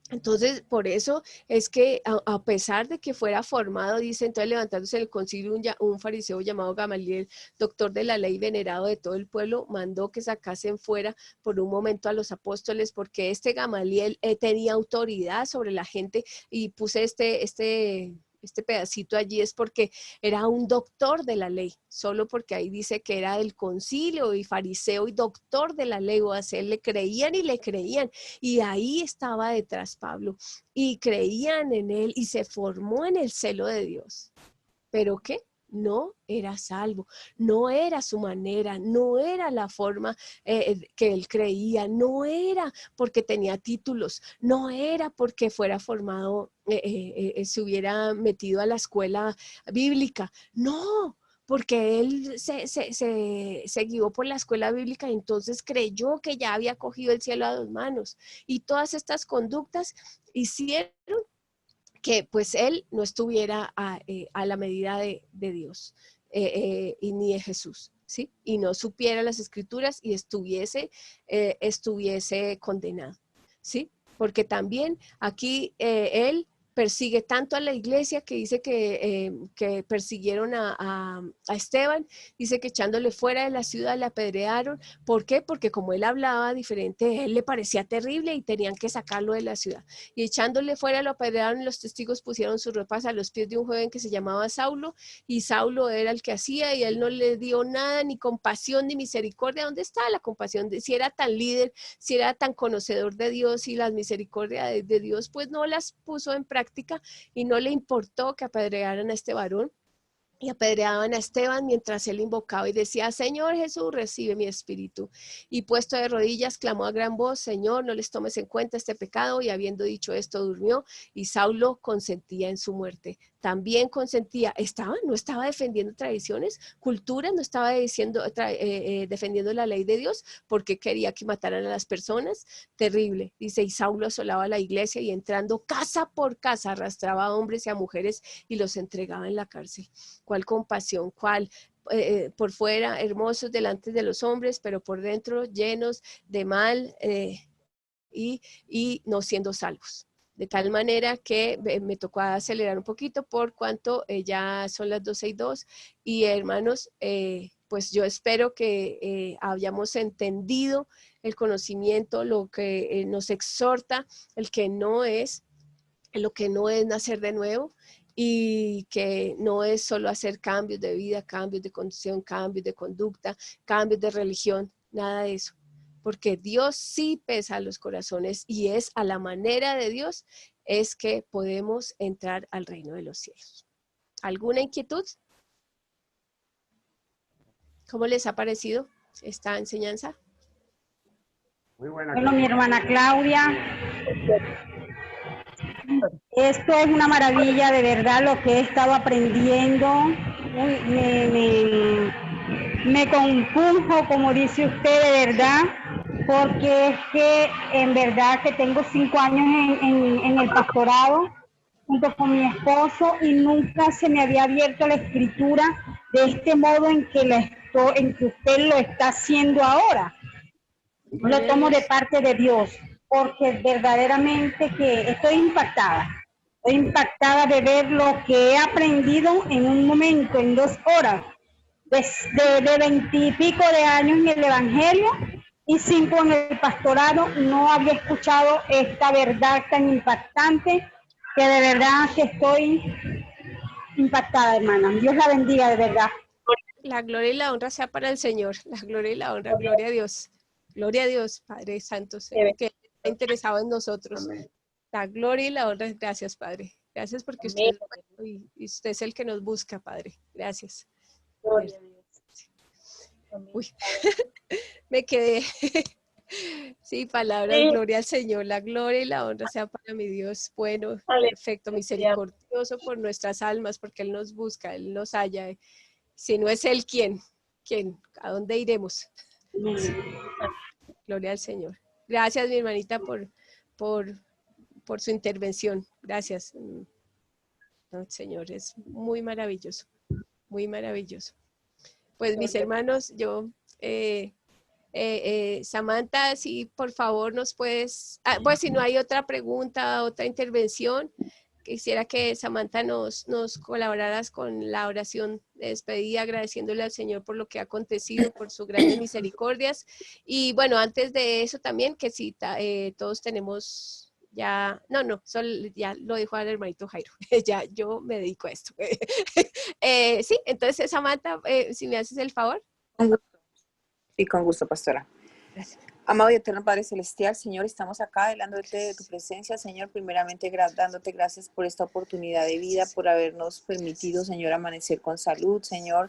Entonces, por eso es que a pesar de que fuera formado, dice, entonces levantándose en el concilio un fariseo llamado Gamaliel, doctor de la ley, venerado de todo el pueblo, mandó que sacasen fuera por un momento a los apóstoles, porque este Gamaliel tenía autoridad sobre la gente, y puse este pedacito allí es porque era un doctor de la ley, solo porque ahí dice que era del concilio y fariseo y doctor de la ley, o sea, le creían y le creían, y ahí estaba detrás Pablo, y creían en él, y se formó en el celo de Dios. ¿Pero qué? No era salvo, no era su manera, no era la forma que él creía, no era porque tenía títulos, no era porque fuera formado, se hubiera metido a la escuela bíblica, no, porque él se guió por la escuela bíblica, y entonces creyó que ya había cogido el cielo a 2 manos, y todas estas conductas hicieron que pues él no estuviera a la medida de Dios y ni de Jesús, ¿sí? Y no supiera las escrituras y estuviese condenado, ¿sí? Porque también aquí él persigue tanto a la iglesia, que dice que persiguieron a Esteban, dice que echándole fuera de la ciudad le apedrearon. ¿Por qué? Porque como él hablaba diferente, él le parecía terrible y tenían que sacarlo de la ciudad. Y echándole fuera lo apedrearon, y los testigos pusieron sus ropas a los pies de un joven que se llamaba Saulo, y Saulo era el que hacía, y él no le dio nada, ni compasión, ni misericordia. ¿Dónde está la compasión? Si era tan líder, si era tan conocedor de Dios y las misericordias de Dios, pues no las puso en práctica, y no le importó que apedrearan a este varón. Y apedreaban a Esteban mientras él invocaba y decía: Señor Jesús, recibe mi espíritu. Y puesto de rodillas, clamó a gran voz: Señor, no les tomes en cuenta este pecado. Y habiendo dicho esto, durmió. Y Saulo consentía en su muerte. También consentía, no estaba defendiendo tradiciones, culturas, no estaba defendiendo la ley de Dios, porque quería que mataran a las personas. Terrible. Dice: y Saulo asolaba la iglesia, y entrando casa por casa arrastraba a hombres y a mujeres y los entregaba en la cárcel. ¿Cuál compasión? ¿Cuál? Por fuera hermosos delante de los hombres, pero por dentro llenos de mal y no siendo salvos. De tal manera que me tocó acelerar un poquito por cuanto ya son las 12:02, y hermanos, pues yo espero que hayamos entendido el conocimiento, lo que nos exhorta, lo que no es nacer de nuevo, y que no es solo hacer cambios de vida, cambios de condición, cambios de conducta, cambios de religión, nada de eso. Porque Dios sí pesa los corazones, y es a la manera de Dios es que podemos entrar al reino de los cielos. ¿Alguna inquietud? ¿Cómo les ha parecido esta enseñanza? Muy buena. Bueno, mi hermana Claudia, esto es una maravilla, de verdad, lo que he estado aprendiendo. Me compunjo, como dice usted, de verdad, porque es que en verdad que tengo 5 años en el pastorado junto con mi esposo, y nunca se me había abierto la escritura de este modo en que usted lo está haciendo ahora. Lo tomo de parte de Dios, porque verdaderamente que estoy impactada. Estoy impactada de ver lo que he aprendido en un momento, en 2 horas, de 20 y pico de años en el Evangelio y 5 en el pastorado. No había escuchado esta verdad tan impactante, que de verdad que estoy impactada, hermana. Dios la bendiga, de verdad. La gloria y la honra sea para el Señor. La gloria y la honra, gloria a Dios. Gloria a Dios, Padre Santo, que está interesado en nosotros. Amén. La gloria y la honra, gracias, Padre. Gracias porque usted es bueno, y usted es el que nos busca, Padre. Gracias. Uy, me quedé. Sí, palabras, Sí, gloria al Señor, la gloria y la honra sea para mi Dios, bueno, perfecto, aleluya. misericordioso por nuestras almas, porque Él nos busca, Él nos halla. Si no es Él, ¿quién? ¿Quién? ¿A dónde iremos? Sí, gloria al Señor. Gracias, mi hermanita, por, por su intervención. Gracias. No, Señor, es muy maravilloso, muy maravilloso. Pues mis hermanos, yo... Samantha, si por favor nos puedes, pues si no hay otra pregunta, otra intervención, quisiera que Samantha nos colaboraras con la oración de despedida, agradeciéndole al Señor por lo que ha acontecido, por sus grandes misericordias. Y bueno, antes de eso también, que si todos tenemos ya, solo ya lo dijo el hermanito Jairo, ya yo me dedico a esto. Sí, entonces Samantha, si me haces el favor. Sí, con gusto, pastora. Gracias. Amado y eterno Padre Celestial, Señor, estamos acá delante de tu presencia, Señor, primeramente dándote gracias por esta oportunidad de vida, por habernos permitido, Señor, amanecer con salud, Señor,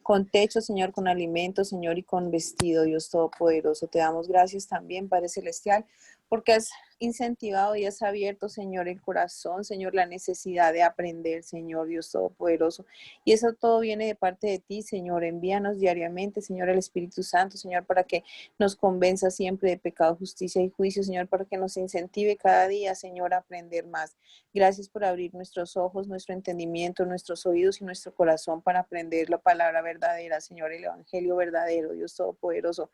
con techo, Señor, con alimento, Señor, y con vestido, Dios Todopoderoso. Te damos gracias también, Padre Celestial, porque has incentivado y has abierto, Señor, el corazón, Señor, la necesidad de aprender, Señor, Dios Todopoderoso. Y eso todo viene de parte de ti, Señor. Envíanos diariamente, Señor, el Espíritu Santo, Señor, para que nos convenza siempre de pecado, justicia y juicio, Señor, para que nos incentive cada día, Señor, a aprender más. Gracias por abrir nuestros ojos, nuestro entendimiento, nuestros oídos y nuestro corazón para aprender la palabra verdadera, Señor, el Evangelio verdadero, Dios Todopoderoso.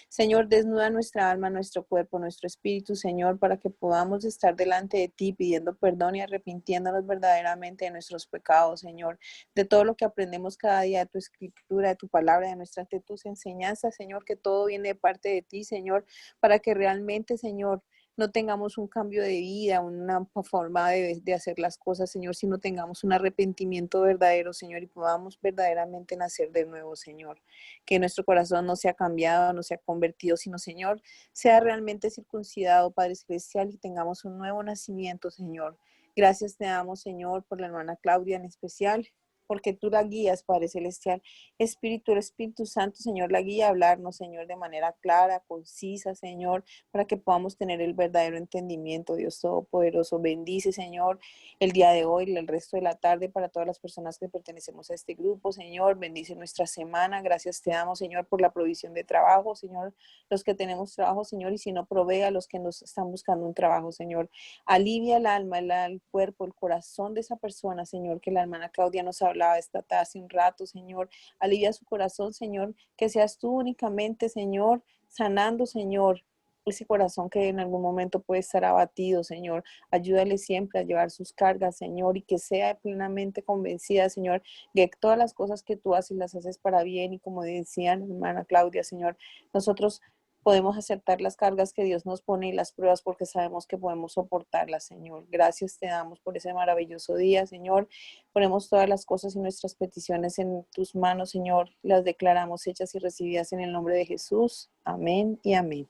Señor, desnuda nuestra alma, nuestro cuerpo, nuestro espíritu, Señor, para que podamos estar delante de ti pidiendo perdón y arrepintiéndonos verdaderamente de nuestros pecados, Señor, de todo lo que aprendemos cada día de tu escritura, de tu palabra, de tus enseñanzas, Señor, que todo viene de parte de ti, Señor, para que realmente, Señor, no tengamos un cambio de vida, una forma de hacer las cosas, Señor, sino tengamos un arrepentimiento verdadero, Señor, y podamos verdaderamente nacer de nuevo, Señor. Que nuestro corazón no sea cambiado, no sea convertido, sino, Señor, sea realmente circuncidado, Padre Celestial, y tengamos un nuevo nacimiento, Señor. Gracias te damos, Señor, por la hermana Claudia en especial, porque tú la guías, Padre Celestial. El Espíritu Santo, Señor, la guía a hablarnos, Señor, de manera clara, concisa, Señor, para que podamos tener el verdadero entendimiento, Dios Todopoderoso. Bendice, Señor, el día de hoy y el resto de la tarde para todas las personas que pertenecemos a este grupo, Señor. Bendice nuestra semana. Gracias te damos, Señor, por la provisión de trabajo, Señor, los que tenemos trabajo, Señor, y si no, provee a los que nos están buscando un trabajo, Señor. Alivia el alma, el cuerpo, el corazón de esa persona, Señor, que la hermana Claudia nos hablaba hace un rato, Señor. Alivia su corazón, Señor, que seas tú únicamente, Señor, sanando, Señor, ese corazón que en algún momento puede estar abatido, Señor. Ayúdale siempre a llevar sus cargas, Señor, y que sea plenamente convencida, Señor, que todas las cosas que tú haces las haces para bien. Y como decía la hermana Claudia, Señor, nosotros podemos aceptar las cargas que Dios nos pone y las pruebas porque sabemos que podemos soportarlas, Señor. Gracias te damos por ese maravilloso día, Señor. Ponemos todas las cosas y nuestras peticiones en tus manos, Señor. Las declaramos hechas y recibidas en el nombre de Jesús. Amén y amén.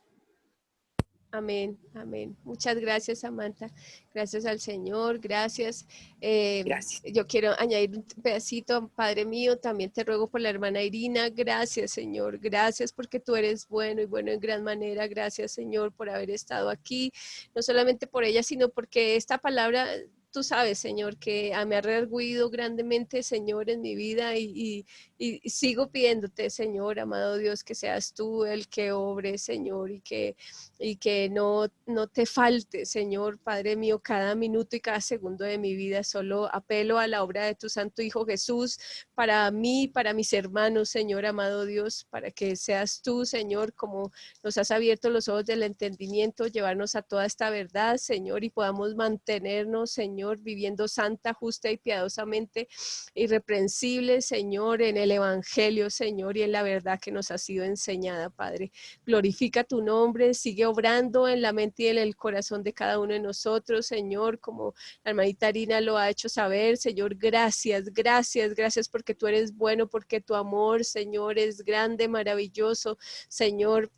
Amén, amén. Muchas gracias, Samantha. Gracias al Señor, gracias. Gracias. Yo quiero añadir un pedacito, Padre mío, también te ruego por la hermana Irina. Gracias, Señor. Gracias porque tú eres bueno y bueno en gran manera. Gracias, Señor, por haber estado aquí. No solamente por ella, sino porque esta palabra... Tú sabes, Señor, que me ha redarguido grandemente, Señor, en mi vida y sigo pidiéndote, Señor, amado Dios, que seas tú el que obre, Señor, y que no te falte, Señor, Padre mío, cada minuto y cada segundo de mi vida. Solo apelo a la obra de tu Santo Hijo Jesús para mí, para mis hermanos, Señor, amado Dios, para que seas tú, Señor, como nos has abierto los ojos del entendimiento, llevarnos a toda esta verdad, Señor, y podamos mantenernos, Señor, viviendo santa, justa y piadosamente, irreprensible, Señor, en el Evangelio, Señor, y en la verdad que nos ha sido enseñada, Padre. Glorifica tu nombre, sigue obrando en la mente y en el corazón de cada uno de nosotros, Señor, como la hermanita Arina lo ha hecho saber, Señor. Gracias, gracias, gracias porque tú eres bueno, porque tu amor, Señor, es grande, maravilloso, Señor.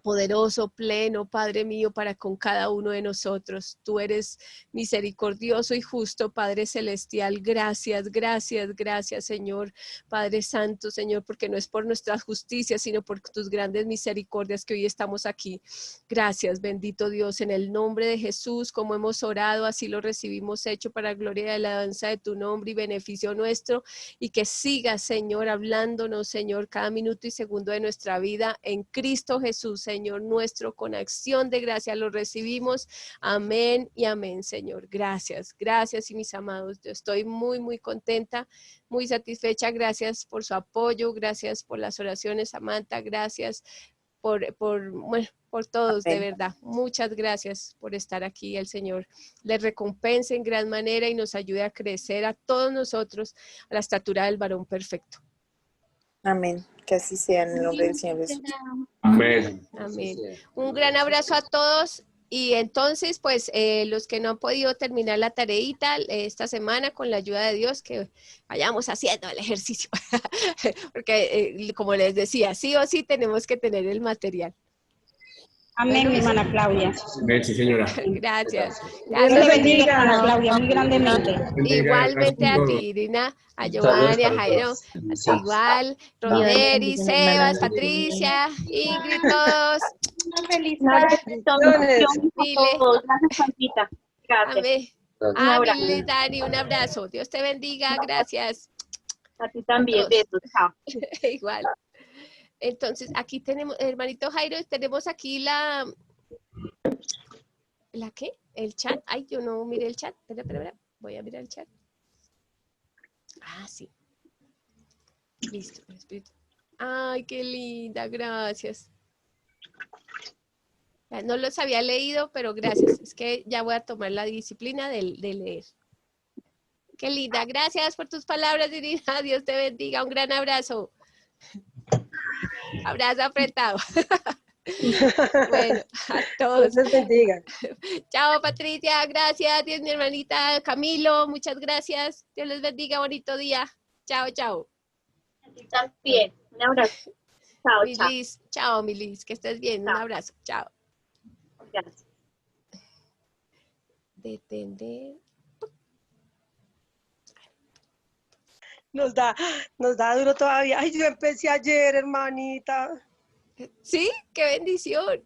poderoso, pleno, Padre mío, para con cada uno de nosotros. Tú eres misericordioso y justo, Padre celestial. Gracias, gracias, gracias, Señor, Padre Santo, Señor, porque no es por nuestra justicia, sino por tus grandes misericordias que hoy estamos aquí. Gracias, bendito Dios, en el nombre de Jesús, como hemos orado, así lo recibimos hecho para gloria y alabanza de tu nombre y beneficio nuestro, y que sigas, Señor, hablándonos, Señor, cada minuto y segundo de nuestra vida en Cristo Jesús, Señor nuestro, con acción de gracia lo recibimos. Amén y amén, Señor. Gracias, gracias, y mis amados, yo estoy muy, muy contenta, muy satisfecha. Gracias por su apoyo, gracias por las oraciones, Samantha, gracias bueno, por todos, de verdad. Muchas gracias por estar aquí. El Señor les recompense en gran manera y nos ayude a crecer a todos nosotros a la estatura del varón perfecto. Amén. Que así sea en el nombre del Señor Jesús. Amén. Amén. Un gran abrazo a todos. Y entonces, pues, los que no han podido terminar la tareita esta semana, con la ayuda de Dios, que vayamos haciendo el ejercicio. Porque, como les decía, sí o sí tenemos que tener el material. Amén, mi hermana Claudia. Amén, sí, señora. Gracias. Dios te bendiga, hermana Claudia, muy grandemente. Igualmente a ti, Irina, a Giovanni, a Jairo, a ti igual, Rodneri, Sebas, Patricia, Ingrid, todos. Una feliz Dile. Gracias, Pampita. Gracias. Amén. Un abrazo. Amén, Dani, un abrazo. Dios te bendiga, gracias. A ti también, besos, chao. Igual. Entonces, aquí tenemos, hermanito Jairo, tenemos aquí ¿la qué? ¿El chat? Ay, yo no miré el chat. Espera. Voy a mirar el chat. Ah, sí. Listo. Ay, qué linda, gracias. No los había leído, pero gracias. Es que ya voy a tomar la disciplina de leer. Qué linda, gracias por tus palabras, Irina. Dios te bendiga. Un gran abrazo. Abrazo apretado. Bueno, a todos. Dios les bendiga. Chao, Patricia, gracias. Dios, mi hermanita Camilo, muchas gracias. Dios les bendiga, bonito día. Chao, chao. A ti también. Un abrazo. Chao, chao. Milis, chao, Milis, que estés bien. Un abrazo, chao. Gracias. Detender. Nos da duro todavía. Ay, yo empecé ayer, hermanita. Sí, qué bendición.